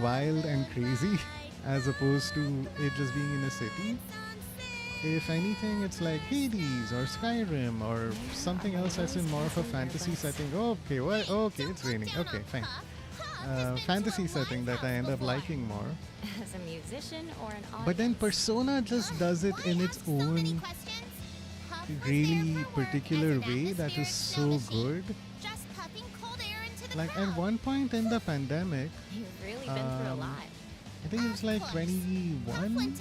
wild and crazy as opposed to it just being in a city. If anything, it's like Hades or Skyrim or something else that's in more of a fantasy setting. Okay, what? Okay, it's raining. Okay, fine. Fantasy setting that I end up liking more. As a musician or an artist. But then Persona just does it in its own really particular way that is so good. Like at one point in the pandemic, You've really been through a lot. I think it was like 21,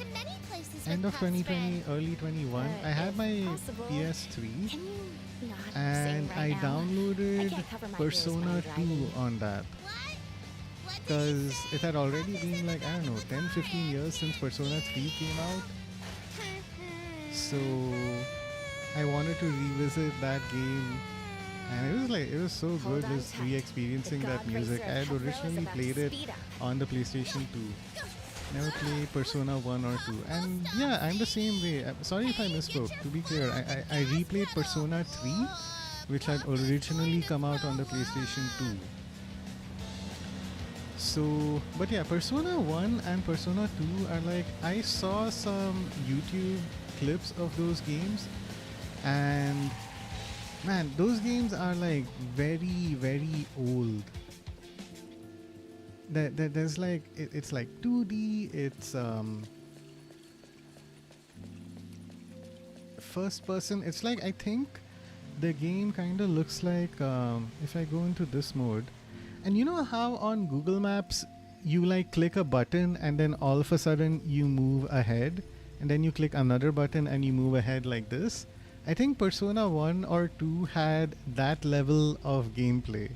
end of 2020, early 21. I had my PS3 and I downloaded Persona 2 on that. Because it had already been like, I don't know, 10-15 years since Persona 3 came out. So I wanted to revisit that game, and it was so Hold good on just tight. re-experiencing The that God music. Racer I had Heathrow is originally about to played it speed up. on the PlayStation 2. Never played Persona 1 or 2. And yeah, I'm the same way. I'm sorry if I misspoke. To be clear, I replayed Persona 3, which had originally come out on the PlayStation 2. So, but yeah, Persona 1 and Persona 2 are like, I saw some YouTube clips of those games, and man, those games are like very, very old. There's like, it's like 2D, it's first person. It's like, I think the game kind of looks like, if I go into this mode, and you know how on Google Maps you like click a button and then all of a sudden you move ahead, and then you click another button and you move ahead like this? I think Persona 1 or 2 had that level of gameplay.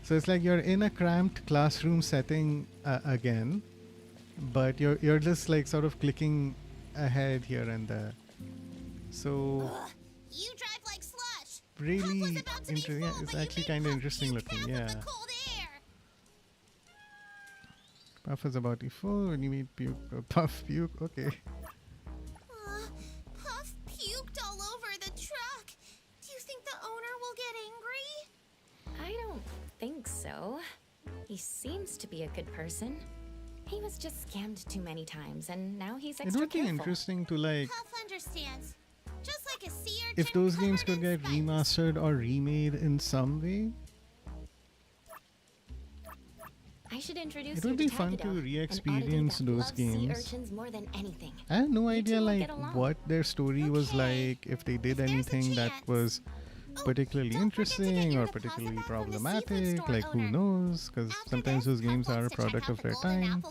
So it's like you're in a cramped classroom setting again, but you're just like sort of clicking ahead here and there. So You drive like slush. really interesting. Yeah, it's actually kind of interesting looking. Yeah. Puff is about to be full when you meet Puke. Puff puke. Okay. Puff puked all over the truck. Do you think the owner will get angry? I don't think so. He seems to be a good person. He was just scammed too many times, and now he's It extra would be careful. interesting to like Puff understands. Just like a sea urchin if those games covered could in get spikes. remastered or remade in some way. I should introduce It you would to be fun Tagado, to an re-experience oddity that those loves sea games. urchins more than anything. I had no You idea two will like get along. what their story was like, if they did anything that was particularly interesting or particularly problematic, like who knows, because sometimes those games are a product of their time.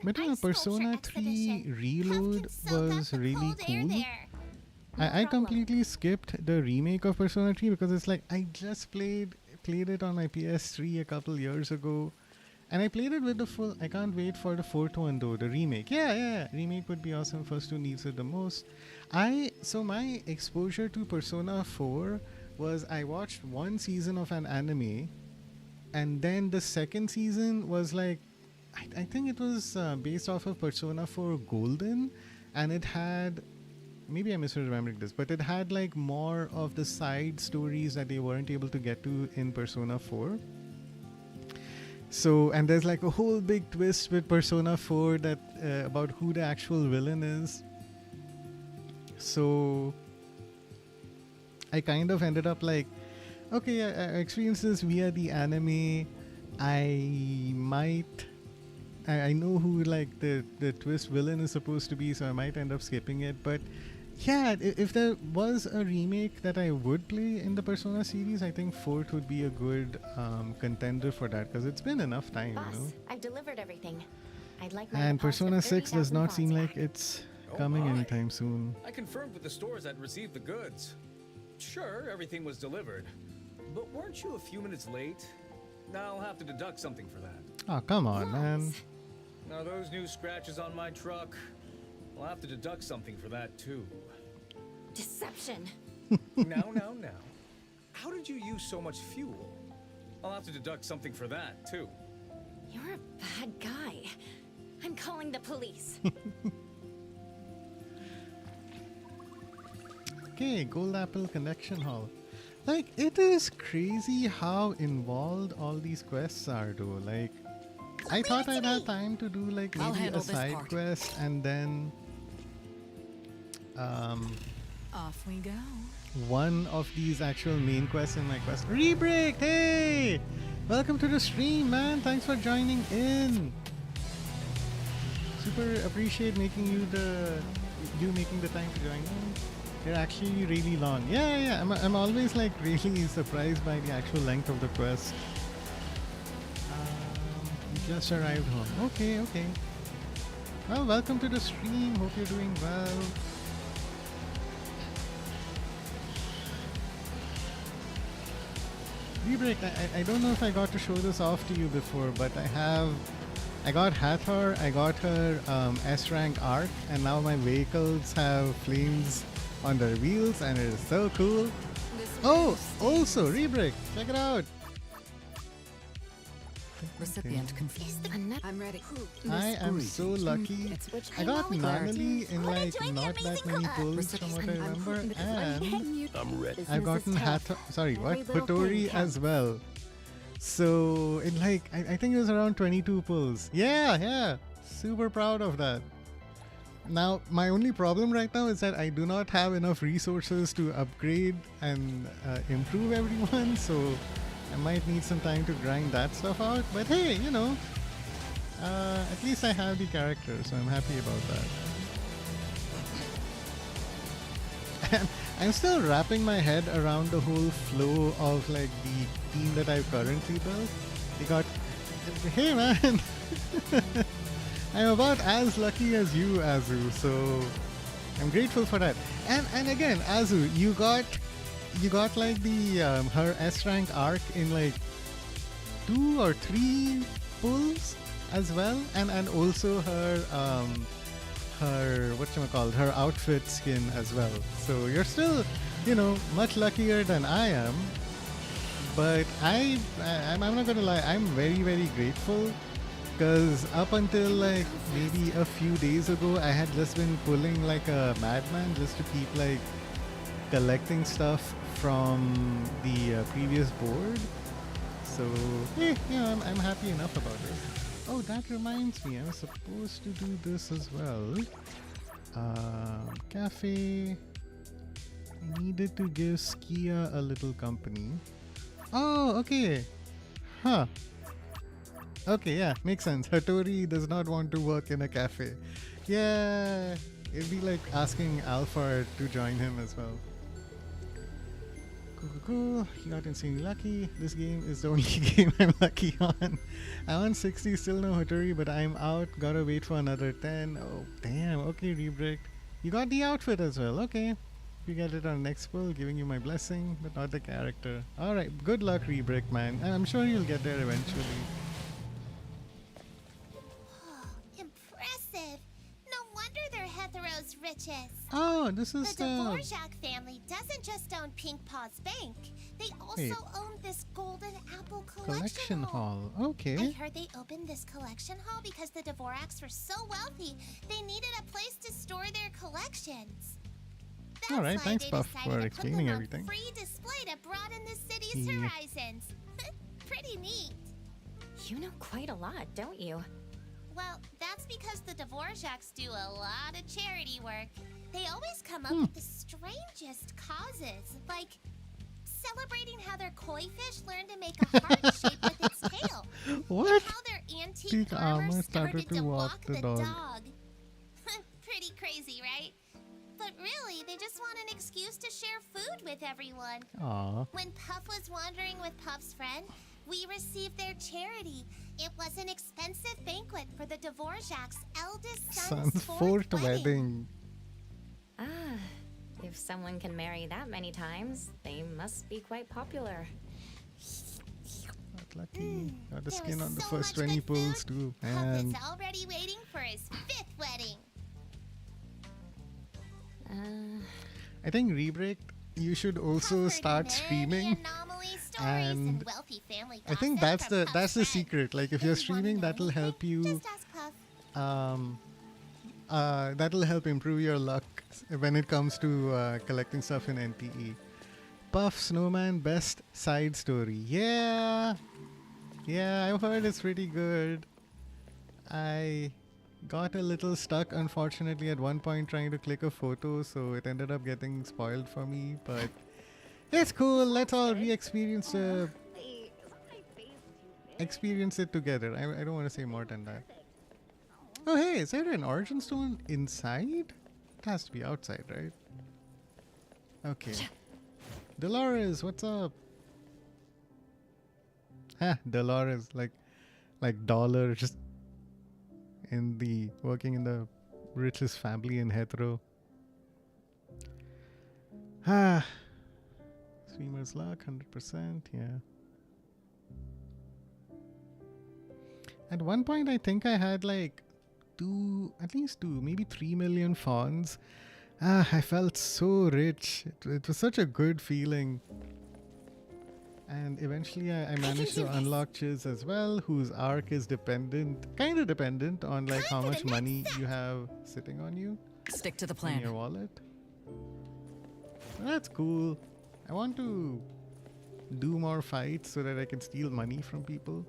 But yeah, Persona 3 Reload was really cool. I completely skipped the remake of Persona 3 because it's like I just played it on my PS3 a couple years ago, and I played it with the full. I can't wait for the fourth one though, the remake. Yeah, remake would be awesome. First two needs it the most. So my exposure to Persona 4 was I watched one season of an anime, and then the second season was like I think it was based off of Persona 4 Golden, and it had, maybe I'm misremembering this, but it had like more of the side stories that they weren't able to get to in Persona 4. So, and there's like a whole big twist with Persona 4 that about who the actual villain is. So I kind of ended up like, okay, I experienced this via the anime. I know who like the twist villain is supposed to be, so I might end up skipping it. But yeah, if there was a remake that I would play in the Persona series, I think 4th would be a good contender for that, because it's been enough time, Boss, you know. I've delivered everything. I'd like my And deposit of Persona 6 does 30,000 not seem fonts like back. it's coming my. anytime soon. I confirmed with the stores that received the goods. Sure, everything was delivered. But weren't you a few minutes late? Now I'll have to deduct something for that. Oh, come on, man. Now those new scratches on my truck, I'll have to deduct something for that too. Deception. Now. How did you use so much fuel? I'll have to deduct something for that too. You're a bad guy. I'm calling the police. Okay, Gold Apple Connection Hall. Like, it is crazy how involved all these quests are though. Like, I thought I'd have time to do like I'll maybe handle a this side part. quest and then Off we go. one of these actual main quests in my quest. Rebreak! Hey! Welcome to the stream, man. Thanks for joining in. Super appreciate making you making the time to join in. They're actually really long. Yeah. I'm always like really surprised by the actual length of the quest. You just arrived home. Okay. Well, welcome to the stream. Hope you're doing well. Rebreak, I don't know if I got to show this off to you before, but I got Hathor, I got her S rank arc, and now my vehicles have flames on their wheels, and it is so cool. Oh, also Rebrick, check it out. Recipient confused. I'm ready. I am so lucky. I got Nanali in like not that many pulls from what I remember, and I'm ready. I've gotten Hattori as well. So in like I think it was around 22 pulls. Yeah, super proud of that. Now my only problem right now is that I do not have enough resources to upgrade and improve everyone, so I might need some time to grind that stuff out. But hey, you know, at least I have the character, so I'm happy about that. And I'm still wrapping my head around the whole flow of like the team that I've currently built. They got, hey man, I'm about as lucky as you, Azu. So I'm grateful for that. And again, Azu, you got like the her S rank arc in like 2 or 3 pulls as well, and also her her outfit skin as well. So you're still, you know, much luckier than I am. But I'm not gonna lie, I'm very, very grateful, because up until like maybe a few days ago, I had just been pulling like a madman just to keep like collecting stuff from the previous board. So yeah, I'm happy enough about it. Oh, that reminds me, I was supposed to do this as well. Cafe. I needed to give Skia a little company. Oh, okay. Huh. Okay, yeah, makes sense. Hattori does not want to work in a cafe. Yeah, it'd be like asking Alpha to join him as well. Cool. You got insanely lucky. This game is the only game I'm lucky on. I'm on 60, still no Hattori, but I'm out. Gotta wait for another 10. Oh, damn. Okay, Rebrick. You got the outfit as well. Okay. You get it on next pull, giving you my blessing, but not the character. Alright, good luck, Rebrick, man. I'm sure you'll get there eventually. Impressive! No wonder they're Hethero's richest. Oh, this is the Dvorak family doesn't just own Pink Paw's bank. They also own this Golden Apple collection hall. Okay. I heard they opened this collection hall because the Dvoraks were so wealthy, they needed a place to store their collections. All right, thanks, Puff, for explaining everything. Free display to broaden the city's horizons. Pretty neat. You know quite a lot, don't you? Well, that's because the Dvoraks do a lot of charity work. They always come up with the strangest causes, like celebrating how their koi fish learned to make a heart shape with its tail. What? And how their antique armor started to walk the dog. Pretty crazy, right? But really, they just want an excuse to share food with everyone. Aww. When Puff was wandering with Puff's friend, we received their charity. It was an expensive banquet for the Dvorak's eldest son's fourth wedding. Ah, if someone can marry that many times, they must be quite popular. Not lucky. Got a skin on the first 20 pulls too. Puff is already waiting for his 5th wedding. I think Rebrick, you should also start streaming, and I think that's the secret. Like if you're streaming, that'll help you. That'll help improve your luck when it comes to collecting stuff in NTE. Puff Snowman best side story. Yeah, I've heard it's pretty good. I got a little stuck, unfortunately, at one point trying to click a photo, so it ended up getting spoiled for me, but it's cool. Let's all re-experience experience it together. I don't want to say more than that. Oh hey, is there an origin stone inside? It has to be outside, right? Okay. Dolores, what's up? Dolores, like dollar, just working in the richest family in Hetero. Streamer's luck, 100%, yeah. At one point, I think I had like at least 2, maybe 3 million fawns. I felt so rich. It was such a good feeling. And eventually I managed to unlock Chiz as well, whose arc is kind of dependent on like how much money you have sitting on you. Stick to the In plan. your wallet. That's cool. I want to do more fights so that I can steal money from people.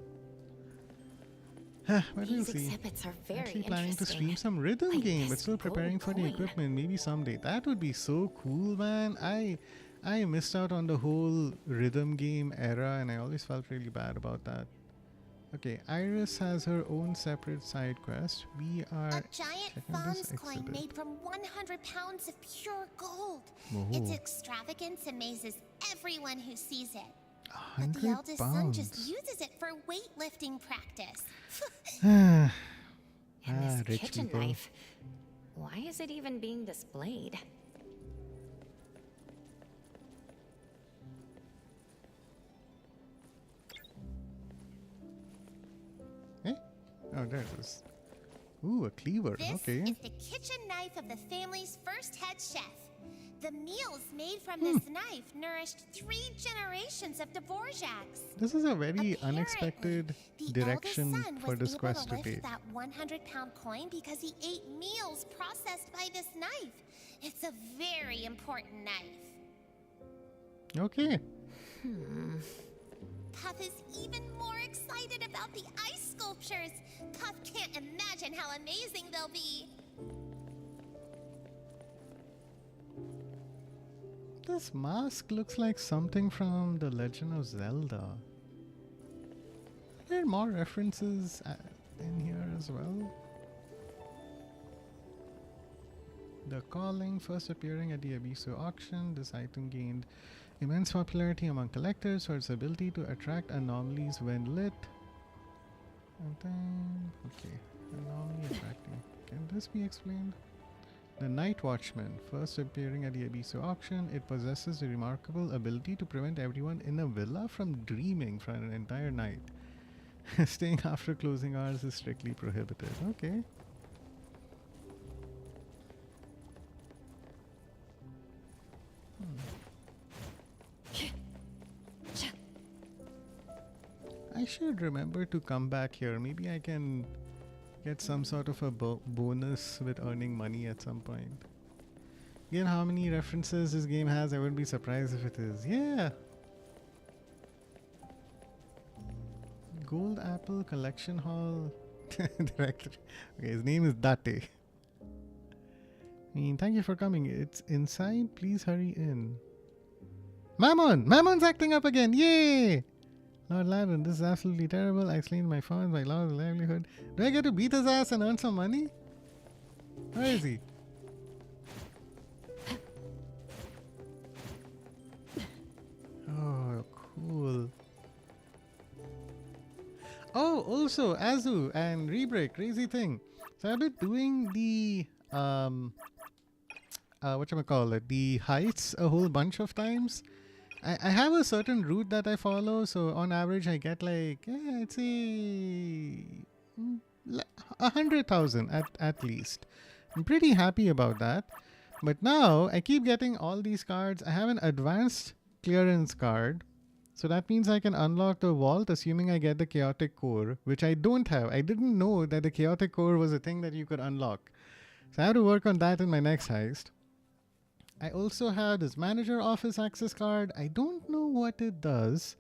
But we'll These see. exhibits are very Actually planning to interesting. stream some rhythm Like game, but this still preparing gold for the coin. equipment. Maybe someday. That would be so cool, man. I missed out on the whole rhythm game era, and I always felt really bad about that. Okay, Iris has her own separate side quest. We are A giant checking this Fawn's coin exhibit. made from 100 pounds of pure gold. Whoa. Its extravagance amazes everyone who sees it. But 100 the eldest son just pounds. uses it for weightlifting practice. And this Rich kitchen people. knife. Why is it even being displayed? Eh? Oh, there it is. Ooh, a cleaver. This Okay. is the kitchen knife of the family's first head chef. The meals made from this knife nourished 3 generations of Dvorak's. This is a very Apparently, unexpected the direction eldest son for was this able quest to to lift take. that 100-pound coin because he ate meals processed by this knife. It's a very important knife. Okay. Puff is even more excited about the ice sculptures. Puff can't imagine how amazing they'll be. This mask looks like something from The Legend of Zelda. Are there more references in here as well? The Calling, first appearing at the Abisu auction. This item gained immense popularity among collectors for its ability to attract anomalies when lit. And then, okay, anomaly attracting. Can this be explained? The Night Watchman, first appearing at the Abisu auction, it possesses a remarkable ability to prevent everyone in a villa from dreaming for an entire night. Staying after closing hours is strictly prohibited. Okay. I should remember to come back here. Maybe I can get some sort of a bonus with earning money at some point. Given how many references this game has, I wouldn't be surprised if it is. Yeah! Gold Apple Collection Hall Director. Okay, his name is Date. Thank you for coming. It's inside. Please hurry in. Mammon! Mammon's acting up again! Yay! Lord Ladin, this is absolutely terrible. I explained my funds, my loss of livelihood. Do I get to beat his ass and earn some money? Where is he? Oh, cool. Oh, also, Azu and Rebreak, crazy thing. So I've been doing the, whatchamacallit, the heists a whole bunch of times. I have a certain route that I follow, so on average I get like, I'd say 100,000 at least. I'm pretty happy about that. But now I keep getting all these cards. I have an advanced clearance card. So that means I can unlock the vault assuming I get the chaotic core, which I don't have. I didn't know that the chaotic core was a thing that you could unlock. So I have to work on that in my next heist. I also have this manager office access card. I don't know what it does.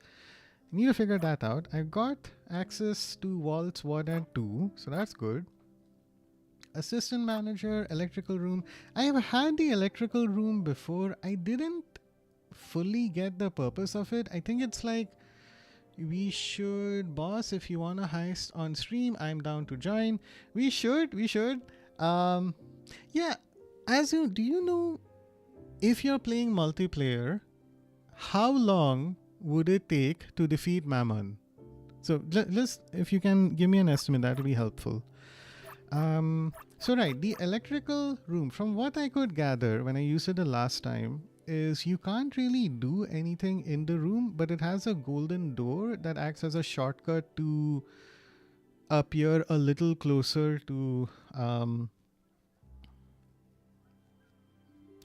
Need to figure that out. I've got access to vaults 1 and 2, so that's good. Assistant manager, electrical room. I have had the electrical room before. I didn't fully get the purpose of it. I think it's like, we should, boss, if you want to heist on stream, I'm down to join. We should. Yeah, Azu, do you know, if you're playing multiplayer, how long would it take to defeat Mammon? So just if you can give me an estimate, that would be helpful. So right, the electrical room, from what I could gather when I used it the last time, is you can't really do anything in the room, but it has a golden door that acts as a shortcut to appear a little closer to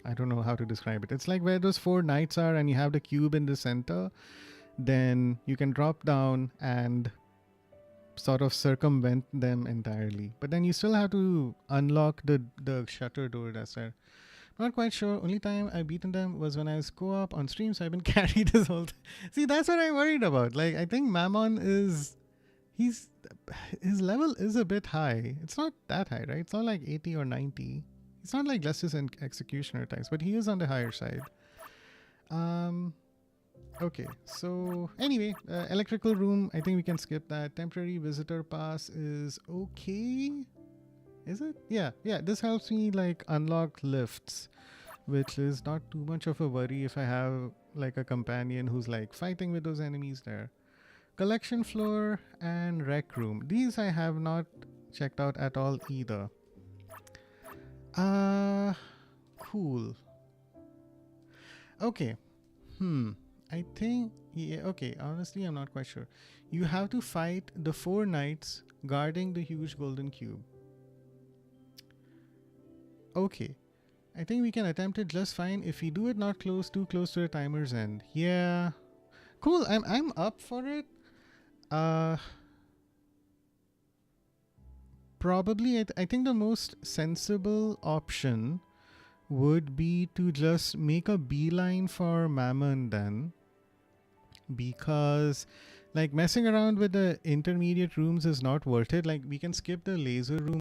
I don't know how to describe it. It's like where those 4 knights are and you have the cube in the center. Then you can drop down and sort of circumvent them entirely. But then you still have to unlock the shutter door that's there. Not quite sure. Only time I've beaten them was when I was co-op on stream, so I've been carried this whole See, that's what I'm worried about. Like, I think Mammon is... his level is a bit high. It's not that high, right? It's not like 80 or 90. It's not like Justice and Executioner types, but he is on the higher side. Okay, so anyway, electrical room, I think we can skip that. Temporary visitor pass is okay. Is it? Yeah, this helps me like unlock lifts, which is not too much of a worry if I have like a companion who's like fighting with those enemies there. Collection floor and rec room. These I have not checked out at all either. Cool. Okay. I think, yeah, okay, honestly, I'm not quite sure. You have to fight the 4 knights guarding the huge golden cube. Okay. I think we can attempt it just fine if we do it not too close to the timer's end. Yeah. Cool, I'm up for it. Probably, I think the most sensible option would be to just make a beeline for Mammon then. Because like messing around with the intermediate rooms is not worth it. Like we can skip the laser room